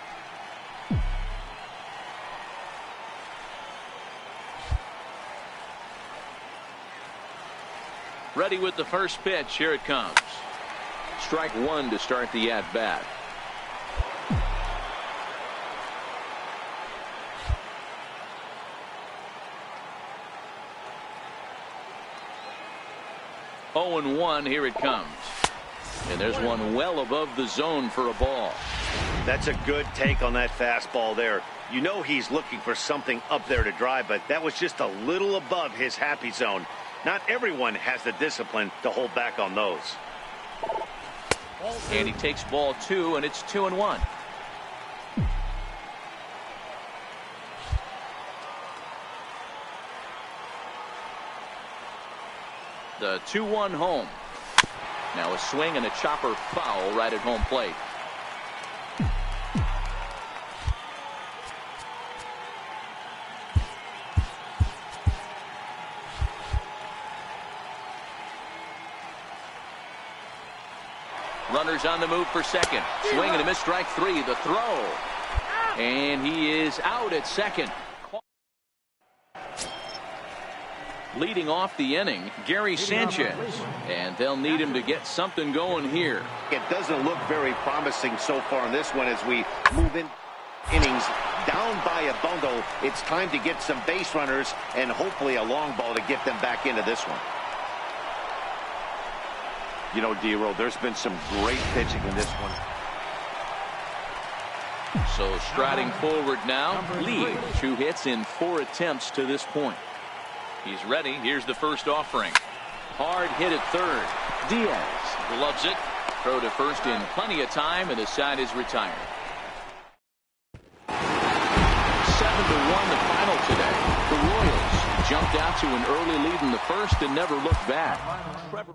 Ready with the first pitch. Here it comes. Strike 1 to start the at-bat. Oh, 0-1. Here it comes. And there's one well above the zone for a ball. That's a good take on that fastball there. You know he's looking for something up there to drive, but that was just a little above his happy zone. Not everyone has the discipline to hold back on those. And he takes ball 2, and it's 2-1. The 2-1 home. Now a swing and a chopper foul right at home plate. Runners on the move for second. Swing and a miss, strike 3. The throw. And he is out at second. Leading off the inning, Gary Sanchez. And they'll need him to get something going here. It doesn't look very promising so far in this one as we move in innings down by a bundle. It's time to get some base runners and hopefully a long ball to get them back into this one. You know, D-Roll, there's been some great pitching in this one. So striding forward now, Lee, 2 hits in 4 attempts to this point. He's ready. Here's the first offering. Hard hit at third. Diaz gloves it. Throw to first in plenty of time, and the side is retired. 7-1 the final today. The Royals jumped out to an early lead in the first and never looked back. Trevor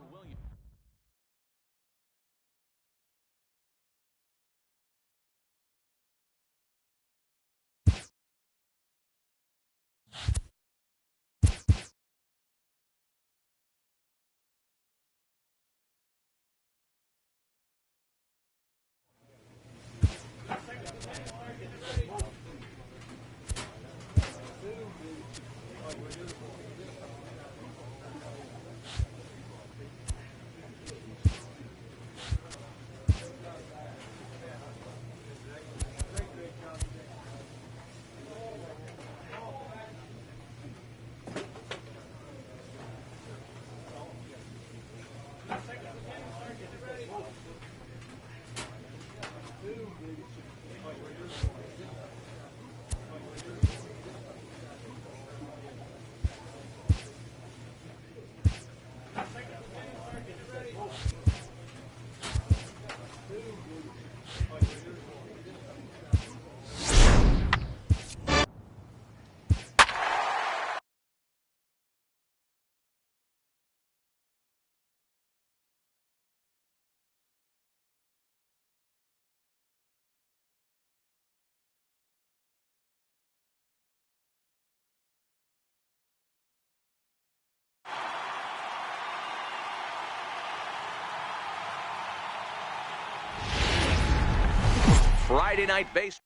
Friday night baseball.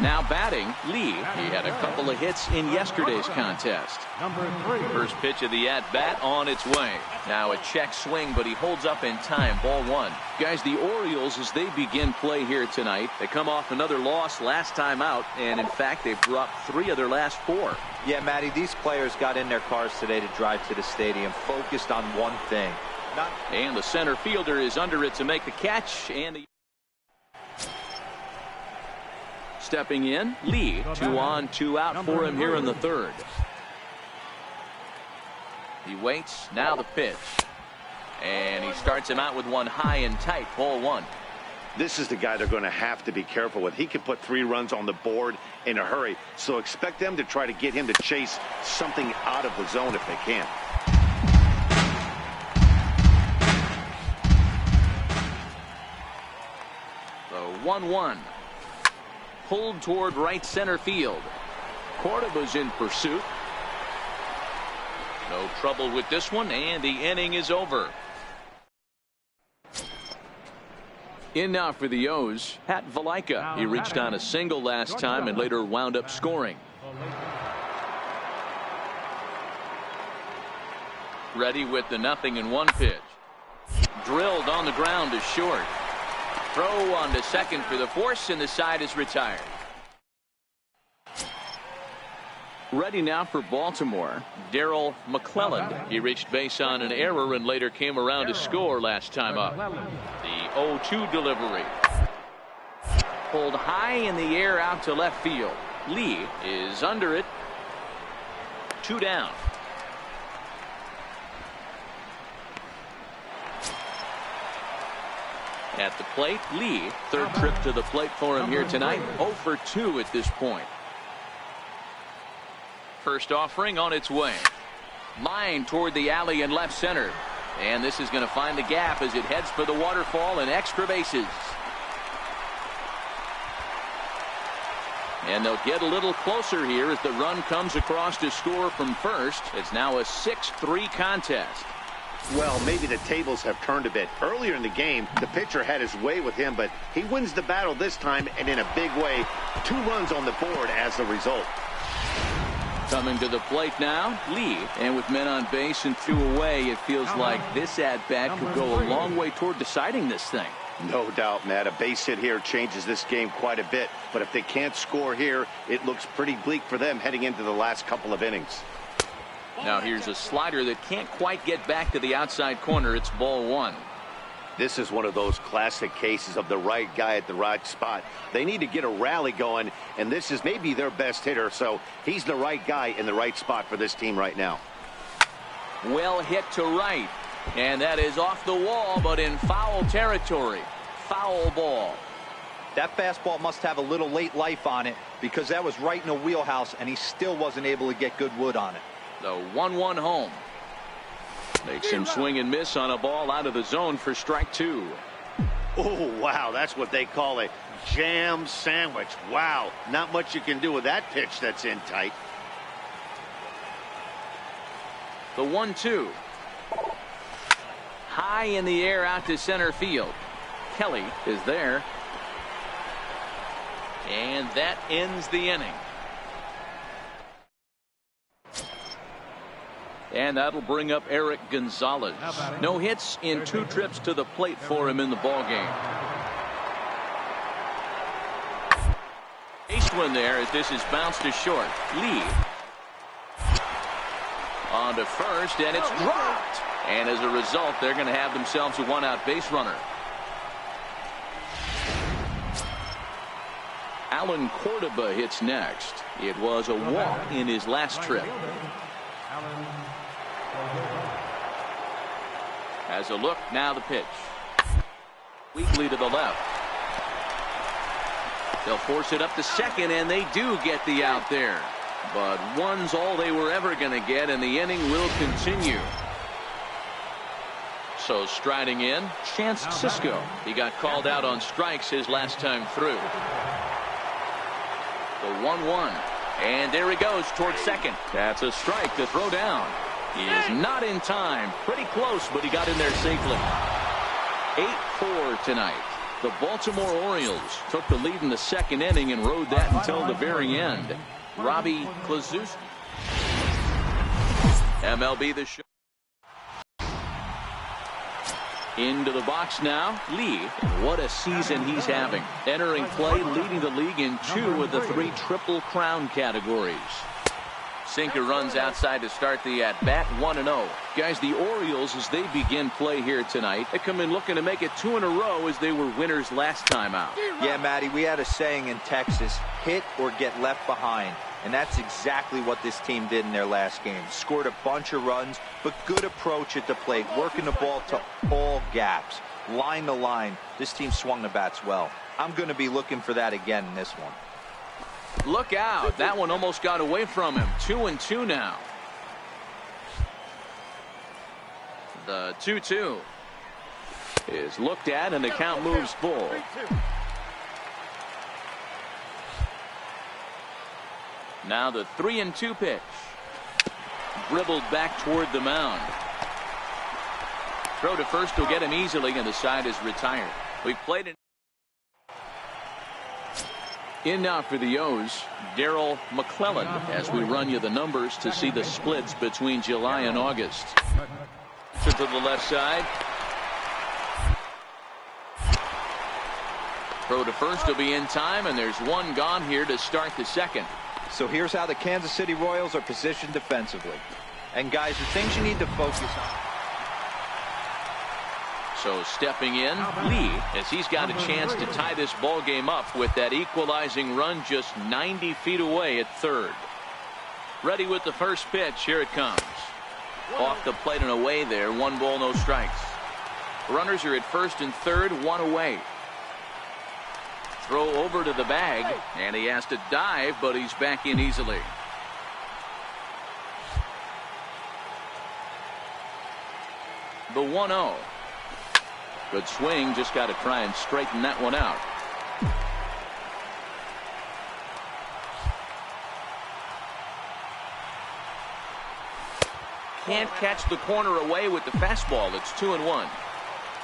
Now batting, Lee. He had a couple of hits in yesterday's contest. First pitch of the at-bat on its way. Now a check swing, but he holds up in time. Ball one. Guys, the Orioles, as they begin play here tonight, they come off another loss last time out, and in fact, they've dropped 3 of their last 4. Yeah, Matty, these players got in their cars today to drive to the stadium, focused on one thing. And the center fielder is under it to make the catch, and the stepping in, Lee. 2 on, 2 out for him here in the third. He waits. Now the pitch. And he starts him out with one high and tight. Ball one. This is the guy they're going to have to be careful with. He can put 3 runs on the board in a hurry. So expect them to try to get him to chase something out of the zone if they can. The 1-1. Pulled toward right center field. Cordova's in pursuit. No trouble with this one, and the inning is over. In now for the O's, Pat Valaika. He reached on a single last time and later wound up scoring. Ready with the 0-1 pitch. Drilled on the ground to short. Throw on to second for the force, and the side is retired. Ready now for Baltimore, Darryl McClelland. He reached base on an error and later came around to score last time up. The 0-2 delivery. Pulled high in the air out to left field. Lee is under it. 2 down. At the plate, Lee, third trip to the plate for him here tonight. 0 for 2 at this point. First offering on its way. Line toward the alley in left center. And this is going to find the gap as it heads for the waterfall and extra bases. And they'll get a little closer here as the run comes across to score from first. It's now a 6-3 contest. Well, maybe the tables have turned a bit. Earlier in the game, the pitcher had his way with him, but he wins the battle this time, and in a big way. 2 runs on the board as a result. Coming to the plate now, Lee. And with men on base and 2 away, it feels like this at-bat could go a long way toward deciding this thing. No doubt, Matt. A base hit here changes this game quite a bit. But if they can't score here, it looks pretty bleak for them heading into the last couple of innings. Now here's a slider that can't quite get back to the outside corner. It's ball 1. This is one of those classic cases of the right guy at the right spot. They need to get a rally going, and this is maybe their best hitter, so he's the right guy in the right spot for this team right now. Well hit to right, and that is off the wall, but in foul territory. Foul ball. That fastball must have a little late life on it because that was right in the wheelhouse, and he still wasn't able to get good wood on it. The 1-1 home. Makes him swing and miss on a ball out of the zone for strike 2. Oh, wow, that's what they call a jam sandwich. Wow, not much you can do with that pitch that's in tight. The 1-2. High in the air out to center field. Kelly is there. And that ends the inning. And that'll bring up Eric Gonzalez. No hits in 2 trips to the plate for him in the ballgame. Base one there as this is bounced to short. Lee on to first, and it's dropped. And as a result, they're going to have themselves a one-out base runner. Alan Cordoba hits next. It was a walk in his last trip. As a look, now the pitch. Weakly to the left. They'll force it up to second, and they do get the out there. But one's all they were ever going to get, and the inning will continue. So striding in, Chance Sisco. He got called out on strikes his last time through. The 1-1. And there he goes towards second. That's a strike to throw down. He is not in time. Pretty close, but he got in there safely. 8-4 tonight. The Baltimore Orioles took the lead in the second inning and rode that until the very end. Robbie Klazuski. MLB The Show. Into the box now, Lee. What a season he's having. Entering play, leading the league in 2 of the 3 Triple Crown categories. Sinker runs outside to start the at-bat, 1-0. Guys, the Orioles, as they begin play here tonight, they come in looking to make it 2 in a row as they were winners last time out. Yeah, Matty, we had a saying in Texas, hit or get left behind. And that's exactly what this team did in their last game. Scored a bunch of runs, but good approach at the plate, working the ball to all gaps. Line to line, this team swung the bats well. I'm going to be looking for that again in this one. Look out. That one almost got away from him. 2-2 now. The 2-2 is looked at, and the count moves full. Now the 3-2 pitch. Dribbled back toward the mound. Throw to first will get him easily, and the side is retired. We've played it. In now for the O's, Darryl McClellan, as we run you the numbers to see the splits between July and August. To the left side. Throw to first will be in time, and there's one gone here to start the second. So here's how the Kansas City Royals are positioned defensively. And guys, the things you need to focus on. So stepping in, Lee, as he's got a chance to tie this ball game up with that equalizing run just 90 feet away at third. Ready with the first pitch. Here it comes. Off the plate and away there. 1 ball, no strikes. Runners are at first and third, 1 away. Throw over to the bag, and he has to dive, but he's back in easily. The 1-0. Good swing, just got to try and straighten that one out. Can't catch the corner away with the fastball. It's 2-1.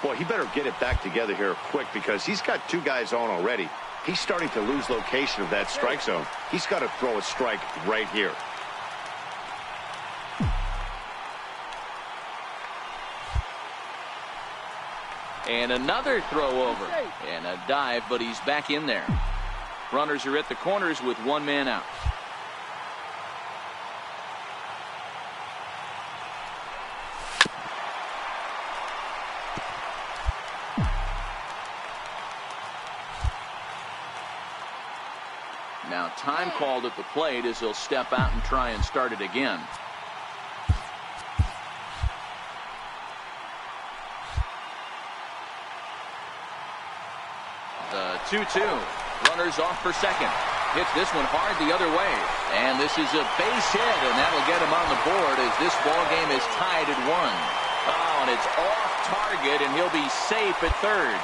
Boy, he better get it back together here quick, because he's got 2 guys on already. He's starting to lose location of that strike zone. He's got to throw a strike right here. And another throw over. And a dive, but he's back in there. Runners are at the corners with 1 man out. Now time called at the plate as he'll step out and try and start it again. The 2-2. Runners off for second. Hits this one hard the other way. And this is a base hit, and that'll get him on the board as this ball game is tied at 1. Oh, and it's off target, and he'll be safe at third.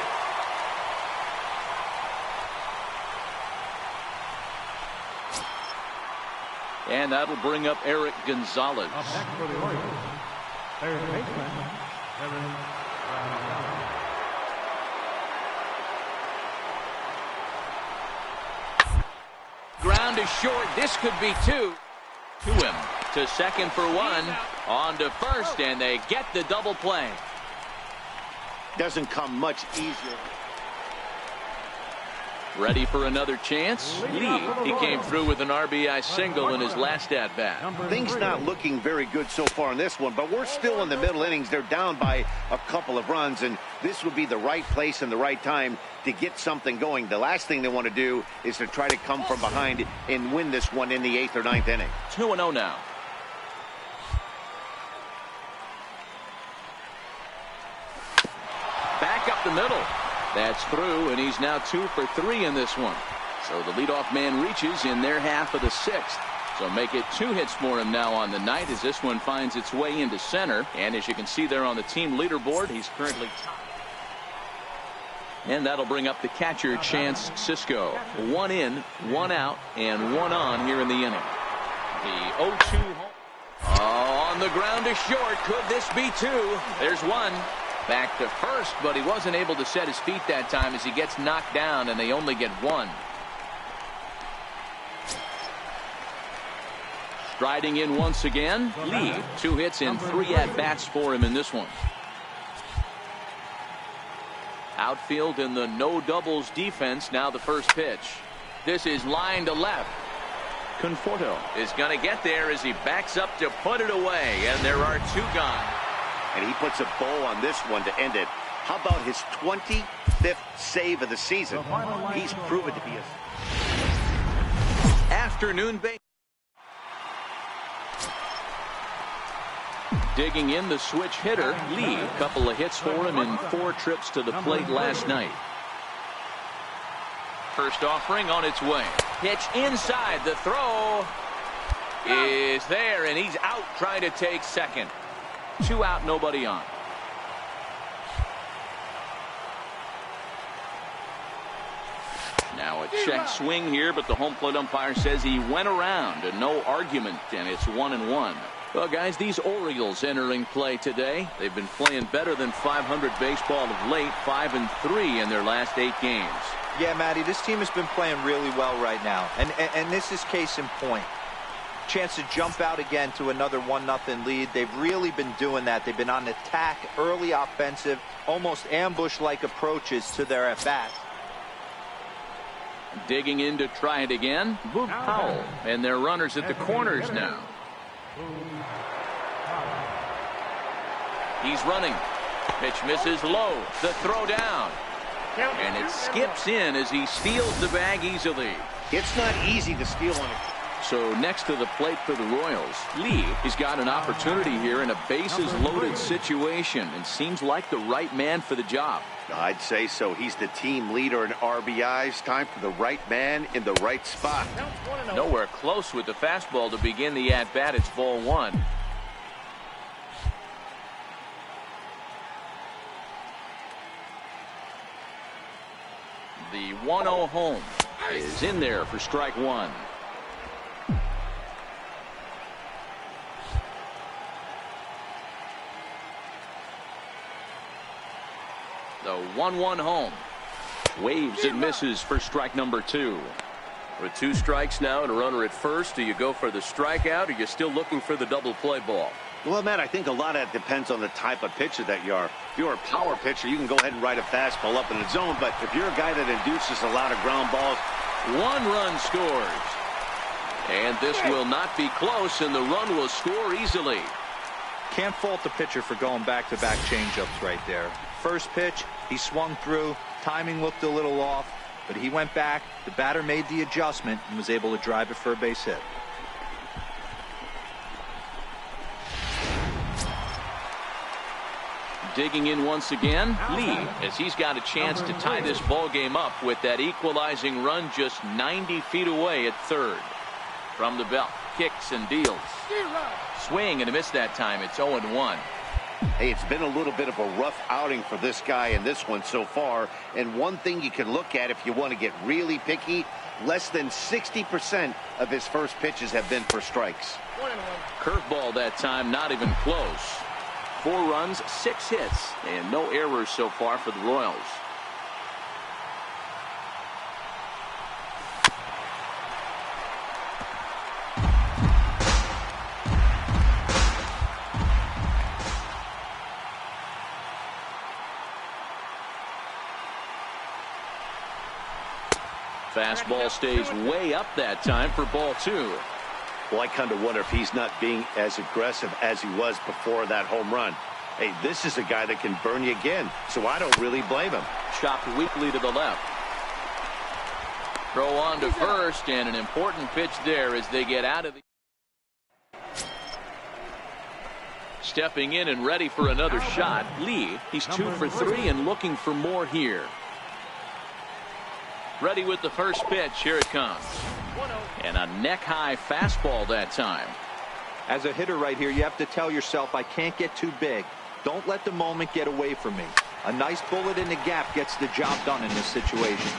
And that'll bring up Eric Gonzalez. Up next for the Orioles, third baseman, Kevin. Ground is short. This could be 2. To him. To second for 1. On to first, and they get the double play. Doesn't come much easier. Ready for another chance? Lee, he came through with an RBI single in his last at-bat. Things not looking very good so far in this one, but we're still in the middle innings. They're down by a couple of runs, and this would be the right place and the right time to get something going. The last thing they want to do is to try to come from behind and win this one in the 8th or 9th inning. 2-0 now. Back up the middle. That's through, and he's now 2 for 3 in this one. So the leadoff man reaches in their half of the 6th. So make it 2 hits for him now on the night as this one finds its way into center. And as you can see there on the team leaderboard, he's currently top. And that'll bring up the catcher, Chance Sisco. 1 in, 1 out, and 1 on here in the inning. The 0-2 home. Oh, on the ground to short. Could this be 2? There's 1. Back to first, but he wasn't able to set his feet that time as he gets knocked down, and they only get 1. Striding in once again, Lee. 2 hits and 3 at-bats for him in this one. Outfield in the no doubles defense. Now the first pitch. This is line to left. Conforto is going to get there as he backs up to put it away, and there are 2 gone. And he puts a bow on this one to end it. How about his 25th save of the season? He's proven to be a afternoon base. Digging in the switch hitter, Lee. Couple of hits for him in 4 trips to the plate last night. First offering on its way. Pitch inside. The throw is there, and he's out trying to take second. 2 out, nobody on. Now a check swing here, but the home plate umpire says he went around, and no argument, and it's 1-1. Well, guys, these Orioles entering play today. They've been playing better than .500 baseball of late, 5-3 in their last 8 games. Yeah, Matty, this team has been playing really well right now, and this is case in point. Chance to jump out again to another 1-0 lead. They've really been doing that. They've been on attack, early offensive, almost ambush-like approaches to their at-bats. Digging in to try it again, Powell, and their runners at the corners now. He's running. Pitch misses low. The throw down. And it skips in as he steals the bag easily. It's not easy to steal on it. So next to the plate for the Royals, Lee, he's got an opportunity here in a bases-loaded situation and seems like the right man for the job. I'd say so. He's the team leader in RBIs. Time for the right man in the right spot. Nowhere close with the fastball to begin the at-bat. It's ball 1. The 1-0 home is in there for strike 1. The 1-1 home. Waves and misses for strike number 2. With 2 strikes now and a runner at first, do you go for the strikeout, or are you still looking for the double play ball? Well, Matt, I think a lot of that depends on the type of pitcher that you are. If you're a power pitcher, you can go ahead and ride a fastball up in the zone. But if you're a guy that induces a lot of ground balls, 1 run scores. And this will not be close, and the run will score easily. Can't fault the pitcher for going back-to-back changeups right there. First pitch, he swung through. Timing looked a little off, but he went back. The batter made the adjustment and was able to drive it for a base hit. Digging in once again, Lee, as he's got a chance to tie this ball game up with that equalizing run just 90 feet away at third. From the belt, kicks and deals. Swing and a miss that time. It's 0-1. Hey, it's been a little bit of a rough outing for this guy in this one so far. And one thing you can look at if you want to get really picky, less than 60% of his first pitches have been for strikes. Curveball that time, not even close. 4 runs, 6 hits, and no errors so far for the Royals. Fastball stays way up that time for ball 2. Well, I kind of wonder if he's not being as aggressive as he was before that home run. Hey, this is a guy that can burn you again, so I don't really blame him. Chopped weakly to the left. Throw on to first, and an important pitch there as they get out of the... Stepping in and ready for another shot, Lee. He's 2 for 3 and looking for more here. Ready with the first pitch. Here it comes. And a neck-high fastball that time. As a hitter right here, you have to tell yourself, I can't get too big. Don't let the moment get away from me. A nice bullet in the gap gets the job done in this situation.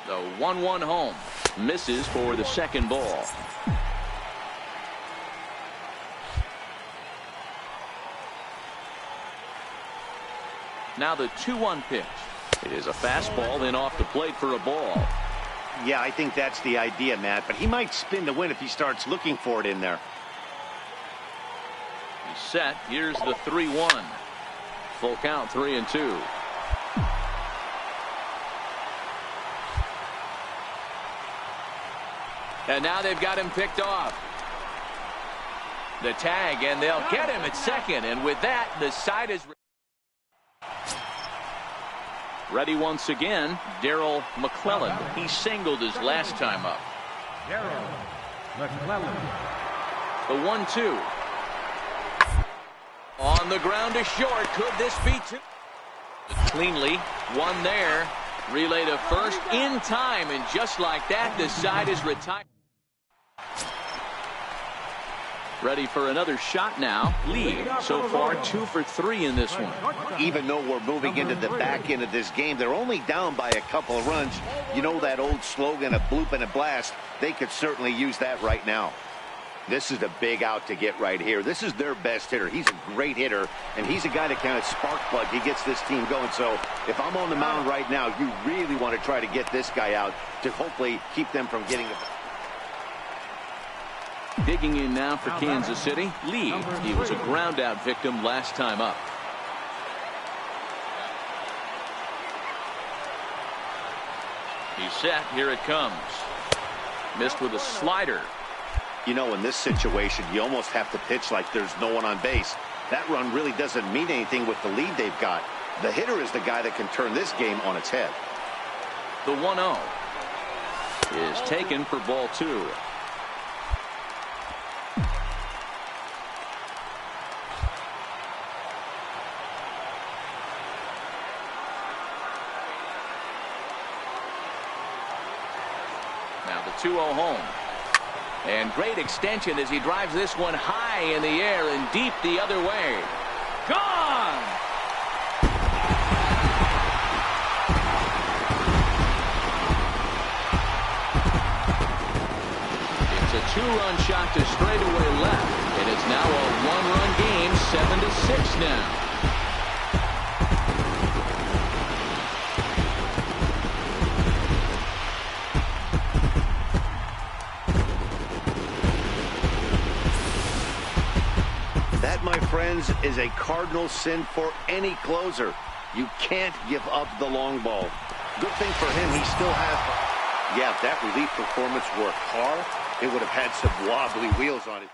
The 1-1 home. Misses for the second ball. Now the 2-1 pitch. It is a fastball in off the plate for a ball. Yeah, I think that's the idea, Matt, but he might spin to win if he starts looking for it in there. He's set. Here's the 3-1. Full count, 3-2. And now they've got him picked off. The tag, and they'll get him at second. And with that, the side is ready once again. Darryl McClellan. He singled his last time up. Darryl McClellan. The 1-2. On the ground to short. Could this be two? Cleanly, one there. Relay to first in time, and just like that, the side is retired. Ready for another shot now. Lee, so far 2 for 3 in this one. Even though we're moving into the back end of this game, they're only down by a couple of runs. You know that old slogan, a bloop and a blast. They could certainly use that right now. This is a big out to get right here. This is their best hitter. He's a great hitter, and he's a guy that kind of spark plug. He gets this team going. So if I'm on the mound right now, you really want to try to get this guy out to hopefully keep them from getting it. Digging in now for Kansas City. Lee, he was a ground out victim last time up. He's set. Here it comes. Missed with a slider. You know, in this situation, you almost have to pitch like there's no one on base. That run really doesn't mean anything with the lead they've got. The hitter is the guy that can turn this game on its head. The 1-0 is taken for ball 2. Now the 2-0 home. And great extension as he drives this one high in the air and deep the other way. Gone! It's a 2-run shot to straightaway left. And it's now a 1-run game, 7-6 now. My friends, is a cardinal sin for any closer. You can't give up the long ball. Good thing for him, he still has. Yeah, if that relief performance were a car, it would have had some wobbly wheels on it.